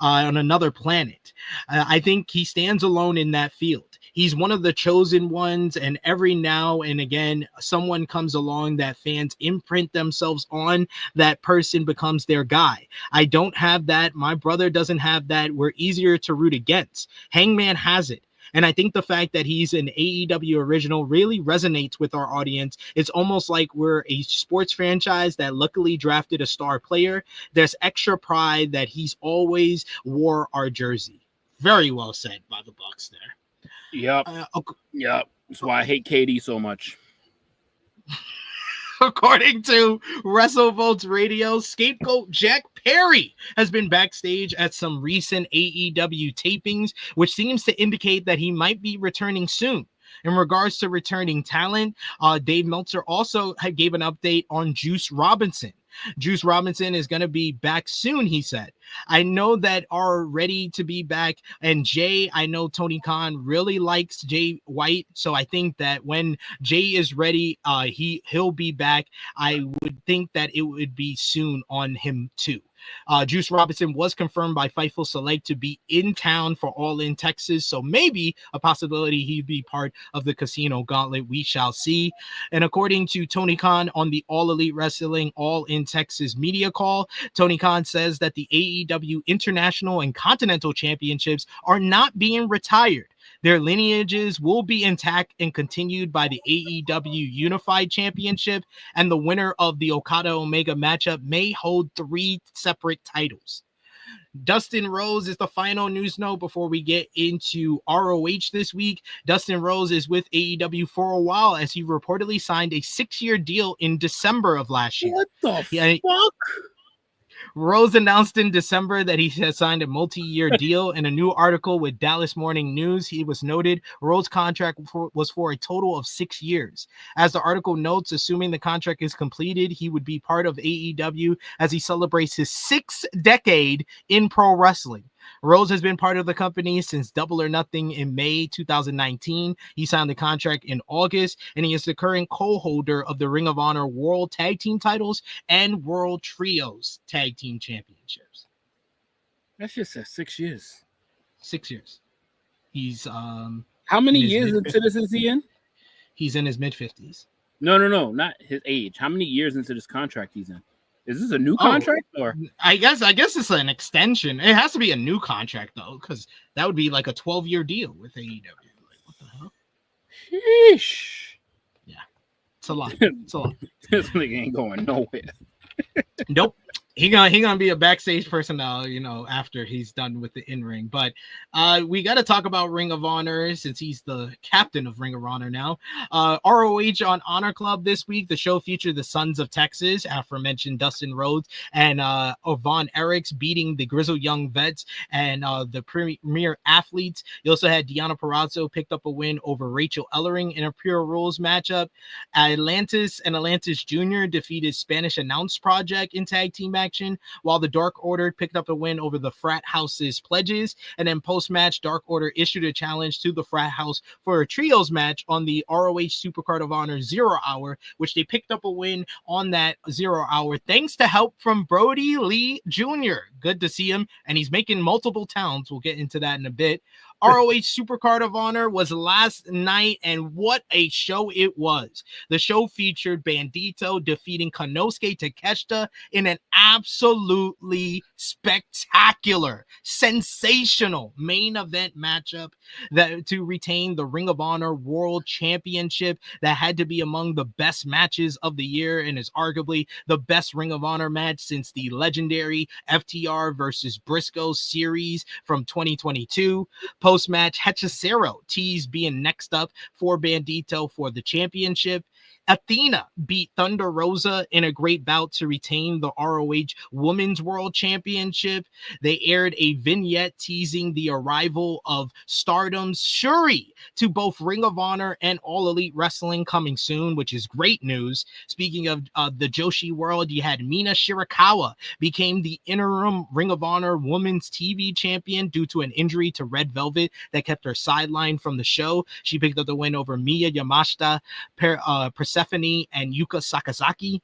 On another planet. I think he stands alone in that field. He's one of the chosen ones, and every now and again, someone comes along that fans imprint themselves on. That person becomes their guy. I don't have that. My brother doesn't have that. We're easier to root against. Hangman has it. And I think the fact that he's an AEW original really resonates with our audience. It's almost like we're a sports franchise that luckily drafted a star player. There's extra pride that he's always wore our jersey. Very well said by the Bucks there. Yep. Yep. That's why I hate KD so much. According to WrestleVotes Radio, scapegoat Jack Perry has been backstage at some recent AEW tapings, which seems to indicate that he might be returning soon. In regards to returning talent, Dave Meltzer also gave an update on Juice Robinson. Juice Robinson is going to be back soon, he said. I know that are ready to be back. And Jay, I know Tony Khan really likes Jay White. So I think that when Jay is ready, he'll be back. I would think that it would be soon on him too. Juice Robinson was confirmed by Fightful Select to be in town for All In Texas, so maybe a possibility he'd be part of the Casino Gauntlet. We shall see. And according to Tony Khan on the All Elite Wrestling All In Texas media call, Tony Khan says that the AEW International and Continental Championships are not being retired. Their lineages will be intact and continued by the AEW Unified Championship, and the winner of the Okada Omega matchup may hold 3 separate titles. Dustin Rhodes is the final news note before we get into ROH this week. Dustin Rhodes is with AEW for a while as he reportedly signed a 6-year deal in December of last year. What the fuck? Rhodes announced in December that he has signed a multi-year deal. In a new article with Dallas Morning News, he was noted Rhodes' contract was for a total of 6 years. As the article notes, assuming the contract is completed, he would be part of AEW as he celebrates his 6th decade in pro wrestling. Rhodes has been part of the company since Double or Nothing in May 2019. He signed the contract in August, and he is the current co-holder of the Ring of Honor World Tag Team titles and World Trios Tag Team Championships. That's just 6 years. 6 years. He's how many years into this is he in? He's in his mid-50s. No, not his age. How many years into this contract he's in? Is this a new contract or? I guess it's an extension. It has to be a new contract though, because that would be like a 12-year deal with AEW. Like, what the hell? Sheesh. Yeah, it's a lot. It's a lot. This nigga ain't going nowhere. Nope. He gonna be a backstage personnel, after he's done with the in-ring. But we got to talk about Ring of Honor since he's the captain of Ring of Honor now. ROH on Honor Club this week. The show featured the Sons of Texas, aforementioned Dustin Rhodes and Von Erichs beating the Grizzled Young Vets and the premier athletes. You also had Deonna Purrazzo picked up a win over Rachel Ellering in a Pure Rules matchup. Atlantis and Atlantis Jr. defeated Spanish Announce Project in tag team action, while the Dark Order picked up a win over the Frat House's Pledges. And then post-match, Dark Order issued a challenge to the Frat House for a trios match on the ROH Supercard of Honor 0 Hour, which they picked up a win on that 0 Hour thanks to help from Brody Lee Jr. Good to see him, and he's making multiple towns. We'll get into that in a bit. ROH Supercard of Honor was last night, and what a show it was. The show featured Bandido defeating Konosuke Takeshita in an absolutely spectacular, sensational main event matchup that to retain the Ring of Honor World Championship that had to be among the best matches of the year and is arguably the best Ring of Honor match since the legendary FTR versus Briscoe series from 2022. Post-match, Hechicero teased being next up for Bandido for the championship. Athena beat Thunder Rosa in a great bout to retain the ROH Women's World Championship. They aired a vignette teasing the arrival of Stardom's Shuri to both Ring of Honor and All Elite Wrestling coming soon, which is great news. Speaking of the Joshi world, you had Mina Shirakawa became the interim Ring of Honor Women's TV Champion due to an injury to Red Velvet that kept her sidelined from the show. She picked up the win over Miya Yamashita, Persephone, and Yuka Sakazaki.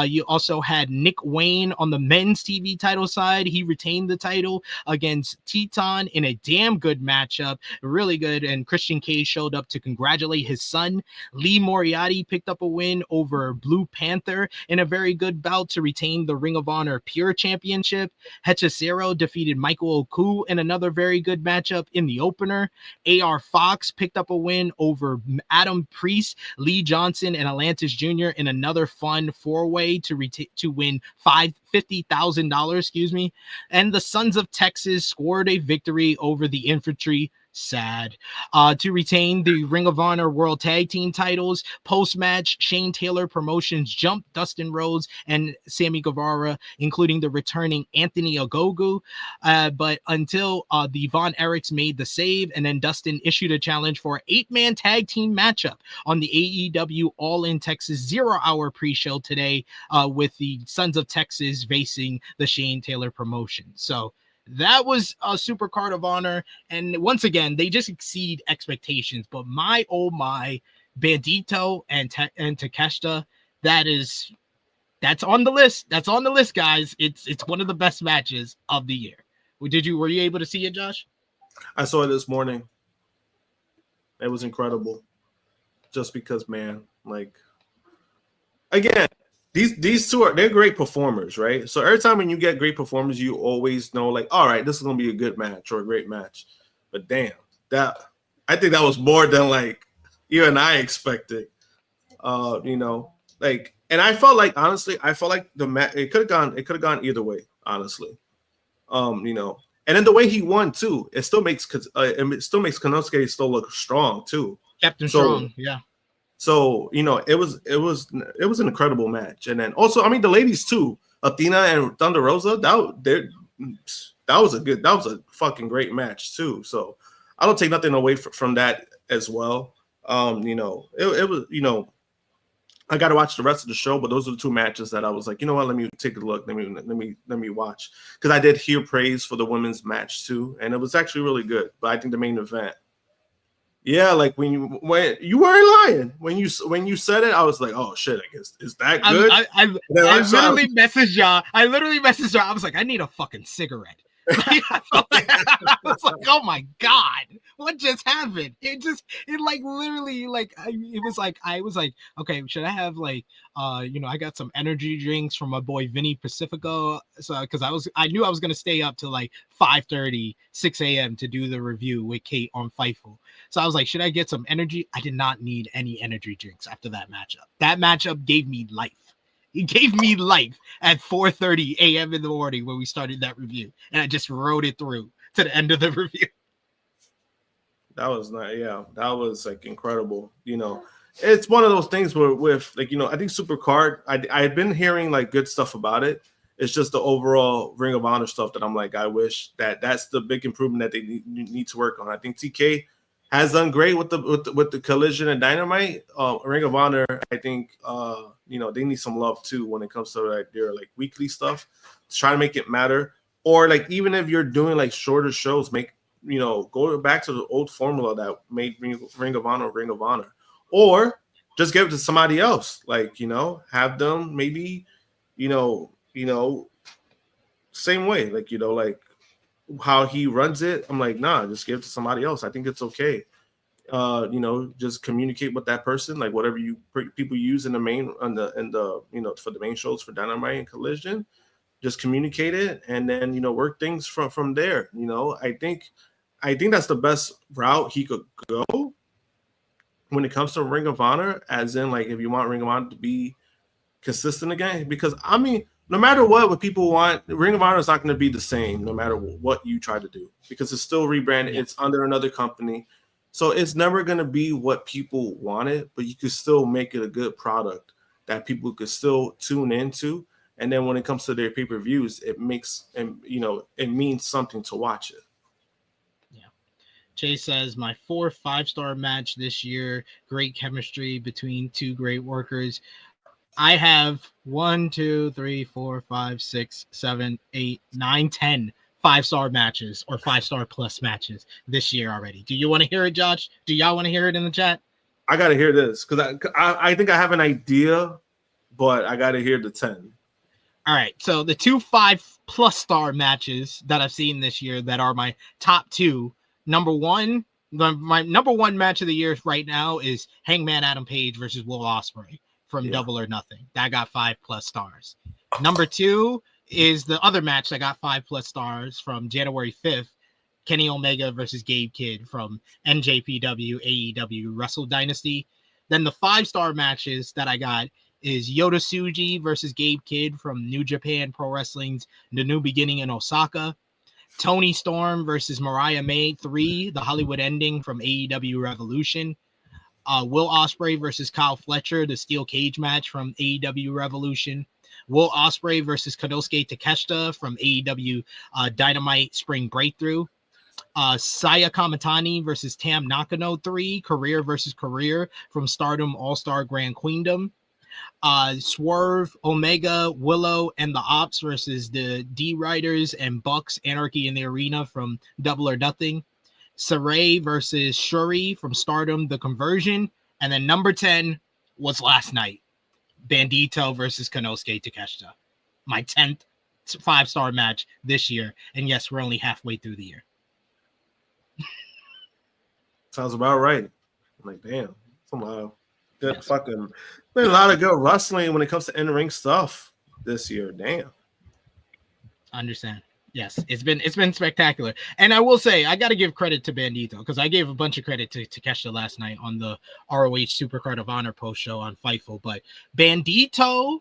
You also had Nick Wayne on the men's TV title side. He retained the title against Teton in a damn good matchup, really good, and Christian Cage showed up to congratulate his son. Lee Moriarty picked up a win over Blue Panther in a very good bout to retain the Ring of Honor Pure Championship. Hechicero defeated Michael Oku in another very good matchup in the opener. AR Fox picked up a win over Adam Priest, Lee Johnson, and Atlantis Jr. in another fun four-way to win $50,000, and the Sons of Texas scored a victory over the Infantry. Sad. To retain the Ring of Honor World Tag Team titles. Post-match, Shane Taylor Promotions jumped Dustin Rhodes and Sammy Guevara, including the returning Anthony Ogogo. But until the Von Erichs made the save, and then Dustin issued a challenge for an 8-man tag team matchup on the AEW All In Texas 0 Hour pre-show today with the Sons of Texas facing the Shane Taylor Promotion. So that was a super card of honor, and once again they just exceed expectations. But my Bandito and Takeshita, that is That's on the list. That's on the list, guys. It's one of the best matches of the year. Were you able to see it, Josh? I saw it this morning. It was incredible. Just because, man, like, again, these two they're great performers, right? So every time when you get great performers, you always know, like, all right, this is gonna be a good match or a great match. But damn, I think that was more than like even I expected. Like, and I felt like, honestly, the match it could have gone either way, honestly. And then the way he won too, it still makes Konosuke still look strong too. Kept him strong, yeah. So it was an incredible match, and then also, I mean, the ladies too, Athena and Thunder Rosa, that was a fucking great match too. So I don't take nothing away from that as well. It was I got to watch the rest of the show, but those are the two matches that I was like, you know what, let me take a look, let me watch, because I did hear praise for the women's match too, and it was actually really good. But I think the main event. Yeah, like when you weren't lying when you said it, I was like, oh shit, I guess is that good? I literally messaged y'all. I was like, I need a fucking cigarette. I was like, oh my god, what just happened? It was like, okay, should I have like I got some energy drinks from my boy Vinny Pacifico, so because I knew I was gonna stay up till like 5:30, 6 a.m. to do the review with Kate on Fightful. So I was like, should I get some energy? I did not need any energy drinks after that matchup. That matchup gave me life. It gave me life at 4:30 a.m. in the morning when we started that review, and I just rode it through to the end of the review. That was not, yeah, that was like incredible. It's one of those things where with like, I think Supercard, I've been hearing like good stuff about it. It's just the overall Ring of Honor stuff that I'm like, I wish that's the big improvement that they need to work on. I think TK has done great with the Collision and Dynamite. Ring of Honor, I think, they need some love too when it comes to like their like weekly stuff. Try to make it matter, or like even if you're doing like shorter shows, go back to the old formula that made Ring of Honor, or just give it to somebody else. Like have them maybe, same way, like like how he runs it. I'm like, nah, just give it to somebody else. I think it's okay. Just communicate with that person, like whatever people use in the main for the main shows for Dynamite and Collision, just communicate it and then work things from there. I think that's the best route he could go when it comes to Ring of Honor, as in like if you want Ring of Honor to be consistent again, because I mean, no matter what people want, Ring of Honor is not going to be the same no matter what you try to do, because it's still rebranded. It's under another company. So it's never going to be what people wanted, but you could still make it a good product that people could still tune into. And then when it comes to their pay-per-views, it makes, it means something to watch it. Yeah. Chase says, my 4 5-star match this year, great chemistry between two great workers. I have 1, 2, 3, 4, 5, 6, 7, 8, 9, 10 5-star matches or 5-star plus matches this year already. Do you want to hear it, Josh? Do y'all want to hear it in the chat? I got to hear this because I think I have an idea, but I got to hear the 10. All right. So the 2 5+ star matches that I've seen this year that are my top 2. My number 1 match of the year right now is Hangman Adam Page versus Will Ospreay from Double or Nothing. That got 5+ stars. Number 2 is the other match that got 5+ stars from January 5th, Kenny Omega versus Gabe Kidd from NJPW AEW Wrestle Dynasty. Then the 5-star matches that I got is Yota Tsuji versus Gabe Kidd from New Japan Pro Wrestling's The New Beginning in Osaka. Toni Storm versus Mariah May 3, The Hollywood Ending from AEW Revolution. Will Ospreay versus Kyle Fletcher, the steel cage match from AEW Revolution. Will Ospreay versus Konosuke Takeshita from AEW Dynamite Spring Breakthrough. Saya Kamatani versus Tam Nakano 3, career versus career from Stardom All-Star Grand Queendom. Swerve, Omega, Willow, and the Ops versus the D-Riders and Bucks Anarchy in the Arena from Double or Nothing. Saray versus Shuri from Stardom The Conversion. And then number 10 was last night. Bandido versus Kenosuke Takeshita. My 10th 5-star match this year. And yes, we're only halfway through the year. Sounds about right. I'm like, damn. Some good fucking. Been a lot of good wrestling when it comes to in-ring stuff this year. Damn. Understand. Yes, it's been spectacular. And I will say, I got to give credit to Bandido because I gave a bunch of credit to Takeshita last night on the ROH Supercard of Honor post show on Fightful. But Bandido,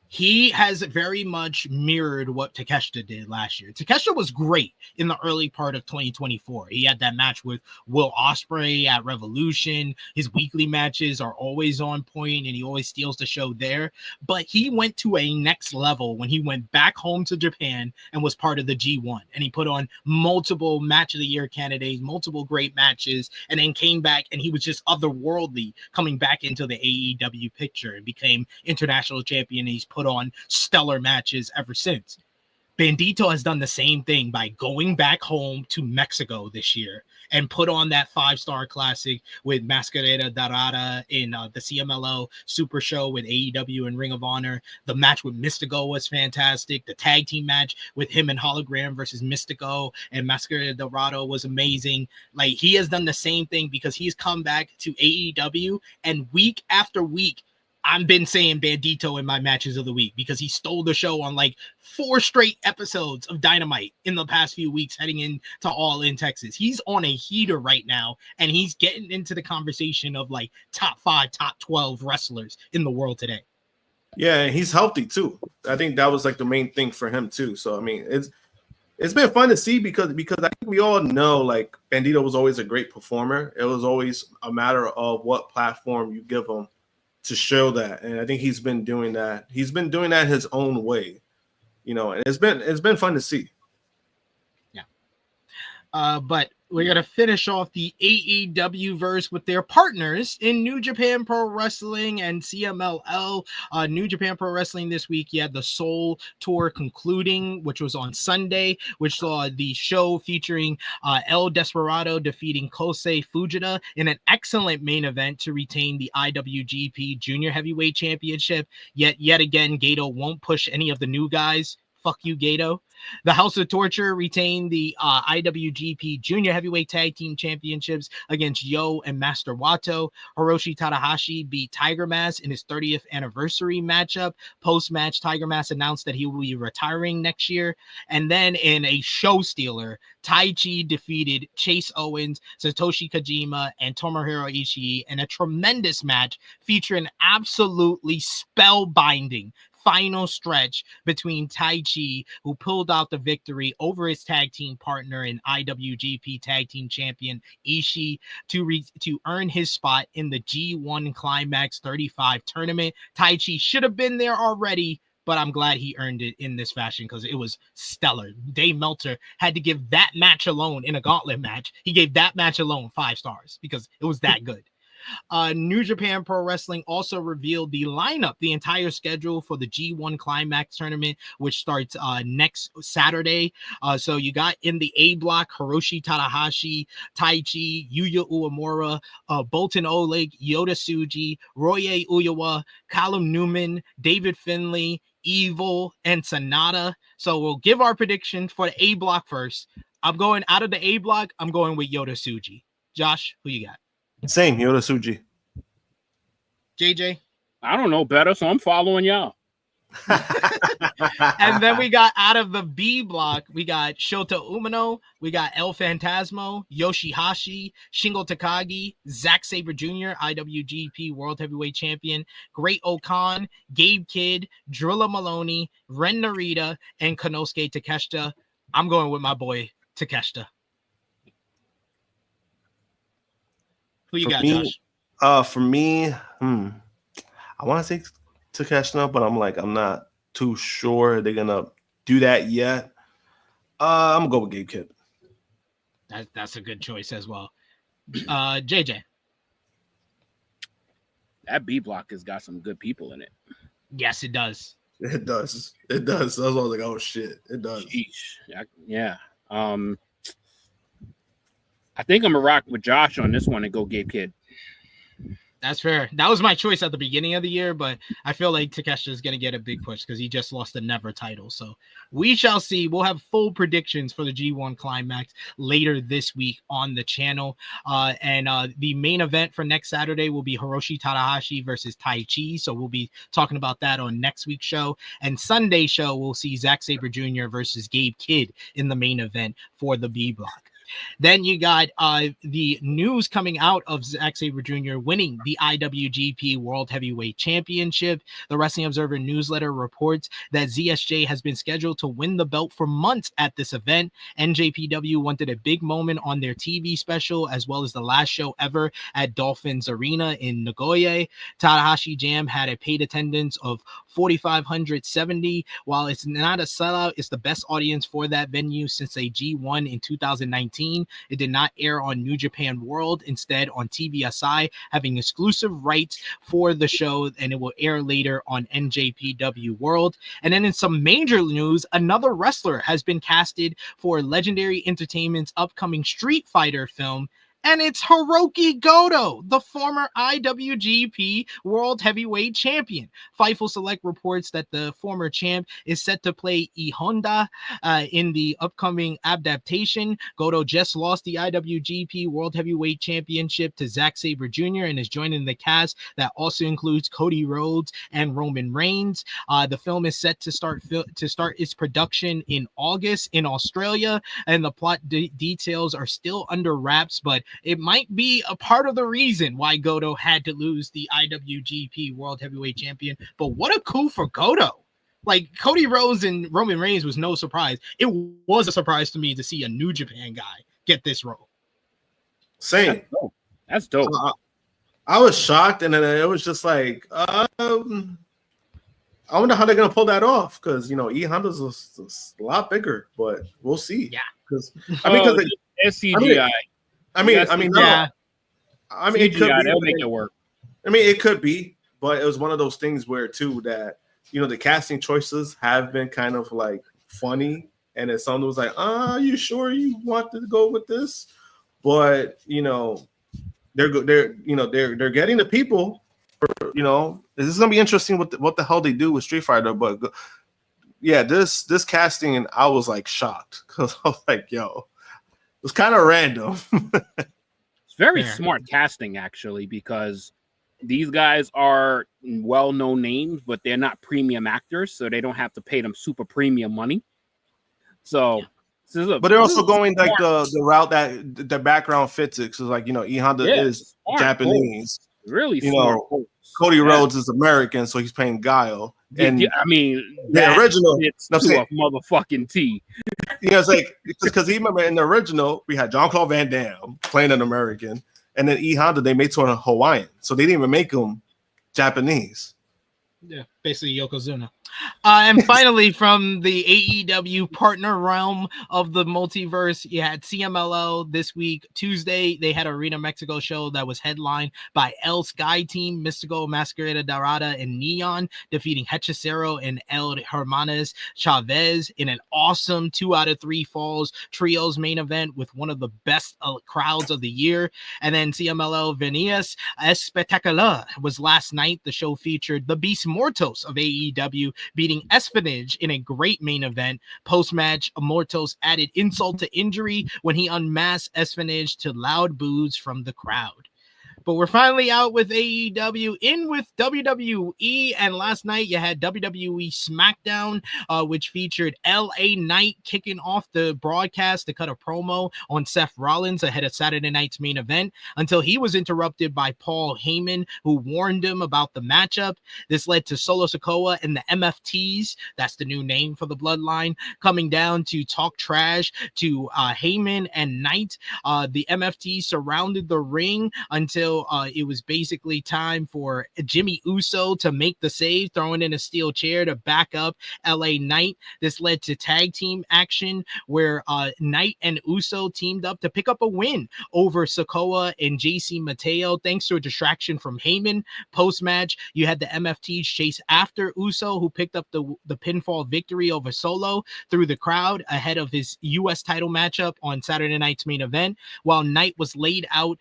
he has very much mirrored what Takeshita did last year. Takeshita was great in the early part of 2024. He had that match with Will Ospreay at Revolution. His weekly matches are always on point, and he always steals the show there. But he went to a next level when he went back home to Japan and was part of the G1. And he put on multiple match of the year candidates, multiple great matches, and then came back and he was just otherworldly coming back into the AEW picture and became international champion. He's put on stellar matches ever since. Bandido has done the same thing by going back home to Mexico this year and put on that 5-star classic with Mascarada Dorada in the CMLL Super Show with AEW and Ring of Honor. The match with Mystico was fantastic. The tag team match with him and Hologram versus Mystico and Mascarada Dorado was amazing. Like, he has done the same thing because he's come back to AEW, and week after week, I've been saying Bandido in my matches of the week because he stole the show on like 4 straight episodes of Dynamite in the past few weeks heading into All In Texas. He's on a heater right now, and he's getting into the conversation of like top 5, top 12 wrestlers in the world today. Yeah, and he's healthy too. I think that was like the main thing for him too. So I mean, it's been fun to see because I think we all know like Bandido was always a great performer. It was always a matter of what platform you give him to show that, and I think he's been doing that. He's been doing that his own way, you know, and it's been fun to see. Yeah. But we're going to finish off the AEW verse with their partners in New Japan Pro Wrestling and CMLL. New Japan Pro Wrestling this week, you had the Soul Tour concluding, which was on Sunday, which saw the show featuring El Desperado defeating Kosei Fujita in an excellent main event to retain the IWGP Junior Heavyweight Championship. Yet again, Goto won't push any of the new guys. Fuck you, Goto. The House of Torture retained the IWGP Junior Heavyweight Tag Team Championships against Yo and Master Wato. Hiroshi Tanahashi beat Tiger Mask in his 30th anniversary matchup. Post-match, Tiger Mask announced that he will be retiring next year. And then in a show stealer, Taichi defeated Chase Owens, Satoshi Kojima, and Tomohiro Ishii in a tremendous match featuring absolutely spellbinding final stretch between Taichi, who pulled out the victory over his tag team partner and IWGP Tag Team Champion Ishii to earn his spot in the G1 Climax 35 tournament. Taichi should have been there already, but I'm glad he earned it in this fashion because it was stellar. Dave Meltzer had to give that match alone in a gauntlet match. He gave that match alone 5 stars because it was that good. New Japan Pro Wrestling also revealed the lineup, the entire schedule for the G1 Climax tournament, which starts next Saturday. So you got in the A block, Hiroshi Tanahashi, Taichi, Yuya Uemura, Bolton Oleg, Yota Tsuji, Roye Uyawa, Callum Newman, David Finlay, Evil, and Sonata. So we'll give our prediction for the A block first. I'm going out of the A block. I'm going with Yota Tsuji. Josh, who you got? Same, Yota Tsuji. JJ? I don't know better, so I'm following y'all. And then we got out of the B block, we got Shota Umino, we got El Phantasmo, Yoshihashi, Shingo Takagi, Zack Sabre Jr., IWGP World Heavyweight Champion, Great Okan, Gabe Kidd, Drilla Maloney, Ren Narita, and Konosuke Takeshita. I'm going with my boy Takeshita. Who you got, Josh? For me, I want to say Takeshita, but I'm not too sure they're gonna do that yet. I'm gonna go with Gabe Kidd. That's a good choice as well. JJ. That B block has got some good people in it. Yes, it does. It does. It does. I was like, oh shit, it does. Sheesh. Yeah. I think I'm gonna rock with Josh on this one and go Gabe Kidd. That's fair. That was my choice at the beginning of the year, but I feel like Takeshita is going to get a big push because he just lost the Never title. So we shall see. We'll have full predictions for the G1 Climax later this week on the channel. And the main event for next Saturday will be Hiroshi Tanahashi versus Tai Chi. So we'll be talking about that on next week's show. And Sunday show, we'll see Zack Sabre Jr. versus Gabe Kidd in the main event for the B block. Then you got the news coming out of Zack Sabre Jr. winning the IWGP World Heavyweight Championship. The Wrestling Observer newsletter reports that ZSJ has been scheduled to win the belt for months at this event. NJPW wanted a big moment on their TV special, as well as the last show ever at Dolphins Arena in Nagoya. Tanahashi Jam had a paid attendance of 4,570. While it's not a sellout, it's the best audience for that venue since a G1 in 2019. It did not air on New Japan World, instead on TVSI, having exclusive rights for the show, and it will air later on NJPW World. And then in some major news, another wrestler has been casted for Legendary Entertainment's upcoming Street Fighter film, and it's Hiroki Goto, the former IWGP World Heavyweight Champion. Fightful Select reports that the former champ is set to play E Honda in the upcoming adaptation. Goto just lost the IWGP World Heavyweight Championship to Zack Sabre Jr. and is joining the cast that also includes Cody Rhodes and Roman Reigns. The film is set to start its production in August in Australia, and the plot details are still under wraps, but it might be a part of the reason why Goto had to lose the IWGP World Heavyweight Champion. But what a coup for Goto. Like, Cody Rhodes and Roman Reigns was no surprise. It was a surprise to me to see a New Japan guy get this role. Same. That's dope. I was shocked, and then it was just like, I wonder how they're going to pull that off, because, you know, E Honda's a lot bigger, but we'll see. Yeah. Because SCGI. It could be. They'll make it work. I mean, it could be, but it was one of those things where, too, that, you know, the casting choices have been kind of like funny, and then someone was like, "Are you sure you want to go with this?" But you know, they're getting the people. You know, this is gonna be interesting what the hell they do with Street Fighter. But yeah, this casting, and I was like shocked because I was like, "Yo." It's kind of random. It's very smart casting, actually, because these guys are well-known names, but they're not premium actors, so they don't have to pay them super premium money. So, but they're also going like the route that the background fits it. So, like, you know, E Honda is Japanese. Really, you know, Cody Rhodes is American, so he's playing Guile. And I mean, the original, it's to a motherfucking T. You know, it's like, because you remember in the original, we had Jean-Claude Van Damme playing an American, and then E Honda, they made to a Hawaiian, so they didn't even make him Japanese. Yeah, basically Yokozuna. And finally, from the AEW partner realm of the multiverse, you had CMLL this week. Tuesday, they had Arena Mexico show that was headlined by El Sky Team, Mystico, Masquerada Dorada, and Neon, defeating Hechicero and El Hermanos Chavez in an awesome 2 out of 3 falls trios main event with one of the best crowds of the year. And then CMLL Venias Espectacular was last night. The show featured the Beast Mortos of AEW beating Espionage in a great main event. Post-match, Mortos added insult to injury when he unmasked Espionage to loud boos from the crowd. But we're finally out with AEW, in with WWE, and last night you had WWE SmackDown, which featured LA Knight kicking off the broadcast to cut a promo on Seth Rollins ahead of Saturday night's main event, until he was interrupted by Paul Heyman, who warned him about the matchup. This led to Solo Sikoa and the MFTs, that's the new name for the Bloodline, coming down to talk trash to Heyman and Knight. The MFTs surrounded the ring until it was basically time for Jimmy Uso to make the save, throwing in a steel chair to back up LA Knight. This led to tag team action where Knight and Uso teamed up to pick up a win over Sikoa and JC Mateo, thanks to a distraction from Heyman. Post-match, you had the MFTs chase after Uso, who picked up the pinfall victory over Solo through the crowd ahead of his U.S. title matchup on Saturday night's main event, while Knight was laid out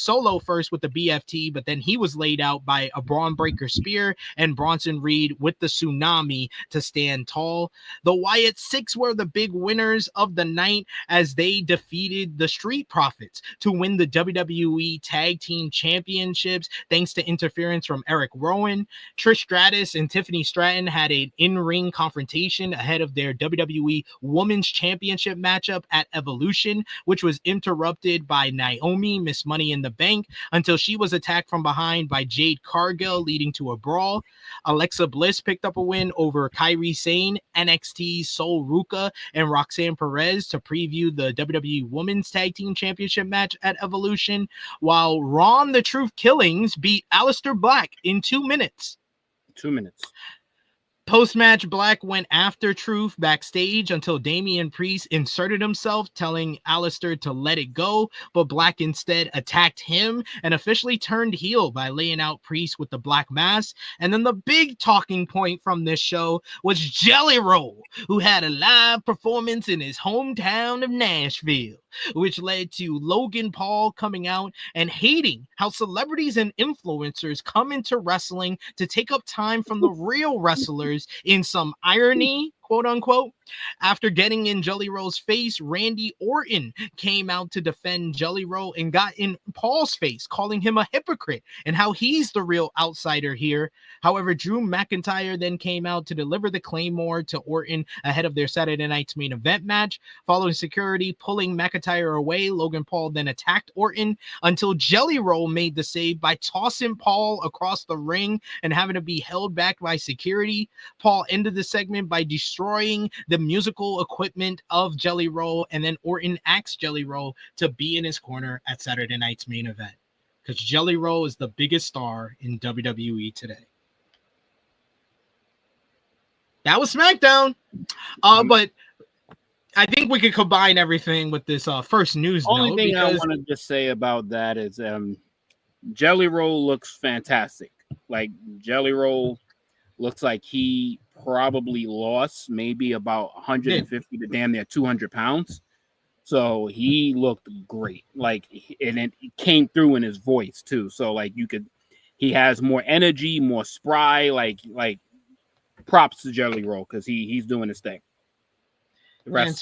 solo first with the BFT, but then he was laid out by a Bron Breakker spear and Bronson Reed with the tsunami to stand tall. The Wyatt Six were the big winners of the night as they defeated the Street Profits to win the WWE Tag Team Championships thanks to interference from Eric Rowan. Trish Stratus and Tiffany Stratton had an in-ring confrontation ahead of their WWE Women's Championship matchup at Evolution, which was interrupted by Naomi, Miss Money in the Bank, until she was attacked from behind by Jade Cargill, leading to a brawl. Alexa Bliss picked up a win over Kairi Sane, NXT's Sol Ruka, and Roxanne Perez to preview the WWE Women's Tag Team Championship match at Evolution, while Ron the Truth Killings beat Aleister Black in 2 minutes. 2 minutes. Post-match, Black went after Truth backstage until Damian Priest inserted himself, telling Aleister to let it go, but Black instead attacked him and officially turned heel by laying out Priest with the black mask. And then the big talking point from this show was Jelly Roll, who had a live performance in his hometown of Nashville, which led to Logan Paul coming out and hating how celebrities and influencers come into wrestling to take up time from the real wrestlers in some irony, quote unquote. After getting in Jelly Roll's face, Randy Orton came out to defend Jelly Roll and got in Paul's face, calling him a hypocrite and how he's the real outsider here. However, Drew McIntyre then came out to deliver the Claymore to Orton ahead of their Saturday night's main event match. Following security pulling McIntyre away, Logan Paul then attacked Orton until Jelly Roll made the save by tossing Paul across the ring and having to be held back by security. Paul ended the segment by destroying the musical equipment of Jelly Roll, and then Orton asked Jelly Roll to be in his corner at Saturday night's main event because Jelly Roll is the biggest star in WWE today. That was SmackDown, but I think we could combine everything with this first news Only note. thing I want to just say about that is Jelly Roll looks fantastic. Like, Jelly Roll looks like he probably lost maybe about 150 to damn near 200 pounds. So he looked great. Like, and it came through in his voice too. So like he has more energy, more spry, like props to Jelly Roll because he's doing his thing. And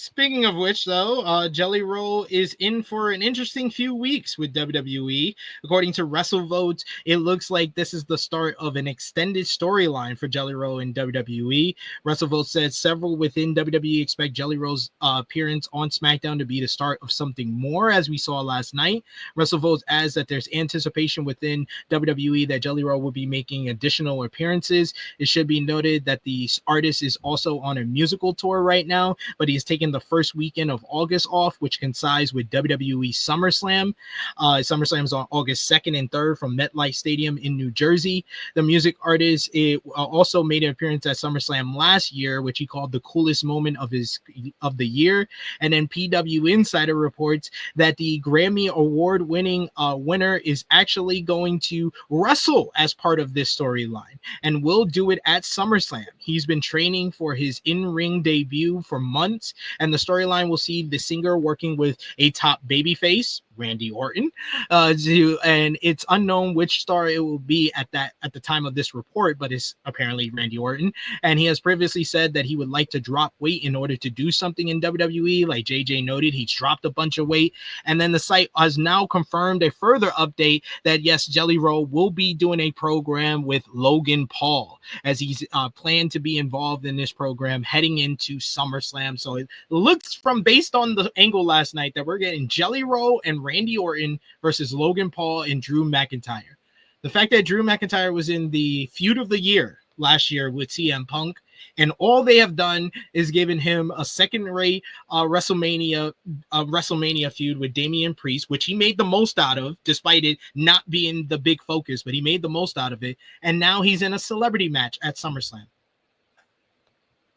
speaking of which, though, Jelly Roll is in for an interesting few weeks with WWE. According to WrestleVotes, it looks like this is the start of an extended storyline for Jelly Roll in WWE. WrestleVotes says several within WWE expect Jelly Roll's appearance on SmackDown to be the start of something more, as we saw last night. WrestleVotes adds that there's anticipation within WWE that Jelly Roll will be making additional appearances. It should be noted that the artist is also on a musical tour right now, but he is taking the first weekend of August off, which coincides with WWE SummerSlam. SummerSlam is on August 2nd and 3rd from MetLife Stadium in New Jersey. The music artist also made an appearance at SummerSlam last year, which he called the coolest moment of the year. And then PW Insider reports that the Grammy Award-winning winner is actually going to wrestle as part of this storyline and will do it at SummerSlam. He's been training for his in-ring debut for months, and the storyline will see the singer working with a top babyface, Randy Orton, and it's unknown which star it will be at the time of this report, but it's apparently Randy Orton. And he has previously said that he would like to drop weight in order to do something in WWE. Like JJ noted, he's dropped a bunch of weight, and then the site has now confirmed a further update that yes, Jelly Roll will be doing a program with Logan Paul, as he's planned to be involved in this program heading into SummerSlam. So it looks, from based on the angle last night, that we're getting Jelly Roll and Randy Orton versus Logan Paul and Drew McIntyre. The fact that Drew McIntyre was in the feud of the year last year with CM Punk, and all they have done is given him a second-rate WrestleMania feud with Damian Priest, which he made the most out of, despite it not being the big focus, but he made the most out of it. And now he's in a celebrity match at SummerSlam.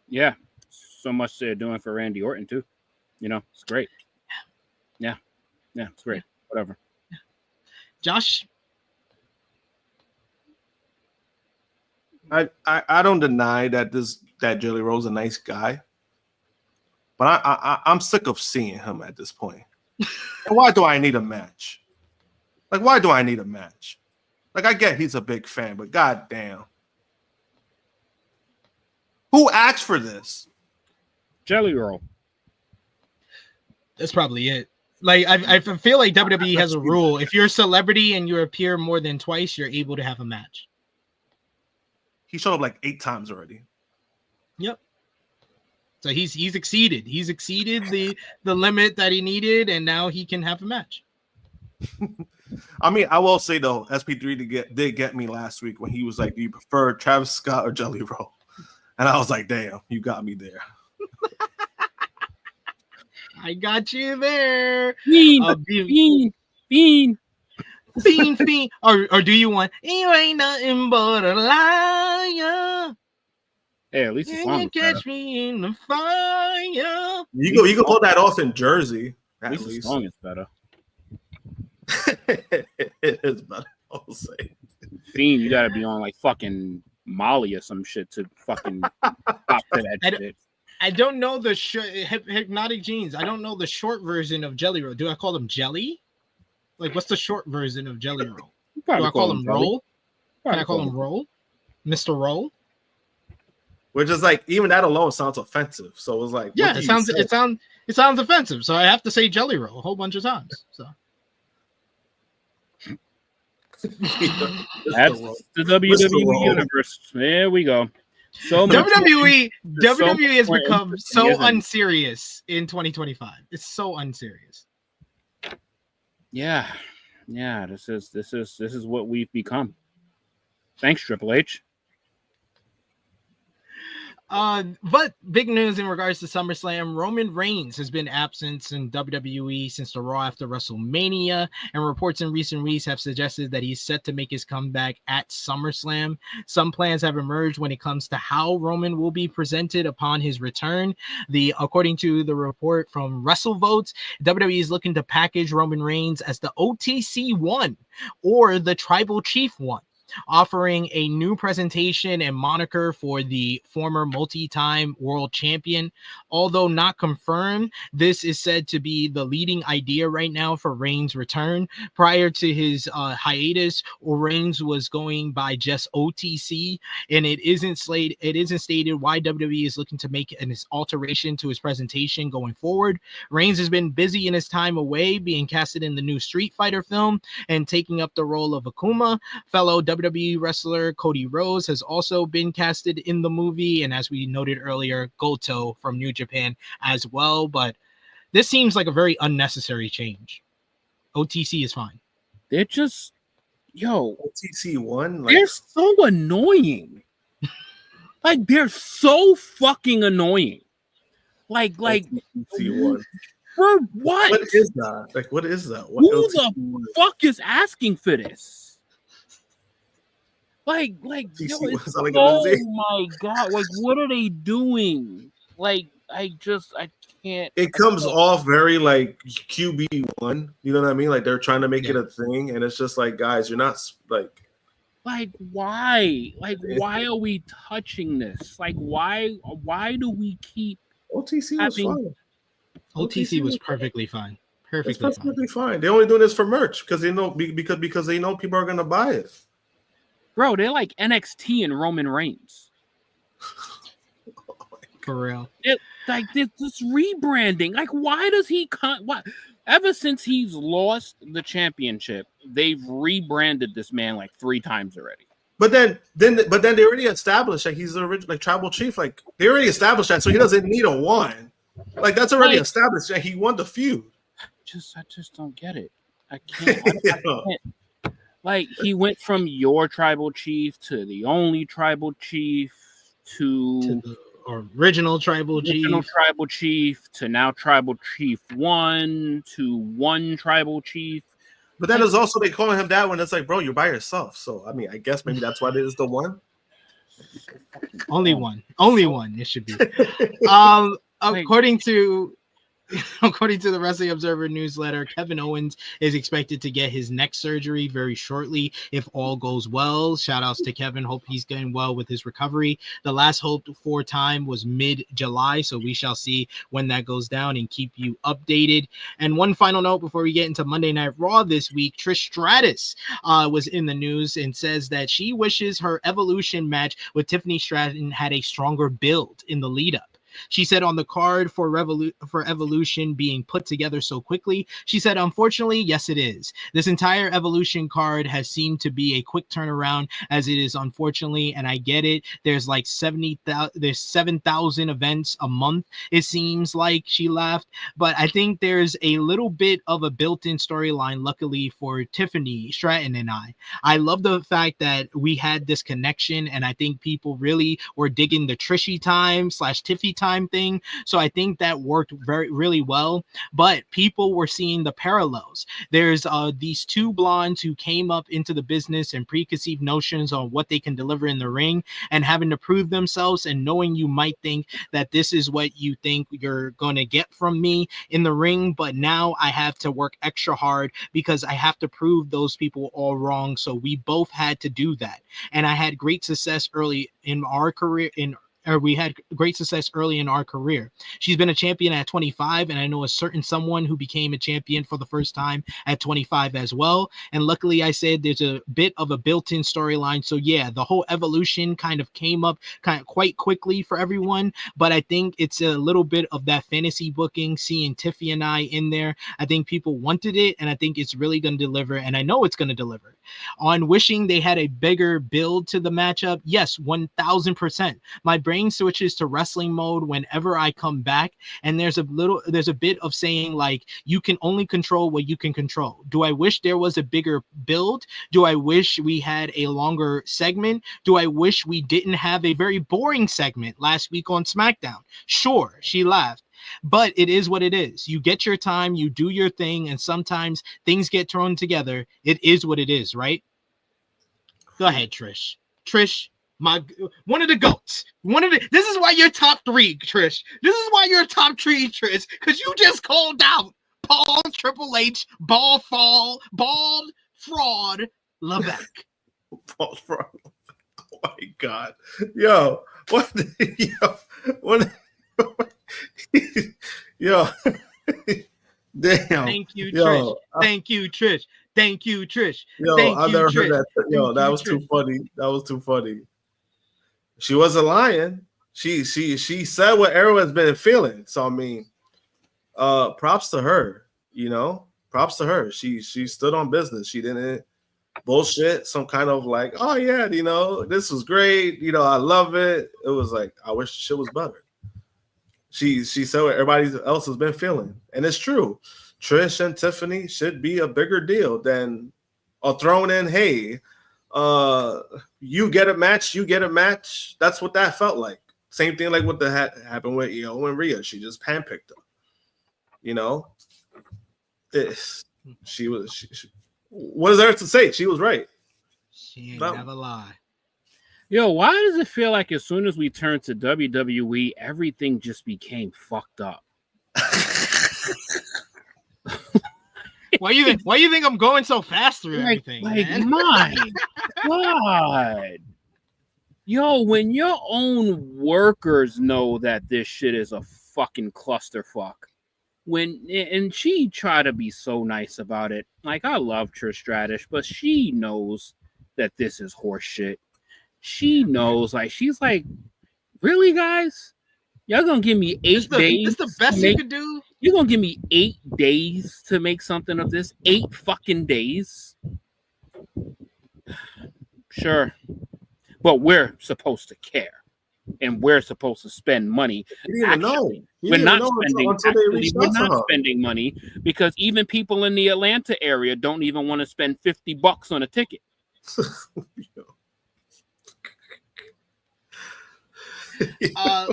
Yeah, so much they're doing for Randy Orton too. You know, it's great. Yeah, it's great. Whatever. Josh? I don't deny that Jelly Roll's a nice guy, but I'm sick of seeing him at this point. And why do I need a match? Like, why do I need a match? Like, I get he's a big fan, but goddamn. Who asked for this? Jelly Roll. That's probably it. Like, I feel like WWE has a rule. If you're a celebrity and you appear more than twice, you're able to have a match. He showed up like 8 times already. Yep. So he's exceeded. He's exceeded the limit that he needed, and now he can have a match. I mean, I will say though, SP3 did get me last week when he was like, "Do you prefer Travis Scott or Jelly Roll?" And I was like, "Damn, you got me there." I got you there. Fiend. Or do you want? You ain't nothing but a liar. Hey, at least the song you catch me in the fire. You can pull that off in Jersey. At least the song is better. It is better. I'll say. Fiend, you gotta be on like fucking Molly or some shit to fucking pop to that shit. I don't know the Hypnotic Jeans. I don't know the short version of Jelly Roll. Do I call them Jelly? Like, what's the short version of Jelly Roll? Do I call him Roll? Can I call him Roll? Mr. Roll? Which is like, even that alone sounds offensive. So it was like, yeah, it sounds offensive. So I have to say Jelly Roll a whole bunch of times. So that's the WWE universe. There we go. So WWE has become so unserious in 2025. It's so unserious. Yeah. This is what we've become. Thanks, Triple H. But big news in regards to SummerSlam. Roman Reigns has been absent in WWE since the Raw after WrestleMania, and reports in recent weeks have suggested that he's set to make his comeback at SummerSlam. Some plans have emerged when it comes to how Roman will be presented upon his return. According to the report from WrestleVotes, WWE is looking to package Roman Reigns as the OTC 1 or the Tribal Chief 1, offering a new presentation and moniker for the former multi-time world champion. Although not confirmed, this is said to be the leading idea right now for Reigns' return. Prior to his hiatus, Reigns was going by just OTC, and it isn't stated why WWE is looking to make an alteration to his presentation going forward. Reigns has been busy in his time away, being casted in the new Street Fighter film and taking up the role of Akuma. Fellow WWE wrestler Cody Rhodes has also been casted in the movie, and as we noted earlier, Goto from New Japan as well. But this seems like a very unnecessary change. OTC is fine. They're just OTC 1. They're so annoying. Like, they're so fucking annoying. Like OTC 1. For what? What is that? Like, what is that? What Who the fuck is asking for this? Like, oh my god! Like, what are they doing? Like, I can't. It comes off very like QB1. You know what I mean? Like they're trying to make it a thing, and it's just like, guys, you're not like why? Like, why are we touching this? Like, why do we keep OTC was fine. OTC was perfectly fine. Perfectly fine. They're only doing this for merch because they know because they know people are gonna buy it. Bro, they're like NXT and Roman Reigns. For real. This rebranding. Like, why does he what? Ever since he's lost the championship, they've rebranded this man like 3 times already. But then they already established that he's the original tribal chief. Like they already established that, so he doesn't need a 1. Like that's already established that he won the feud. I just don't get it. I can't. I can't. Like, he went from your tribal chief to the only tribal chief to the original tribal chief to now tribal chief 1 to 1 tribal chief. But that is also they calling him that when it's like, bro, you're by yourself. So I mean, I guess maybe that's why it is the 1. Only one. It should be. According to According to the Wrestling Observer newsletter, Kevin Owens is expected to get his neck surgery very shortly if all goes well. Shout outs to Kevin. Hope he's getting well with his recovery. The last hoped for time was mid-July, so we shall see when that goes down and keep you updated. And one final note before we get into Monday Night Raw this week, Trish Stratus was in the news and says that she wishes her Evolution match with Tiffany Stratton had a stronger build in the lead up. She said on the card for Evolution being put together so quickly, she said, unfortunately, yes, it is. This entire Evolution card has seemed to be a quick turnaround as it is, unfortunately, and I get it. There's like 7,000 events a month, it seems like, she laughed. But I think there's a little bit of a built-in storyline, luckily, for Tiffany Stratton and I. I love the fact that we had this connection, and I think people really were digging the Trishy time / Tiffy time thing. So I think that worked really well, but people were seeing the parallels. There's these two blondes who came up into the business and preconceived notions on what they can deliver in the ring and having to prove themselves, and knowing you might think that this is what you think you're going to get from me in the ring, but now I have to work extra hard because I have to prove those people all wrong. So we both had to do that, and I had great success early in our career we had great success early in our career. She's been a champion at 25, and I know a certain someone who became a champion for the first time at 25 as well. And luckily, I said there's a bit of a built-in storyline. So yeah, the whole Evolution kind of came up quite quickly for everyone, but I think it's a little bit of that fantasy booking, seeing Tiffy and I in there. I think people wanted it, and I think it's really going to deliver, and I know it's going to deliver. On wishing they had a bigger build to the matchup, yes, 1,000%. My brain switches to wrestling mode whenever I come back, and there's a bit of saying like, you can only control what you can control. Do I wish there was a bigger build? Do I wish we had a longer segment? Do I wish we didn't have a very boring segment last week on SmackDown? Sure, she laughed. But it is what it is. You get your time, you do your thing, and sometimes things get thrown together. It is what it is, right? Go ahead, Trish. Trish, one of the GOATs. This is why you're top 3, Trish. This is why you're top 3, Trish, because you just called out Paul Triple H, bald fraud, Levesque. Bald fraud. Oh my God. Yo, what? Yo, damn. Thank you, Trish. Thank you, Trish. Thank you, Trish. Yo, I've never heard that. Yo, that was too funny. That was too funny. She wasn't lying. She said what everyone's been feeling. So I mean, props to her. You know, props to her. She stood on business. She didn't bullshit some kind of like, oh yeah, you know, this was great. You know, I love it. It was like, I wish the shit was better. She said what everybody else has been feeling, and it's true. Trish and Tiffany should be a bigger deal than a thrown in. Hey, you get a match, you get a match. That's what that felt like. Same thing like what happened with Io and Rhea. She just handpicked them. You know, she what is there to say? She was right. She ain't never lie. Yo, why does it feel like as soon as we turned to WWE, everything just became fucked up? Why you think I'm going so fast through everything? Man? My God. Yo, when your own workers know that this shit is a fucking clusterfuck, and she tried to be so nice about it. Like, I love Trish Stratus, but she knows that this is horse shit. She knows, like, she's like, really, guys? Y'all gonna give me 8 days? It's the best you could do? You're gonna give me 8 days to make something of this? 8 fucking days? Sure. But we're supposed to care. And we're supposed to spend money. We're not spending money because even people in the Atlanta area don't even want to spend $50 on a ticket.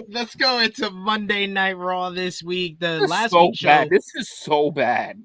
Let's go into Monday Night Raw this week. The last so week show. Bad. This is so bad.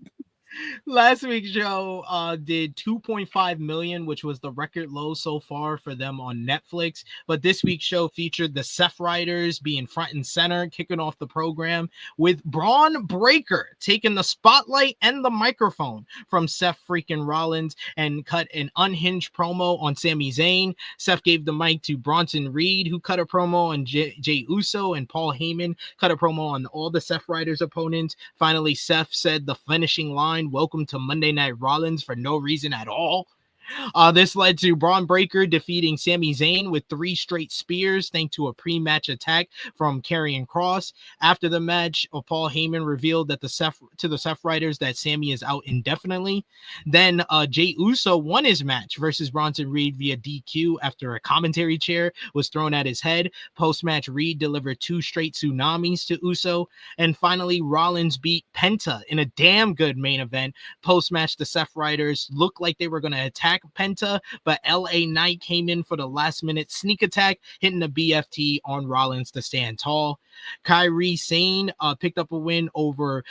Last week's show did 2.5 million, which was the record low so far for them on Netflix. But this week's show featured the Seth Riders being front and center, kicking off the program with Bron Breakker taking the spotlight and the microphone from Seth freaking Rollins and cut an unhinged promo on Sami Zayn. Seth gave the mic to Bronson Reed, who cut a promo on Jey Uso, and Paul Heyman cut a promo on all the Seth Riders opponents. Finally, Seth said the finishing line, "Welcome to Monday Night Rollins," for no reason at all. This led to Bron Breakker defeating Sami Zayn with 3 straight spears thanks to a pre-match attack from Karrion Kross. After the match, Paul Heyman revealed that the Seth Riders that Sami is out indefinitely. Then Jey Uso won his match versus Bronson Reed via DQ after a commentary chair was thrown at his head. Post-match, Reed delivered 2 straight tsunamis to Uso. And finally, Rollins beat Penta in a damn good main event. Post-match, the Seth Riders looked like they were going to attack Penta, but LA Knight came in for the last-minute sneak attack, hitting the BFT on Rollins to stand tall. Krssi Sane picked up a win over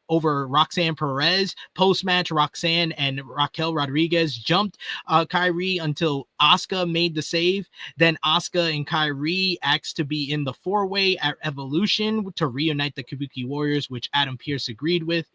Roxanne Perez. Post-match, Roxanne and Raquel Rodriguez jumped Krssi until Asuka made the save. Then Asuka and Krssi asked to be in the 4-way at Evolution to reunite the Kabuki Warriors, which Adam Pearce agreed with.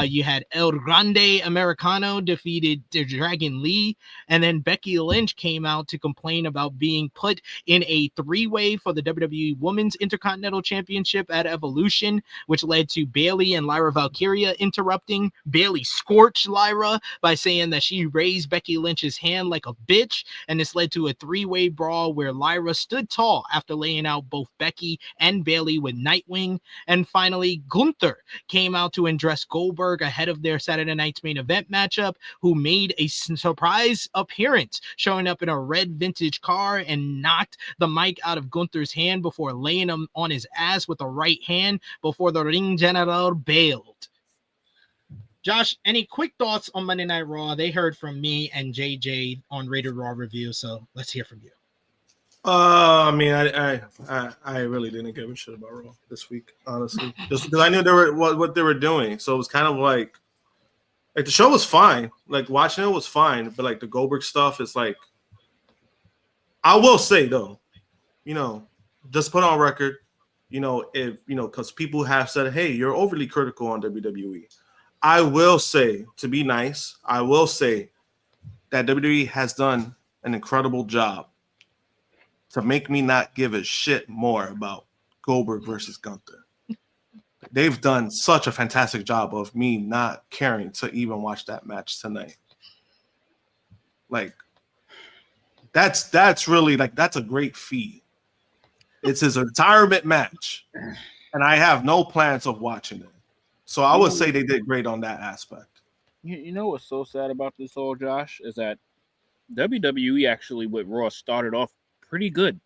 You had El Grande Americano defeated Dragon Lee, and then Becky Lynch came out to complain about being put in a 3-way for the WWE Women's Intercontinental Championship at Evolution, which led to Bayley and Lyra Valkyria interrupting. Bayley scorched Lyra by saying that she raised Becky Lynch's hand like a bitch, and this led to a 3-way brawl where Lyra stood tall after laying out both Becky and Bayley with Nightwing. And finally, Gunther came out to address Goldberg ahead of their Saturday night's main event matchup, who made a surprise appearance, showing up in a red vintage car and knocked the mic out of Gunther's hand before laying him on his ass with a right hand before the ring general bailed. Josh, any quick thoughts on Monday Night Raw? They heard from me and JJ on Rated Raw Review, so let's hear from you. I mean, I really didn't give a shit about Raw this week, honestly, just because I knew they were what they were doing. So it was kind of like the show was fine, like watching it was fine, but like the Goldberg stuff is like, I will say though, just put on record, if because people have said, hey, you're overly critical on WWE. I will say, to be nice, I will say that WWE has done an incredible job to make me not give a shit more about Goldberg versus Gunther. They've done such a fantastic job of me not caring to even watch that match tonight. Like, that's really, like, that's a great feat. It's his retirement match, and I have no plans of watching it. So I would say they did great on that aspect. You know what's so sad about this whole, Josh, is that WWE actually with Raw started off pretty good.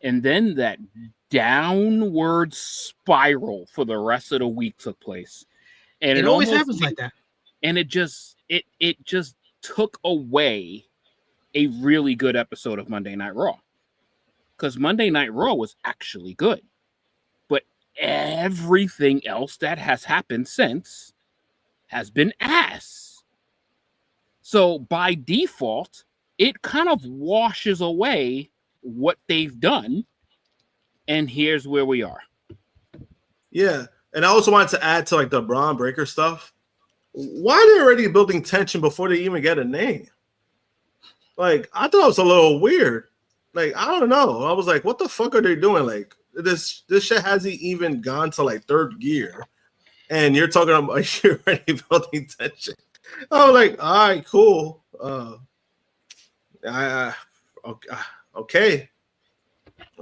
And then that downward spiral for the rest of the week took place. And it always happens like that. And it just took away a really good episode of Monday Night Raw. Because Monday Night Raw was actually good. But everything else that has happened since has been ass. So by default, it kind of washes away what they've done. And here's where we are. Yeah. And I also wanted to add to like the Bron Breakker stuff. Why are they already building tension before they even get a name? Like, I thought it was a little weird. Like, I don't know. I was like, what the fuck are they doing? Like, this shit hasn't even gone to like third gear. And you're talking about you're already building tension. I was like, all right, cool. Okay.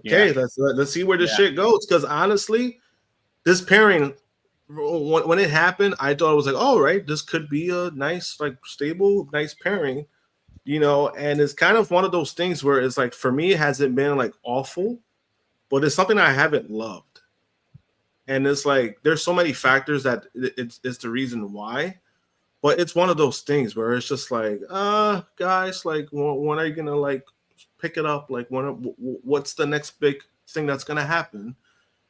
Yeah. Let's see where this shit goes. Because honestly, this pairing, when it happened, I thought it was like, all right, this could be a nice, like, stable, nice pairing, and it's kind of one of those things where it's like, for me, it hasn't been like awful, but it's something I haven't loved. And it's like, there's so many factors that it's the reason why, but it's one of those things where it's just like, guys, like, when are you going to like pick it up? Like, what's the next big thing that's going to happen?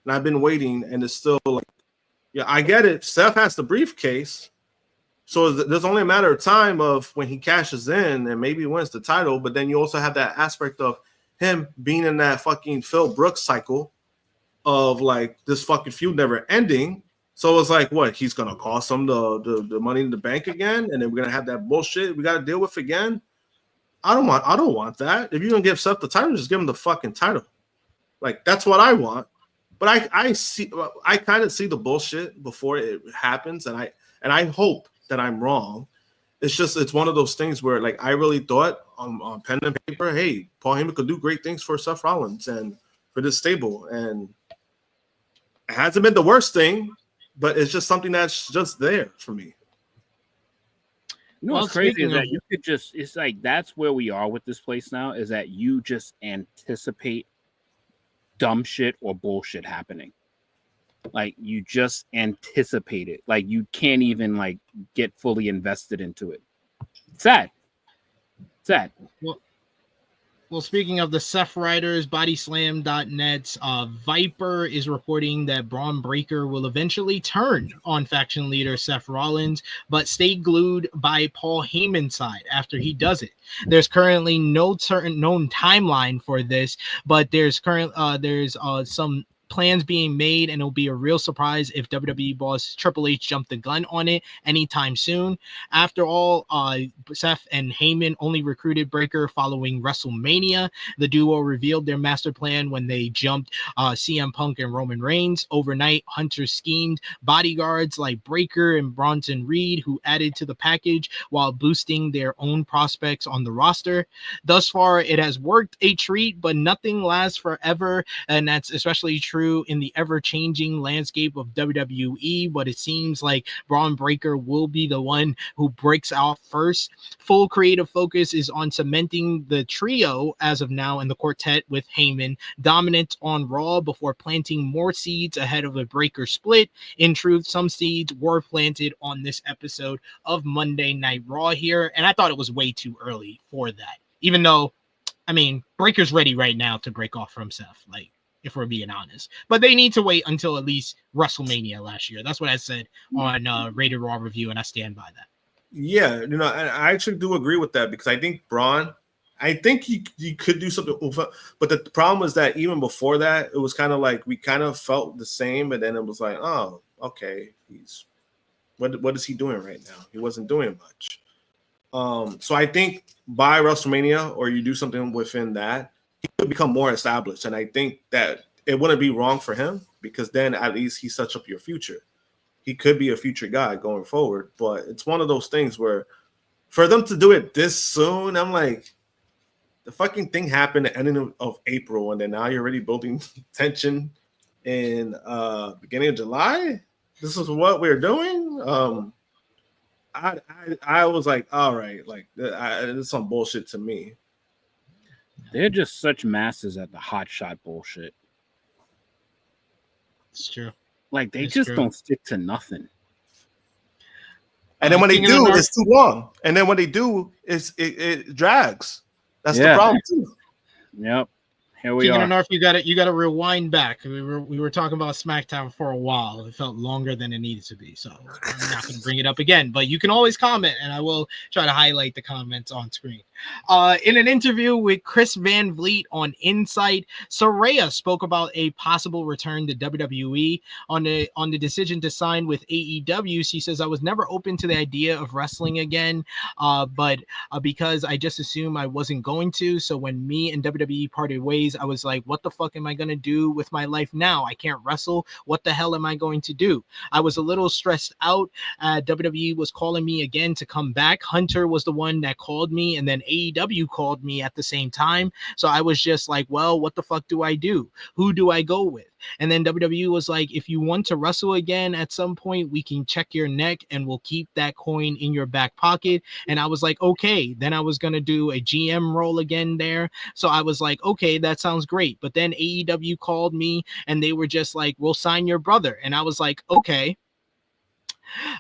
And I've been waiting, and it's still like, Yeah, I get it. Seth has the briefcase. So there's only a matter of time of when he cashes in and maybe wins the title. But then you also have that aspect of him being in that fucking Phil Brooks cycle of like this fucking feud never ending. So it's like, what? He's going to cost him the money in the bank again. And then we're going to have that bullshit we got to deal with again. I don't want that. If you're going to give Seth the title, just give him the fucking title. Like, that's what I want. But I kind of see the bullshit before it happens, and I hope that I'm wrong. It's one of those things where like I really thought on pen and paper, hey, Paul Heyman could do great things for Seth Rollins and for this stable, and it hasn't been the worst thing, but it's just something that's just there for me. You know what's crazy is that you could just, it's like that's where we are with this place now, is that you just anticipate dumb shit or bullshit happening. Like you just anticipate it. Like you can't even like get fully invested into it. Sad. Well, speaking of the Seth writers, bodyslam.net's Viper is reporting that Bron Breakker will eventually turn on faction leader Seth Rollins, but stay glued by Paul Heyman's side after he does it. There's currently no certain known timeline for this, but there's some plans being made, and it'll be a real surprise if WWE boss Triple H jumped the gun on it anytime soon. After all, Seth and Heyman only recruited Breakker following WrestleMania. The duo revealed their master plan when they jumped CM Punk and Roman Reigns. Overnight, Hunter schemed bodyguards like Breakker and Bronson Reed, who added to the package while boosting their own prospects on the roster. Thus far, it has worked a treat, but nothing lasts forever, and that's especially true in the ever-changing landscape of WWE, but it seems like Bron Breakker will be the one who breaks out first. Full creative focus is on cementing the trio as of now in the quartet with Heyman dominant on Raw before planting more seeds ahead of a Breakker split. In truth, some seeds were planted on this episode of Monday Night Raw here, and I thought it was way too early for that, even though, I mean, Breakker's ready right now to break off from Seth, like, if we're being honest. But they need to wait until at least WrestleMania last year. That's what I said on Rated Raw Review, and I stand by that. Yeah, and I actually do agree with that, because I think Braun, I think he could do something, but the problem was that even before that, it was kind of like we kind of felt the same, and then it was like, oh, okay, what is he doing right now? He wasn't doing much. So I think by WrestleMania, or you do something within that, he could become more established, and I think that it wouldn't be wrong for him, because then at least he sets up your future. He could be a future guy going forward, but it's one of those things where for them to do it this soon, I'm like, the fucking thing happened at the ending of April, and then now you're already building tension in beginning of July. This is what we're doing. I was like, all right, like it's some bullshit to me. They're just such masters at the hot shot bullshit. It's true. Like they just don't stick to nothing. And then when they do, it's too long. And then when they do, it drags. That's the problem too. Yep. Here we are. North, you got to rewind back. We were talking about SmackDown for a while. It felt longer than it needed to be, so I'm not going to bring it up again. But you can always comment, and I will try to highlight the comments on screen. In an interview with Chris Van Vliet on Insight, Saraya spoke about a possible return to WWE. On the decision to sign with AEW, she says, "I was never open to the idea of wrestling again, but because I just assumed I wasn't going to. So when me and WWE parted ways, I was like, what the fuck am I going to do with my life now? I can't wrestle. What the hell am I going to do? I was a little stressed out. WWE was calling me again to come back. Hunter was the one that called me, and then AEW called me at the same time. So I was just like, well, what the fuck do I do? Who do I go with? And then WWE was like, if you want to wrestle again at some point, we can check your neck and we'll keep that coin in your back pocket. And I was like, okay. Then I was going to do a GM role again there. So I was like, okay, that sounds great. But then AEW called me and they were just like, we'll sign your brother. And I was like, okay.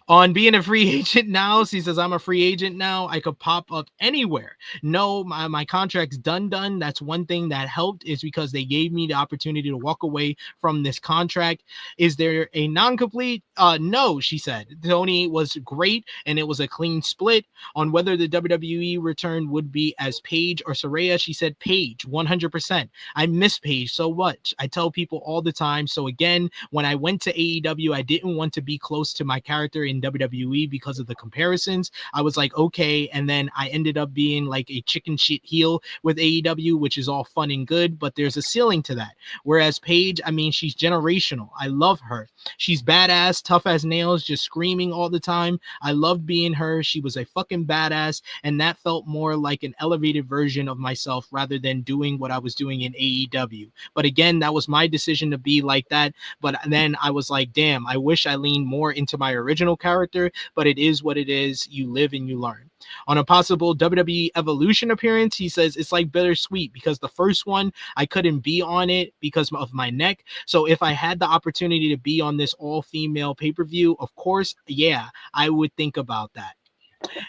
On being a free agent now, he says, I'm a free agent now. I could pop up anywhere. No, my contract's done. That's one thing that helped, is because they gave me the opportunity to walk away from this contract. Is there a non-complete? No, she said. Tony was great, and it was a clean split. On whether the WWE return would be as Paige or Saraya, she said Paige, 100%. I miss Paige so much. I tell people all the time. So again, when I went to AEW, I didn't want to be close to my character in WWE because of the comparisons. I was like, okay, and then I ended up being like a chicken shit heel with AEW, which is all fun and good, but there's a ceiling to that. Whereas Paige, I mean, she's generational. I love her. She's badass, tough as nails, just screaming all the time. I loved being her. She was a fucking badass, and that felt more like an elevated version of myself rather than doing what I was doing in AEW. But again, that was my decision to be like that. But then I was like, damn, I wish I leaned more into my original character, but it is what it is. You live and you learn. On a possible WWE Evolution appearance, he says it's like bittersweet because the first one I couldn't be on it because of my neck. So if I had the opportunity to be on this all-female pay-per-view, of course, yeah, I would think about that.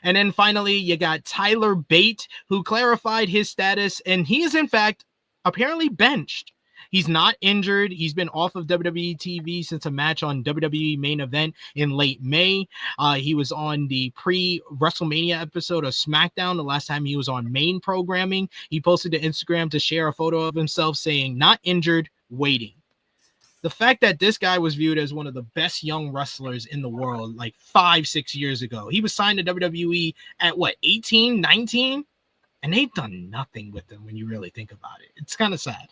And then finally, you got Tyler Bate, who clarified his status, and he is in fact apparently benched. He's not injured. He's been off of WWE TV since a match on WWE Main Event in late May. He was on the pre-WrestleMania episode of SmackDown the last time he was on main programming. He posted to Instagram to share a photo of himself saying, not injured, waiting. The fact that this guy was viewed as one of the best young wrestlers in the world like 5-6 years ago. He was signed to WWE at what, 18, 19? And they've done nothing with him when you really think about it. It's kind of sad.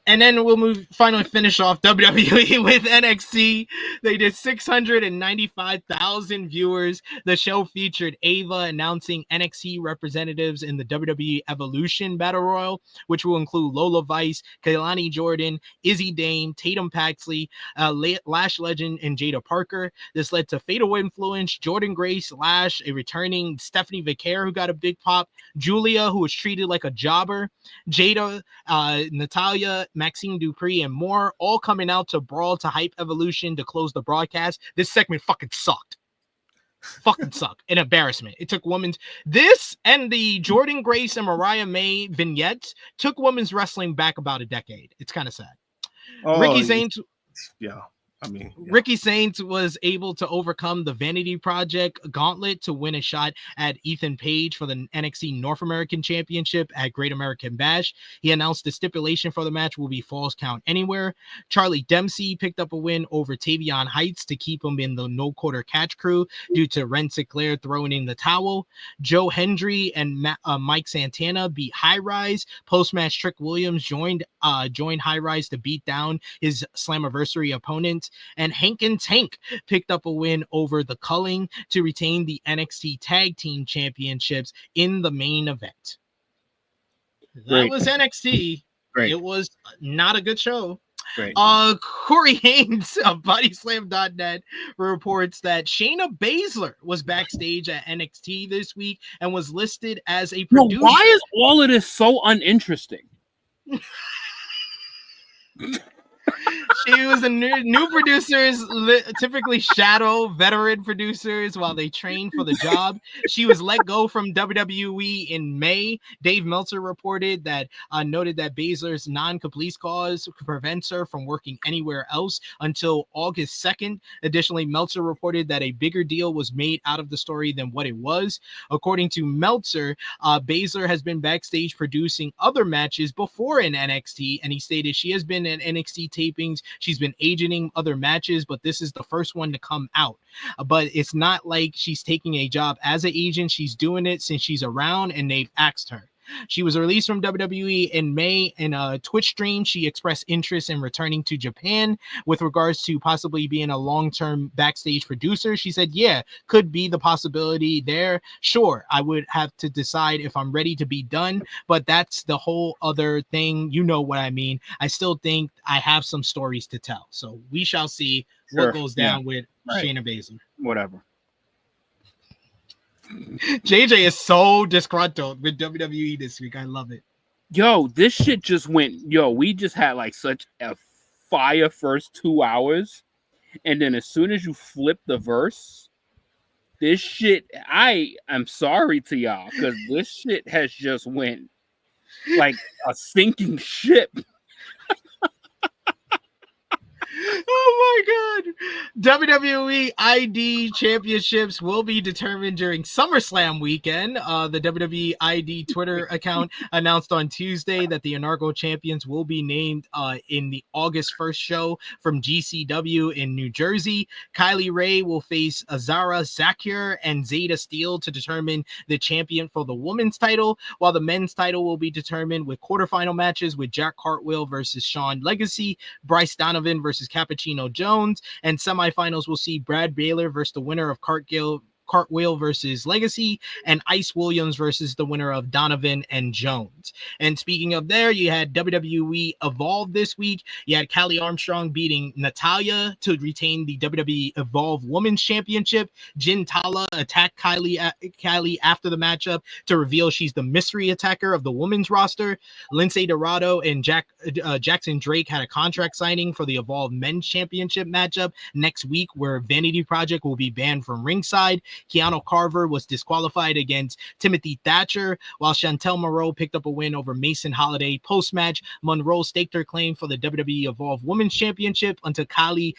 And then we'll finally finish off WWE with NXT. They did 695,000 viewers. The show featured Ava announcing NXT representatives in the WWE Evolution Battle Royal, which will include Lola Vice, Kaylani Jordan, Izzy Dane, Tatum Paxley, Lash Legend, and Jada Parker. This led to Fatal Influence, Jordan Grace, Lash, a returning Stephanie Vicaire who got a big pop, Julia, who was treated like a jobber, Jada, Natalia, Maxine Dupree, and more, all coming out to brawl to hype Evolution to close the broadcast. This segment fucking sucked. Fucking sucked. An embarrassment. It took this and the Jordan Grace and Mariah May vignettes took women's wrestling back about a decade. It's kind of sad. Ricky Saints. Yeah. Ricky Saints was able to overcome the Vanity Project gauntlet to win a shot at Ethan Page for the NXT North American Championship at Great American Bash. He announced the stipulation for the match will be Falls Count Anywhere. Charlie Dempsey picked up a win over Tavion Heights to keep him in the no quarter catch crew due to Ren Sinclair throwing in the towel. Joe Hendry and Mike Santana beat High Rise. Post-match, Trick Williams joined High Rise to beat down his Slammiversary opponent. And Hank and Tank picked up a win over the Culling to retain the NXT Tag Team Championships in the main event. That was NXT. Great. It was not a good show. Great. Corey Haynes of BodySlam.net reports that Shayna Baszler was backstage at NXT this week and was listed as a producer. Why is all of this so uninteresting? She was a new producers, typically shadow veteran producers while they train for the job. She was let go from WWE in May. Dave Meltzer noted that Baszler's non-complete clause prevents her from working anywhere else until August 2nd. Additionally, Meltzer reported that a bigger deal was made out of the story than what it was. According to Meltzer, Baszler has been backstage producing other matches before in NXT, and he stated she has been at NXT tapings. She's been agenting other matches, but this is the first one to come out. But it's not like she's taking a job as an agent. She's doing it since she's around and they've asked her. She was released from WWE in May. In a Twitch stream, she expressed interest in returning to Japan with regards to possibly being a long-term backstage producer. She said, yeah, could be the possibility there. Sure, I would have to decide if I'm ready to be done, but that's the whole other thing. You know what I mean? I still think I have some stories to tell. So we shall see what goes down with Shayna Baszler. Whatever. JJ is so disgruntled with WWE this week. I love it. Yo, this shit just went. Yo, we just had like such a fire first 2 hours, and then as soon as you flip the verse, this shit, I am sorry to y'all, because this shit has just went like a sinking ship. Oh my god. WWE ID championships will be determined during SummerSlam weekend. The WWE ID Twitter account announced on Tuesday that the inaugural champions will be named in the August 1st show from GCW in New Jersey. Kylie Ray will face Azara Zakir and Zeta Steele to determine the champion for the women's title, while the men's title will be determined with quarterfinal matches with Jack Cartwheel versus Sean Legacy, Bryce Donovan versus Cappuccino Jones, and semifinals will see Brad Baylor versus the winner of Cartwheel versus Legacy, and Ice Williams versus the winner of Donovan and Jones. And speaking of there, you had WWE Evolve this week. You had Callie Armstrong beating Natalya to retain the WWE Evolve Women's Championship. Jin Tala attacked Kylie after the matchup to reveal she's the mystery attacker of the women's roster. Lindsay Dorado and Jackson Drake had a contract signing for the Evolve Men's Championship matchup next week, where Vanity Project will be banned from ringside. Keanu Carver was disqualified against Timothy Thatcher, while Chantel Moreau picked up a win over Mason Holiday. Post-match, Monroe staked her claim for the WWE Evolve Women's Championship until Kylie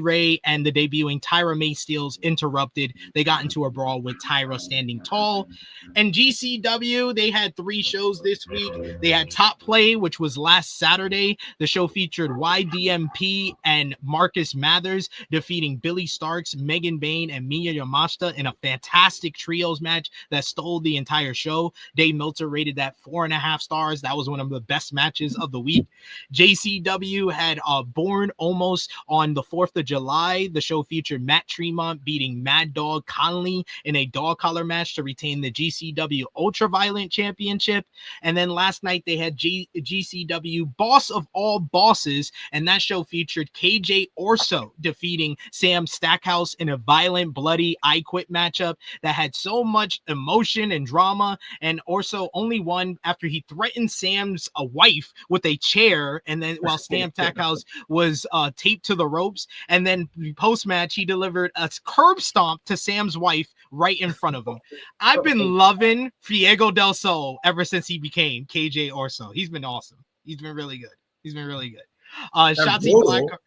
Ray and the debuting Tyra May Steels interrupted. They got into a brawl with Tyra standing tall. And GCW, they had 3 shows this week. They had Top Play, which was last Saturday. The show featured YDMP and Marcus Mathers defeating Billy Starks, Megan Bain, and Miya Yamashita in a fantastic trios match that stole the entire show. Dave Meltzer rated that 4.5 stars. That was one of the best matches of the week. JCW had Born Almost on the 4th of July. The show featured Matt Tremont beating Mad Dog Conley in a dog collar match to retain the GCW Ultraviolent Championship. And then last night they had GCW Boss of All Bosses, and that show featured KJ Orso defeating Sam Stackhouse in a violent, bloody I Quit matchup that had so much emotion and drama. And Orso only won after he threatened Sam's wife with a chair, and then while Sam Stackhouse was taped to the ropes, and then post-match he delivered a curb stomp to Sam's wife right in front of him. I've been loving Fuego del Sol ever since he became KJ Orso. He's been awesome. He's been really good. Shotzi Blackheart.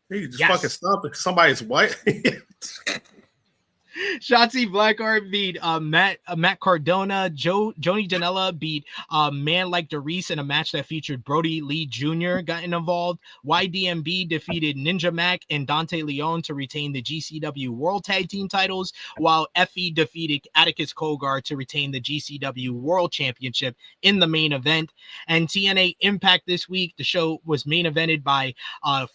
He just fucking stomped somebody's wife. Shotzi Blackheart beat Matt Cardona. Joni Janela beat Man Like DeReese in a match that featured Brody Lee Jr. getting involved. YDMB defeated Ninja Mac and Dante Leon to retain the GCW World Tag Team titles, while Effie defeated Atticus Cogar to retain the GCW World Championship in the main event. And TNA Impact this week, the show was main evented by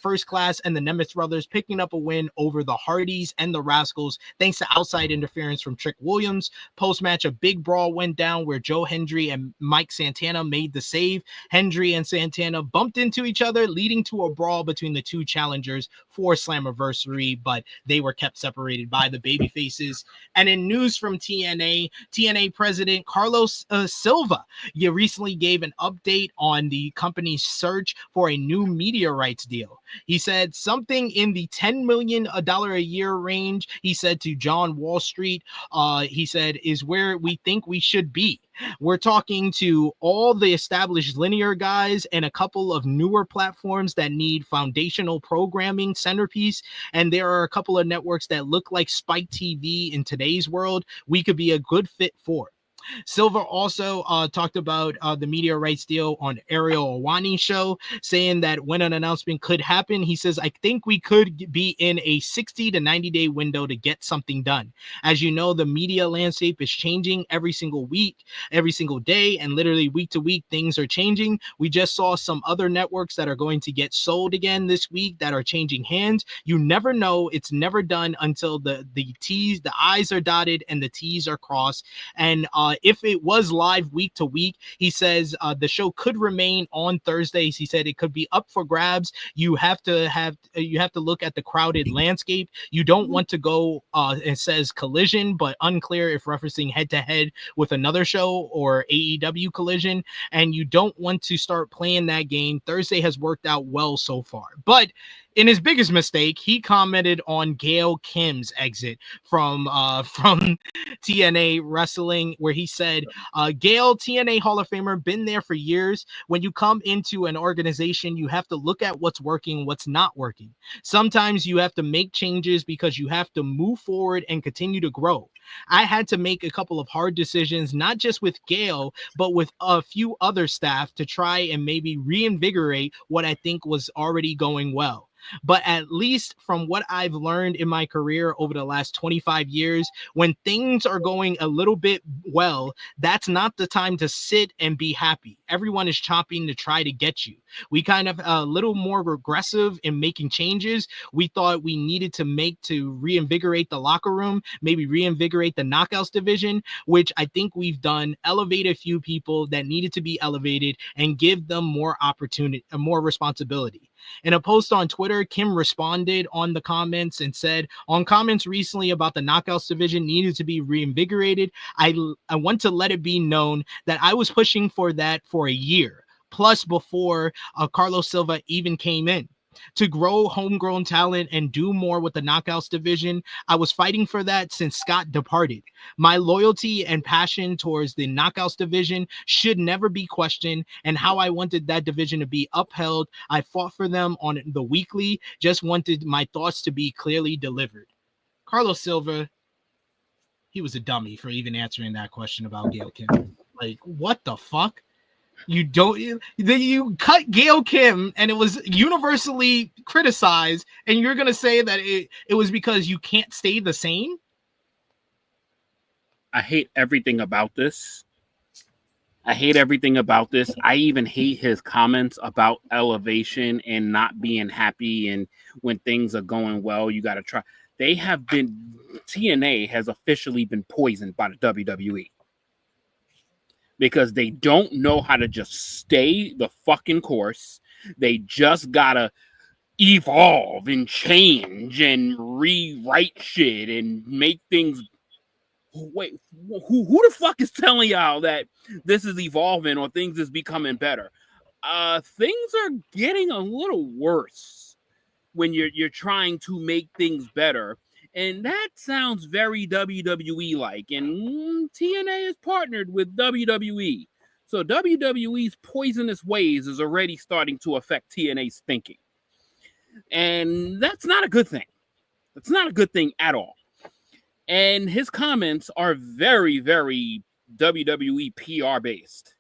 First Class and the Nemeth Brothers, picking up a win over the Hardys and the Rascals thanks to outside interference from Trick Williams. Post-match, a big brawl went down where Joe Hendry and Mike Santana made the save. Hendry and Santana bumped into each other, leading to a brawl between the two challengers for Slammiversary, but they were kept separated by the babyfaces. And in news from TNA President Carlos Silva, he recently gave an update on the company's search for a new media rights deal. He said something in the $10 million a year range, he said to John Wall Street, he said, is where we think we should be. We're talking to all the established linear guys and a couple of newer platforms that need foundational programming centerpiece. And there are a couple of networks that look like Spike TV in today's world we could be a good fit for. Silver also talked about the media rights deal on Ariel Awani's show, saying that when an announcement could happen, he says, I think we could be in a 60 to 90 day window to get something done. As you know, the media landscape is changing every single week, every single day, and literally week to week, things are changing. We just saw some other networks that are going to get sold again this week that are changing hands. You never know. It's never done until the I's are dotted and the T's are crossed. And if it was live week to week, he says the show could remain on Thursdays. He said it could be up for grabs. You have to look at the crowded landscape. You don't want to go, it says Collision, but unclear if referencing head to head with another show or AEW Collision. And you don't want to start playing that game. Thursday has worked out well so far. But in his biggest mistake, he commented on Gail Kim's exit from TNA Wrestling, where he said, Gail, TNA Hall of Famer, been there for years. When you come into an organization, you have to look at what's working, what's not working. Sometimes you have to make changes because you have to move forward and continue to grow. I had to make a couple of hard decisions, not just with Gail, but with a few other staff to try and maybe reinvigorate what I think was already going well. But at least from what I've learned in my career over the last 25 years, when things are going a little bit well, that's not the time to sit and be happy. Everyone is chopping to try to get you. We kind of a little more regressive in making changes. We thought we needed to make to reinvigorate the locker room, maybe reinvigorate the knockouts division, which I think we've done, elevate a few people that needed to be elevated and give them more opportunity, more responsibility. In a post on Twitter, Kim responded on the comments and said, on comments recently about the knockouts division needed to be reinvigorated, I want to let it be known that I was pushing for that for a year, plus before Carlos Silva even came in. To grow homegrown talent and do more with the knockouts division, I was fighting for that since Scott departed. My loyalty and passion towards the knockouts division should never be questioned, and how I wanted that division to be upheld. I fought for them on the weekly, just wanted my thoughts to be clearly delivered. Carlos Silva, he was a dummy for even answering that question about Gail Kim. Like, what the fuck? You cut Gail Kim and it was universally criticized, and you're gonna say that it was because you can't stay the same? I hate everything about this. I even hate his comments about elevation and not being happy, and when things are going well, you gotta try. TNA has officially been poisoned by the WWE. Because they don't know how to just stay the fucking course. They just gotta evolve and change and rewrite shit and make things. Wait, who the fuck is telling y'all that this is evolving or things is becoming better? Things are getting a little worse when you're trying to make things better. And that sounds very WWE-like. And TNA is partnered with WWE. So WWE's poisonous ways is already starting to affect TNA's thinking. And that's not a good thing. That's not a good thing at all. And his comments are very, very WWE PR-based.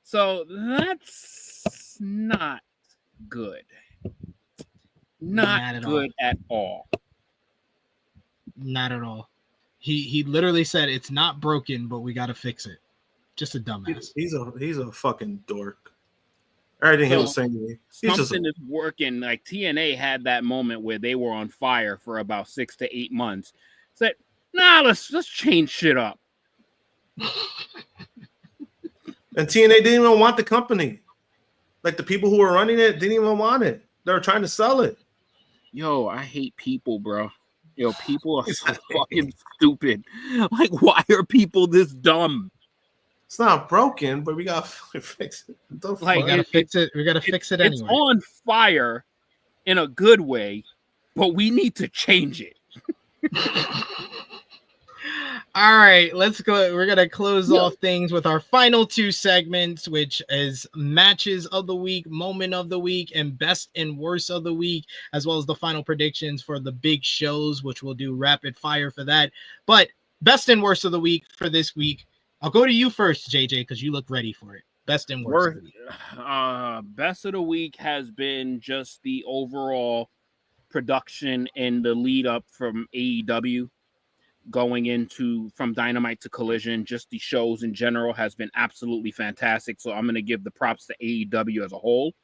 So that's not good. Not good at all. Not at all. He literally said it's not broken, but we got to fix it. Just a dumbass. He's a fucking dork. Everything he was saying. Something is working. Like TNA had that moment where they were on fire for about 6 to 8 months. Said, nah, let's change shit up. And TNA didn't even want the company. Like the people who were running it didn't even want it. They were trying to sell it. Yo, I hate people, bro. Yo, people are so fucking stupid. Like, why are people this dumb? It's not broken, but we gotta fix it. Like, we gotta fix it. We gotta fix it anyway. It's on fire in a good way, but we need to change it. All right, let's go. We're gonna close off things with our final 2 segments, which is matches of the week, moment of the week, and best and worst of the week, as well as the final predictions for the big shows, which we'll do rapid fire for that. But best and worst of the week for this week, I'll go to you first, JJ, because you look ready for it. Best and worst of the week. Best of the week has been just the overall production and the lead up from AEW. Going into from Dynamite to Collision, just the shows in general has been absolutely fantastic. So I'm going to give the props to AEW as a whole.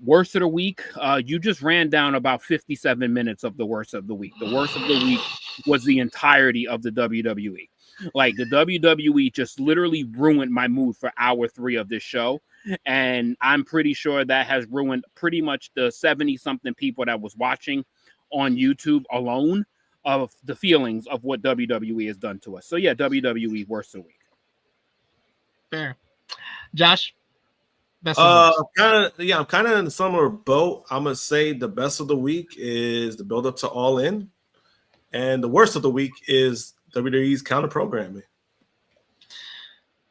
Worst of the week, you just ran down about 57 minutes of the worst of the week. The worst of the week was the entirety of the WWE. Like the WWE just literally ruined my mood for hour 3 of this show. And I'm pretty sure that has ruined pretty much the 70-something people that was watching on YouTube alone of the feelings of what WWE has done to us. So yeah, WWE worst of the week. Fair. Josh, best of I'm kind of in a similar boat. I'm gonna say the best of the week is the build up to All In, and the worst of the week is WWE's counter programming.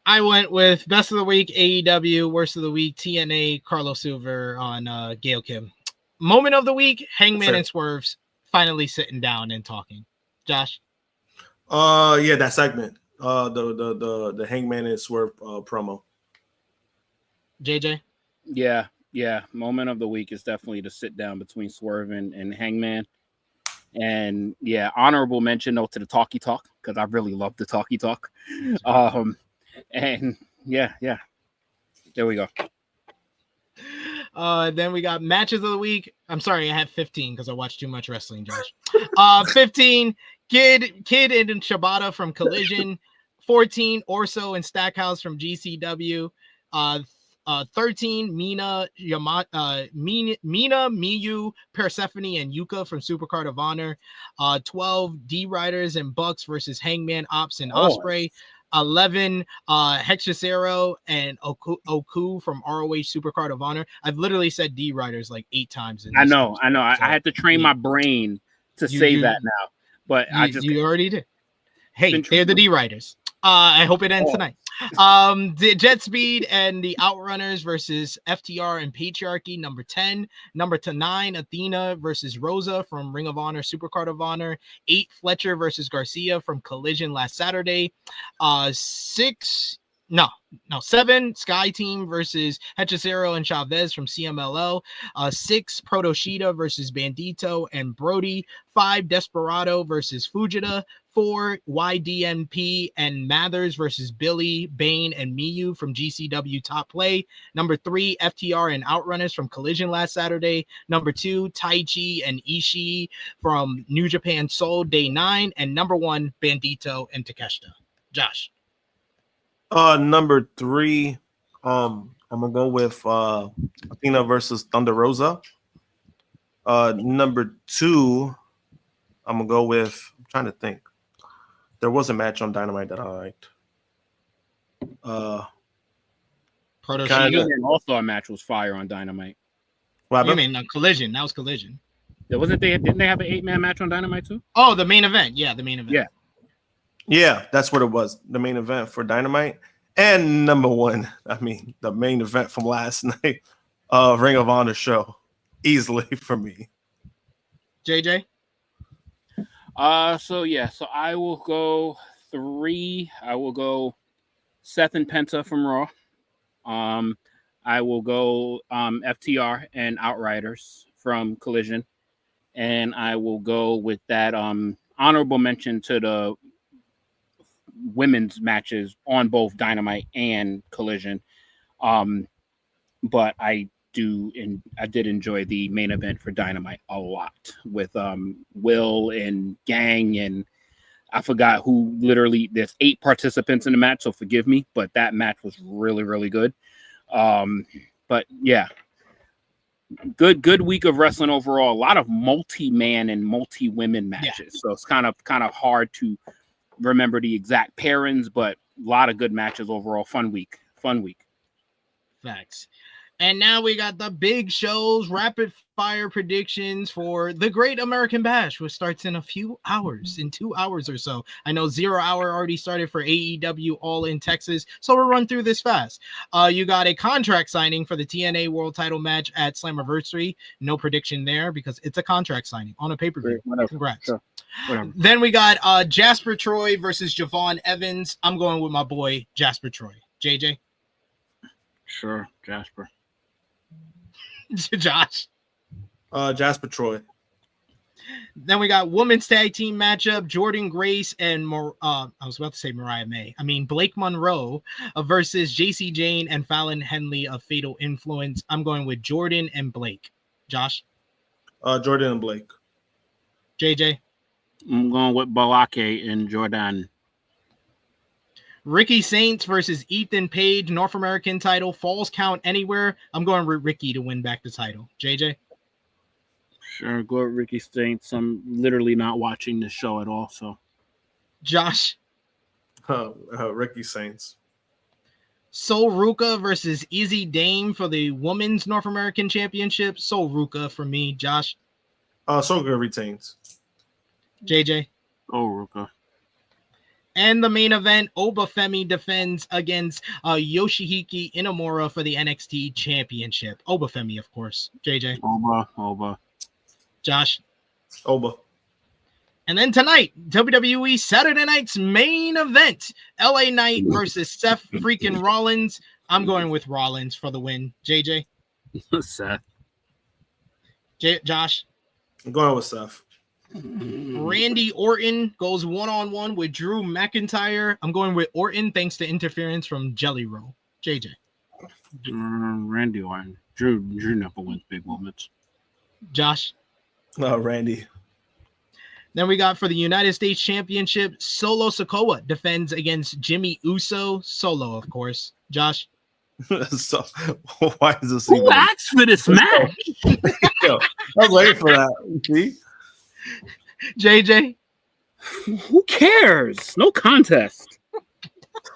I went with best of the week AEW, worst of the week TNA, Carlos Silver on Gail Kim. Moment of the week, Hangman and Swerves finally sitting down and talking. Josh, yeah, that segment, the Hangman and Swerve promo. JJ, yeah. Moment of the week is definitely the sit down between Swerve and Hangman. And yeah, honorable mention though to the talkie talk, because I really love the talkie talk. And yeah, there we go. Then we got matches of the week. I'm sorry, I had 15 because I watched too much wrestling, Josh. 15, Kid and Shibata from Collision. 14, Orso and Stackhouse from GCW. 13, Mina, Miyu, Persephone, and Yuka from Supercard of Honor. 12, D Riders and Bucks versus Hangman, Ops, and Osprey. 11, Hexacero and Oku from ROH Supercard of Honor. I've literally said D Riders like 8 times. I know. I had to train my brain to say that now, but you already did. Hey, they're the D Riders. I hope it ends tonight. The Jet Speed and the Outrunners versus FTR and Patriarchy, number 10. Number 9, Athena versus Rosa from Ring of Honor, Supercard of Honor. 8, Fletcher versus Garcia from Collision last Saturday. 7, Sky Team versus Hechicero and Chavez from CMLL. 6, Protoshita versus Bandito and Brody. 5, Desperado versus Fujita. 4, YDMP and Mathers versus Billy, Bane, and Miyu from GCW Top Play. Number 3, FTR and Outrunners from Collision last Saturday. Number 2, Taichi and Ishii from New Japan Soul Day 9. And number 1, Bandito and Takeshita. Josh. Number 3, I'm gonna go with Athena versus Thunder Rosa. Number 2, I'm gonna go with. I'm trying to think. There was a match on Dynamite that I liked. Also, a match was fire on Dynamite. You mean Collision? That was Collision. Didn't they have an 8-man match on Dynamite too? Oh, the main event. Yeah, the main event. Yeah, that's what it was. The main event for Dynamite. And number 1, the main event from last night, Ring of Honor show, easily for me. JJ? So I will go 3. I will go Seth and Penta from Raw. I will go FTR and Outriders from Collision. And I will go with that honorable mention to the women's matches on both Dynamite and Collision. But I did enjoy the main event for Dynamite a lot with Will and Gang, and I forgot who. Literally, there's 8 participants in the match, so forgive me, but that match was really, really good. But yeah, good week of wrestling overall. A lot of multi-man and multi-women matches, so it's kind of hard to remember the exact pairings, but a lot of good matches overall. Fun week. Facts. And now we got the big shows, rapid fire predictions for the Great American Bash, which starts in a few hours, in 2 hours or so. I know 0 hour already started for AEW All In Texas, so we'll run through this fast. You got a contract signing for the TNA World Title match at Slammiversary. No prediction there because it's a contract signing on a pay-per-view. Congrats. Sure. Then we got Jasper Troy versus Javon Evans. I'm going with my boy Jasper Troy. JJ? Sure, Jasper. Josh? Jasper Troy. Then we got women's tag team matchup, Jordan Grace and I was about to say Mariah May. Blake Monroe versus JC Jane and Fallon Henley of Fatal Influence. I'm going with Jordan and Blake. Josh? Jordan and Blake. JJ? I'm going with Balake and Jordan. Ricky Saints versus Ethan Page, North American title, Falls Count Anywhere. I'm going with Ricky to win back the title. JJ? Sure, go with Ricky Saints. I'm literally not watching this show at all, so. Josh? Ricky Saints. Sol Ruka versus Izzy Dame for the Women's North American Championship. Sol Ruka for me. Josh? Soga retains. JJ? Oh, Ruka. And the main event, Obafemi defends against Yoshihiki Inamura for the NXT Championship. Obafemi, of course. JJ? Oba. Josh? Oba. And then tonight, WWE Saturday Night's main event, LA Knight versus Seth freaking Rollins. I'm going with Rollins for the win. JJ? Seth. Josh? I'm going with Seth. Randy Orton goes one-on-one with Drew McIntyre. I'm going with Orton thanks to interference from Jelly Roll. JJ? Randy Orton. Drew never wins big moments. Josh? Randy. Then we got for the United States Championship, Solo Sikoa defends against Jimmy Uso. Solo, of course. Josh? So, why is this? Who asked for this match? Yo, I was waiting for that. See? JJ? Who cares? No contest.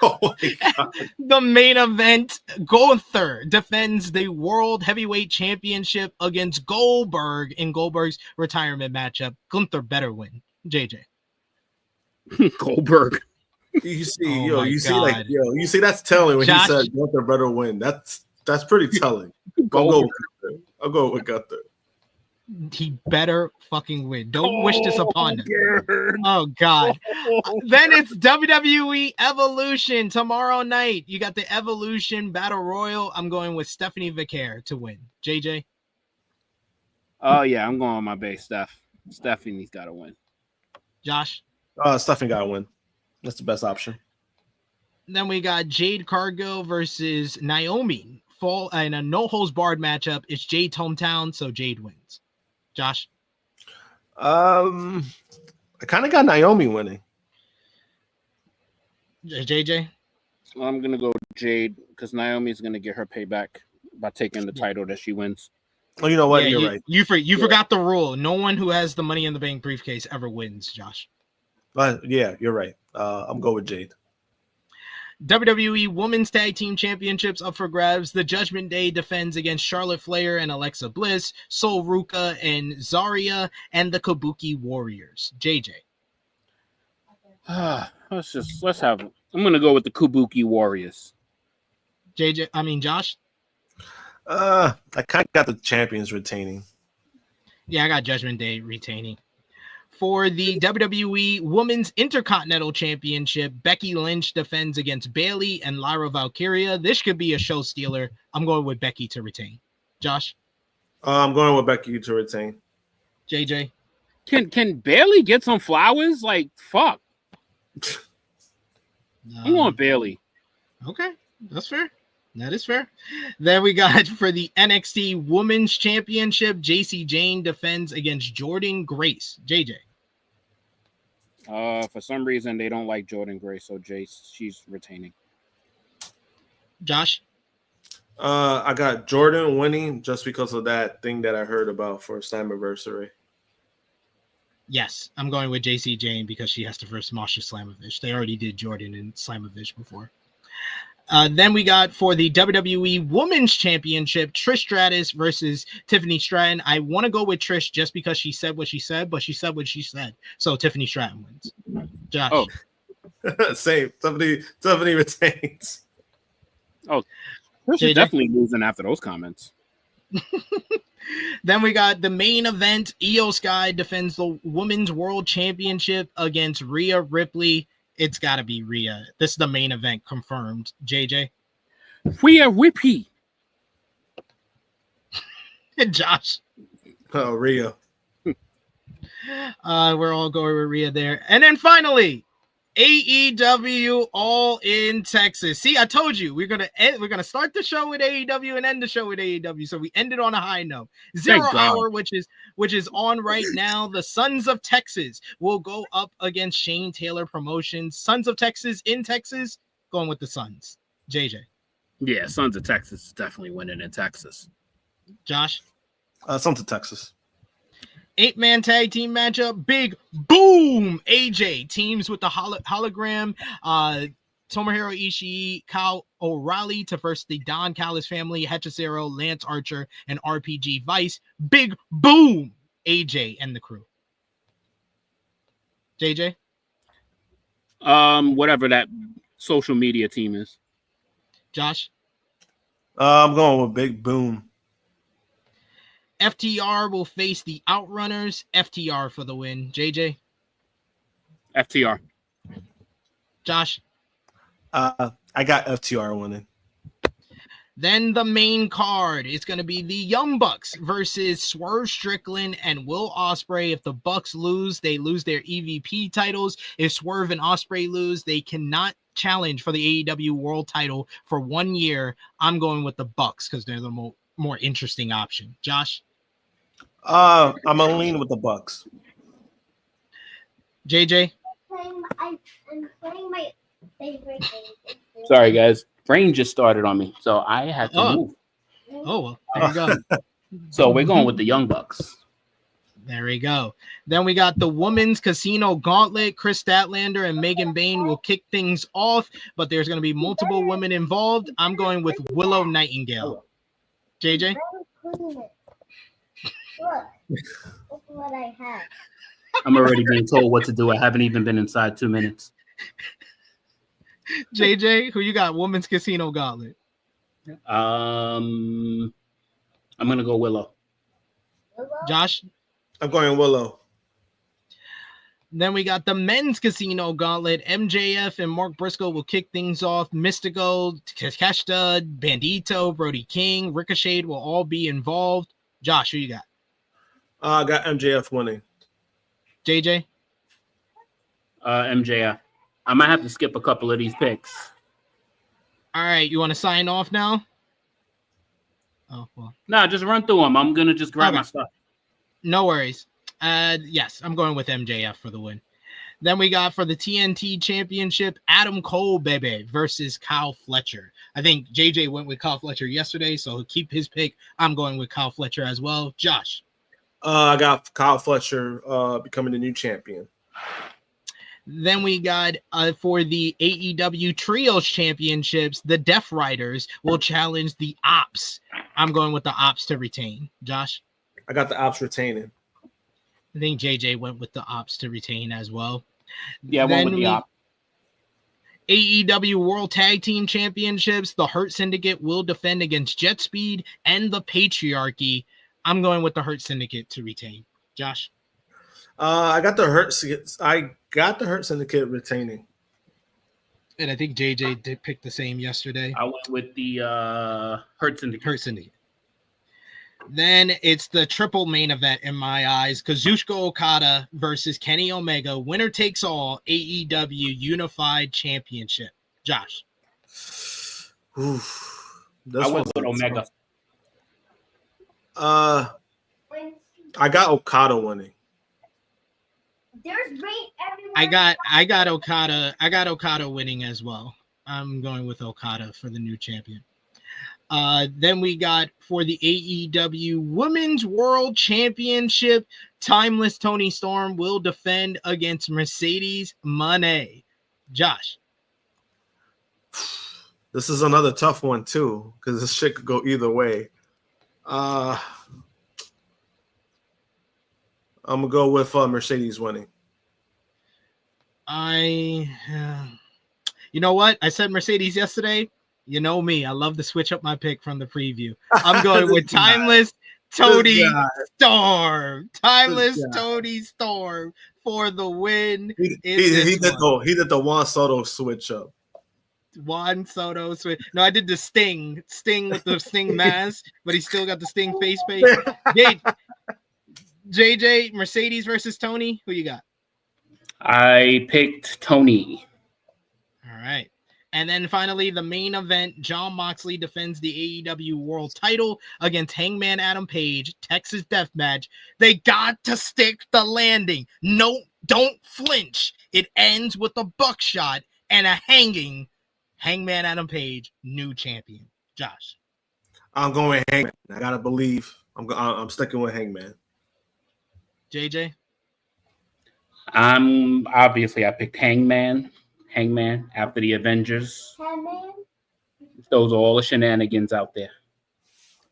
Oh my God. The main event, Gunther defends the World Heavyweight Championship against Goldberg in Goldberg's retirement matchup. Gunther better win. JJ? Goldberg. You see, Oh you God. see, that's telling when Josh? he said Gunther better win. That's pretty telling. I'll go with Gunther. He better fucking win. Don't wish this upon him. Oh, God. Then it's WWE Evolution tomorrow night. You got the Evolution Battle Royal. I'm going with Stephanie Vicaire to win. JJ? Oh, yeah, I'm going on my base, Steph. Stephanie's got to win. Josh? Stephanie got to win. That's the best option. Then we got Jade Cargill versus Naomi. Fall in a no-holds-barred matchup. It's Jade's hometown, so Jade wins. Josh? I kind of got Naomi winning. JJ? I'm going to go with Jade because Naomi's going to get her payback by taking the title that she wins. Oh, you know what? Yeah, You're right. You forgot the rule. No one who has the Money in the Bank briefcase ever wins, Josh. Yeah, you're right. I'm going with Jade. WWE Women's Tag Team Championships up for grabs. The Judgment Day defends against Charlotte Flair and Alexa Bliss, Sol Ruka and Zarya, and the Kabuki Warriors. JJ? Let's have. I'm going to go with the Kabuki Warriors. Josh? I kind of got the champions retaining. Yeah, I got Judgment Day retaining. For the WWE Women's Intercontinental Championship, Becky Lynch defends against Bayley and Lyra Valkyria. This could be a show stealer. I'm going with Becky to retain. Josh? I'm going with Becky to retain. JJ? Can Bayley get some flowers? Like, fuck. I'm going Bayley. Okay, that's fair. That is fair. Then we got for the NXT Women's Championship, JC Jane defends against Jordan Grace. JJ? For some reason, they don't like Jordan Grace, so she's retaining. Josh? I got Jordan winning just because of that thing that I heard about for Slammiversary. Yes, I'm going with JC Jane because she has to first Masha Slamovich. They already did Jordan and Slamovich before. Then we got for the WWE Women's Championship, Trish Stratus versus Tiffany Stratton. I want to go with Trish just because she said what she said, but she said what she said. So Tiffany Stratton wins. Josh? Oh, same. Tiffany retains. Oh, Trish is definitely losing after those comments. Then we got the main event. Io Sky defends the Women's World Championship against Rhea Ripley. It's got to be Rhea. This is the main event confirmed. JJ? Rhea Ripley. Josh? Oh, Rhea. We're all going with Rhea there. And then finally, AEW All In Texas. See, I told you we're gonna start the show with AEW and end the show with AEW. So we ended on a high note. Zero Hour, which is on right now. The Sons of Texas will go up against Shane Taylor Promotions. Sons of Texas in Texas, going with the Sons. JJ. Yeah, Sons of Texas is definitely winning in Texas. Josh. Sons of Texas. 8-man tag team matchup. Big boom. AJ teams with the hologram. Tomohiro Ishii, Kyle O'Reilly to versus the Don Callis family, Hechicero, Lance Archer, and RPG Vice. Big boom. AJ and the crew. JJ? Whatever that social media team is. Josh? I'm going with Big Boom. FTR will face the Outrunners. FTR for the win. JJ? FTR. Josh? I got FTR winning. Then the main card is going to be the Young Bucks versus Swerve Strickland and Will Ospreay. If the Bucks lose, they lose their EVP titles. If Swerve and Ospreay lose, they cannot challenge for the AEW World title for 1 year. I'm going with the Bucks because they're the more interesting option. Josh? I'm gonna lean with the Bucks. JJ? I'm playing my favorite game. Sorry, guys. Rain just started on me, so I had to move. Oh, well, there you go. So we're going with the Young Bucks. There we go. Then we got the Women's Casino Gauntlet. Chris Statlander and Megan Bain will kick things off, but there's going to be multiple women involved. I'm going with Willow Nightingale. JJ? Look what I have. I'm already being told what to do. I haven't even been inside 2 minutes. JJ, who you got? Women's Casino Gauntlet. I'm gonna go Willow. Josh? I'm going Willow. Then we got the Men's Casino Gauntlet. MJF and Mark Briscoe will kick things off. Mystico, Takeshita, Bandido, Brody King, Ricochet will all be involved. Josh, who you got? I got MJF winning. JJ? MJF. I might have to skip a couple of these picks. All right, you want to sign off now? Oh, well. No, just run through them. I'm going to just grab Okay. my stuff. No worries. Yes, I'm going with MJF for the win. Then we got for the TNT Championship, Adam Cole, baby, versus Kyle Fletcher. I think JJ went with Kyle Fletcher yesterday, so he'll keep his pick. I'm going with Kyle Fletcher as well. Josh? I got Kyle Fletcher becoming the new champion. Then we got for the AEW Trios Championships, the Death Riders will challenge the Ops. I'm going with the Ops to retain. Josh? I got the Ops retaining. I think JJ went with the Ops to retain as well. Yeah, I went with the Ops. AEW World Tag Team Championships, the Hurt Syndicate will defend against Jet Speed and the Patriarchy. I'm going with the Hurt Syndicate to retain. Josh? I got the Hurt Syndicate retaining. And I think JJ did pick the same yesterday. I went with the Hurt Syndicate. Hurt Syndicate. Then it's the triple main event in my eyes. Kazuchika Okada versus Kenny Omega. Winner takes all AEW Unified Championship. Josh? Oof. I went with Omega. I got Okada winning. There's rain everywhere. I got Okada. I got Okada winning as well. I'm going with Okada for the new champion. Then we got for the AEW Women's World Championship, Timeless Toni Storm will defend against Mercedes Mone. Josh? This is another tough one too, because this shit could go either way. I'm gonna go with Mercedes winning. You know what? I said Mercedes yesterday. You know me. I love to switch up my pick from the preview. I'm going with Timeless Toni Storm. Timeless Toni Storm for the win. He did the Juan Soto switch up. Juan Soto switch. No, I did the Sting with the Sting mask, but he still got the Sting face paint. JJ, Mercedes versus Tony. Who you got? I picked Tony. And then finally, the main event, Jon Moxley defends the AEW World title against Hangman Adam Page, Texas Death Match. They got to stick the landing. No, don't flinch. It ends with a buckshot and a hanging. Hangman Adam Page, new champion. Josh. I'm going with Hangman. I gotta believe. I'm sticking with Hangman. JJ. I picked Hangman after the Avengers. Hangman? Those are all the shenanigans out there.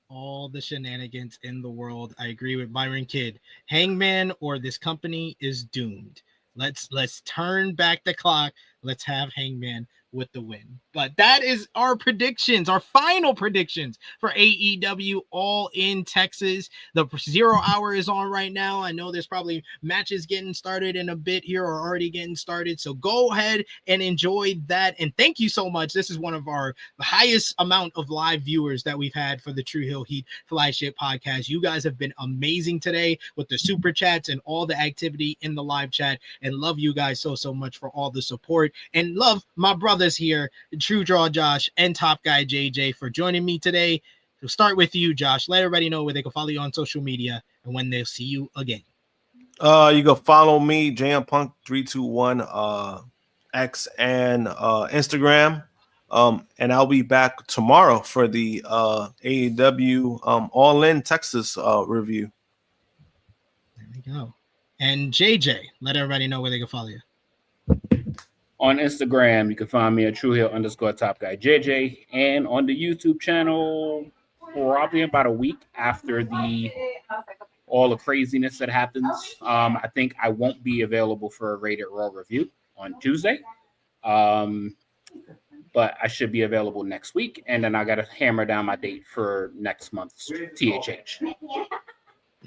All the shenanigans in the world. I agree with Byron Kidd. Hangman or this company is doomed. Let's turn back the clock. Let's have Hangman with the win. But that is our predictions, our final predictions for AEW All In Texas. The 0 hour is on right now. I know there's probably matches getting started in a bit here or already getting started. So go ahead and enjoy that. And thank you so much. This is one of our highest amount of live viewers that we've had for the Tru Heel Heat Flagship podcast. You guys have been amazing today with the super chats and all the activity in the live chat, and love you guys so much for all the support, and love my brothers here, True Draw Josh and Top Guy JJ, for joining me today. So start with you, Josh. Let everybody know where they can follow you on social media and when they'll see you again. You can follow me, JMPunk321, X and Instagram. And I'll be back tomorrow for the AEW All In Texas review. There we go. And JJ, let everybody know where they can follow you. On Instagram, you can find me at TrueHill_Top Guy JJ, and on the YouTube channel, probably about a week after all the craziness that happens. I think I won't be available for a Rated Raw review on Tuesday, but I should be available next week, and then I got to hammer down my date for next month's THH.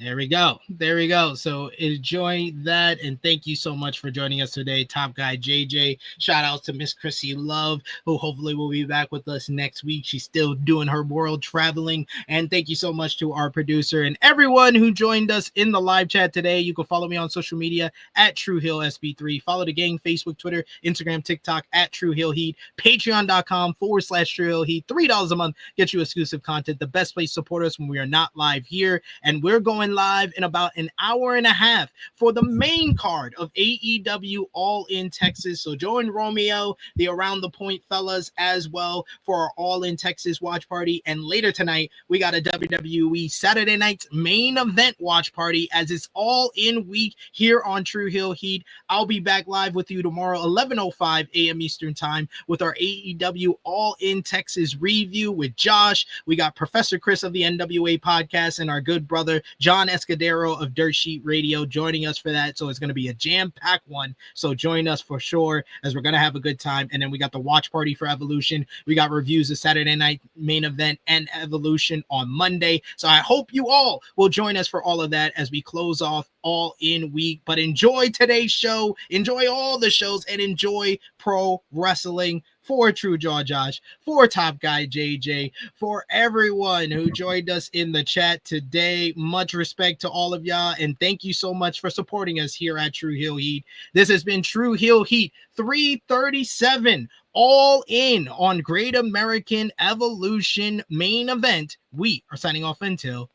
There we go. There we go. So enjoy that. And thank you so much for joining us today, Top Guy JJ. Shout out to Miss Krssi Luv, who hopefully will be back with us next week. She's still doing her world traveling. And thank you so much to our producer and everyone who joined us in the live chat today. You can follow me on social media at TrueHillSB3. Follow the gang, Facebook, Twitter, Instagram, TikTok at Tru Heel Heat. Patreon.com/Tru Heel Heat. $3 a month gets you exclusive content. The best place to support us when we are not live here. And we're going live in about an hour and a half for the main card of AEW All In Texas. So join Romeo, the Around the Point fellas, as well for our All In Texas watch party. And later tonight, we got a WWE Saturday night's main event watch party, as it's all in week here on Tru Heel Heat. I'll be back live with you tomorrow, 11:05 a.m. Eastern time, with our AEW All In Texas review with Josh. We got Professor Chris of the NWA podcast and our good brother John Escudero of Dirt Sheet Radio joining us for that. So it's going to be a jam-packed one. So join us for sure, as we're going to have a good time. And then we got the watch party for Evolution. We got reviews of Saturday night main event and Evolution on Monday. So I hope you all will join us for all of that as we close off All In week. But enjoy today's show. Enjoy all the shows and enjoy pro wrestling. For True Jaw Josh, for Top Guy JJ, for everyone who joined us in the chat today. Much respect to all of y'all, and thank you so much for supporting us here at Tru Heel Heat. This has been Tru Heel Heat 337, All In on Great American Evolution main event. We are signing off until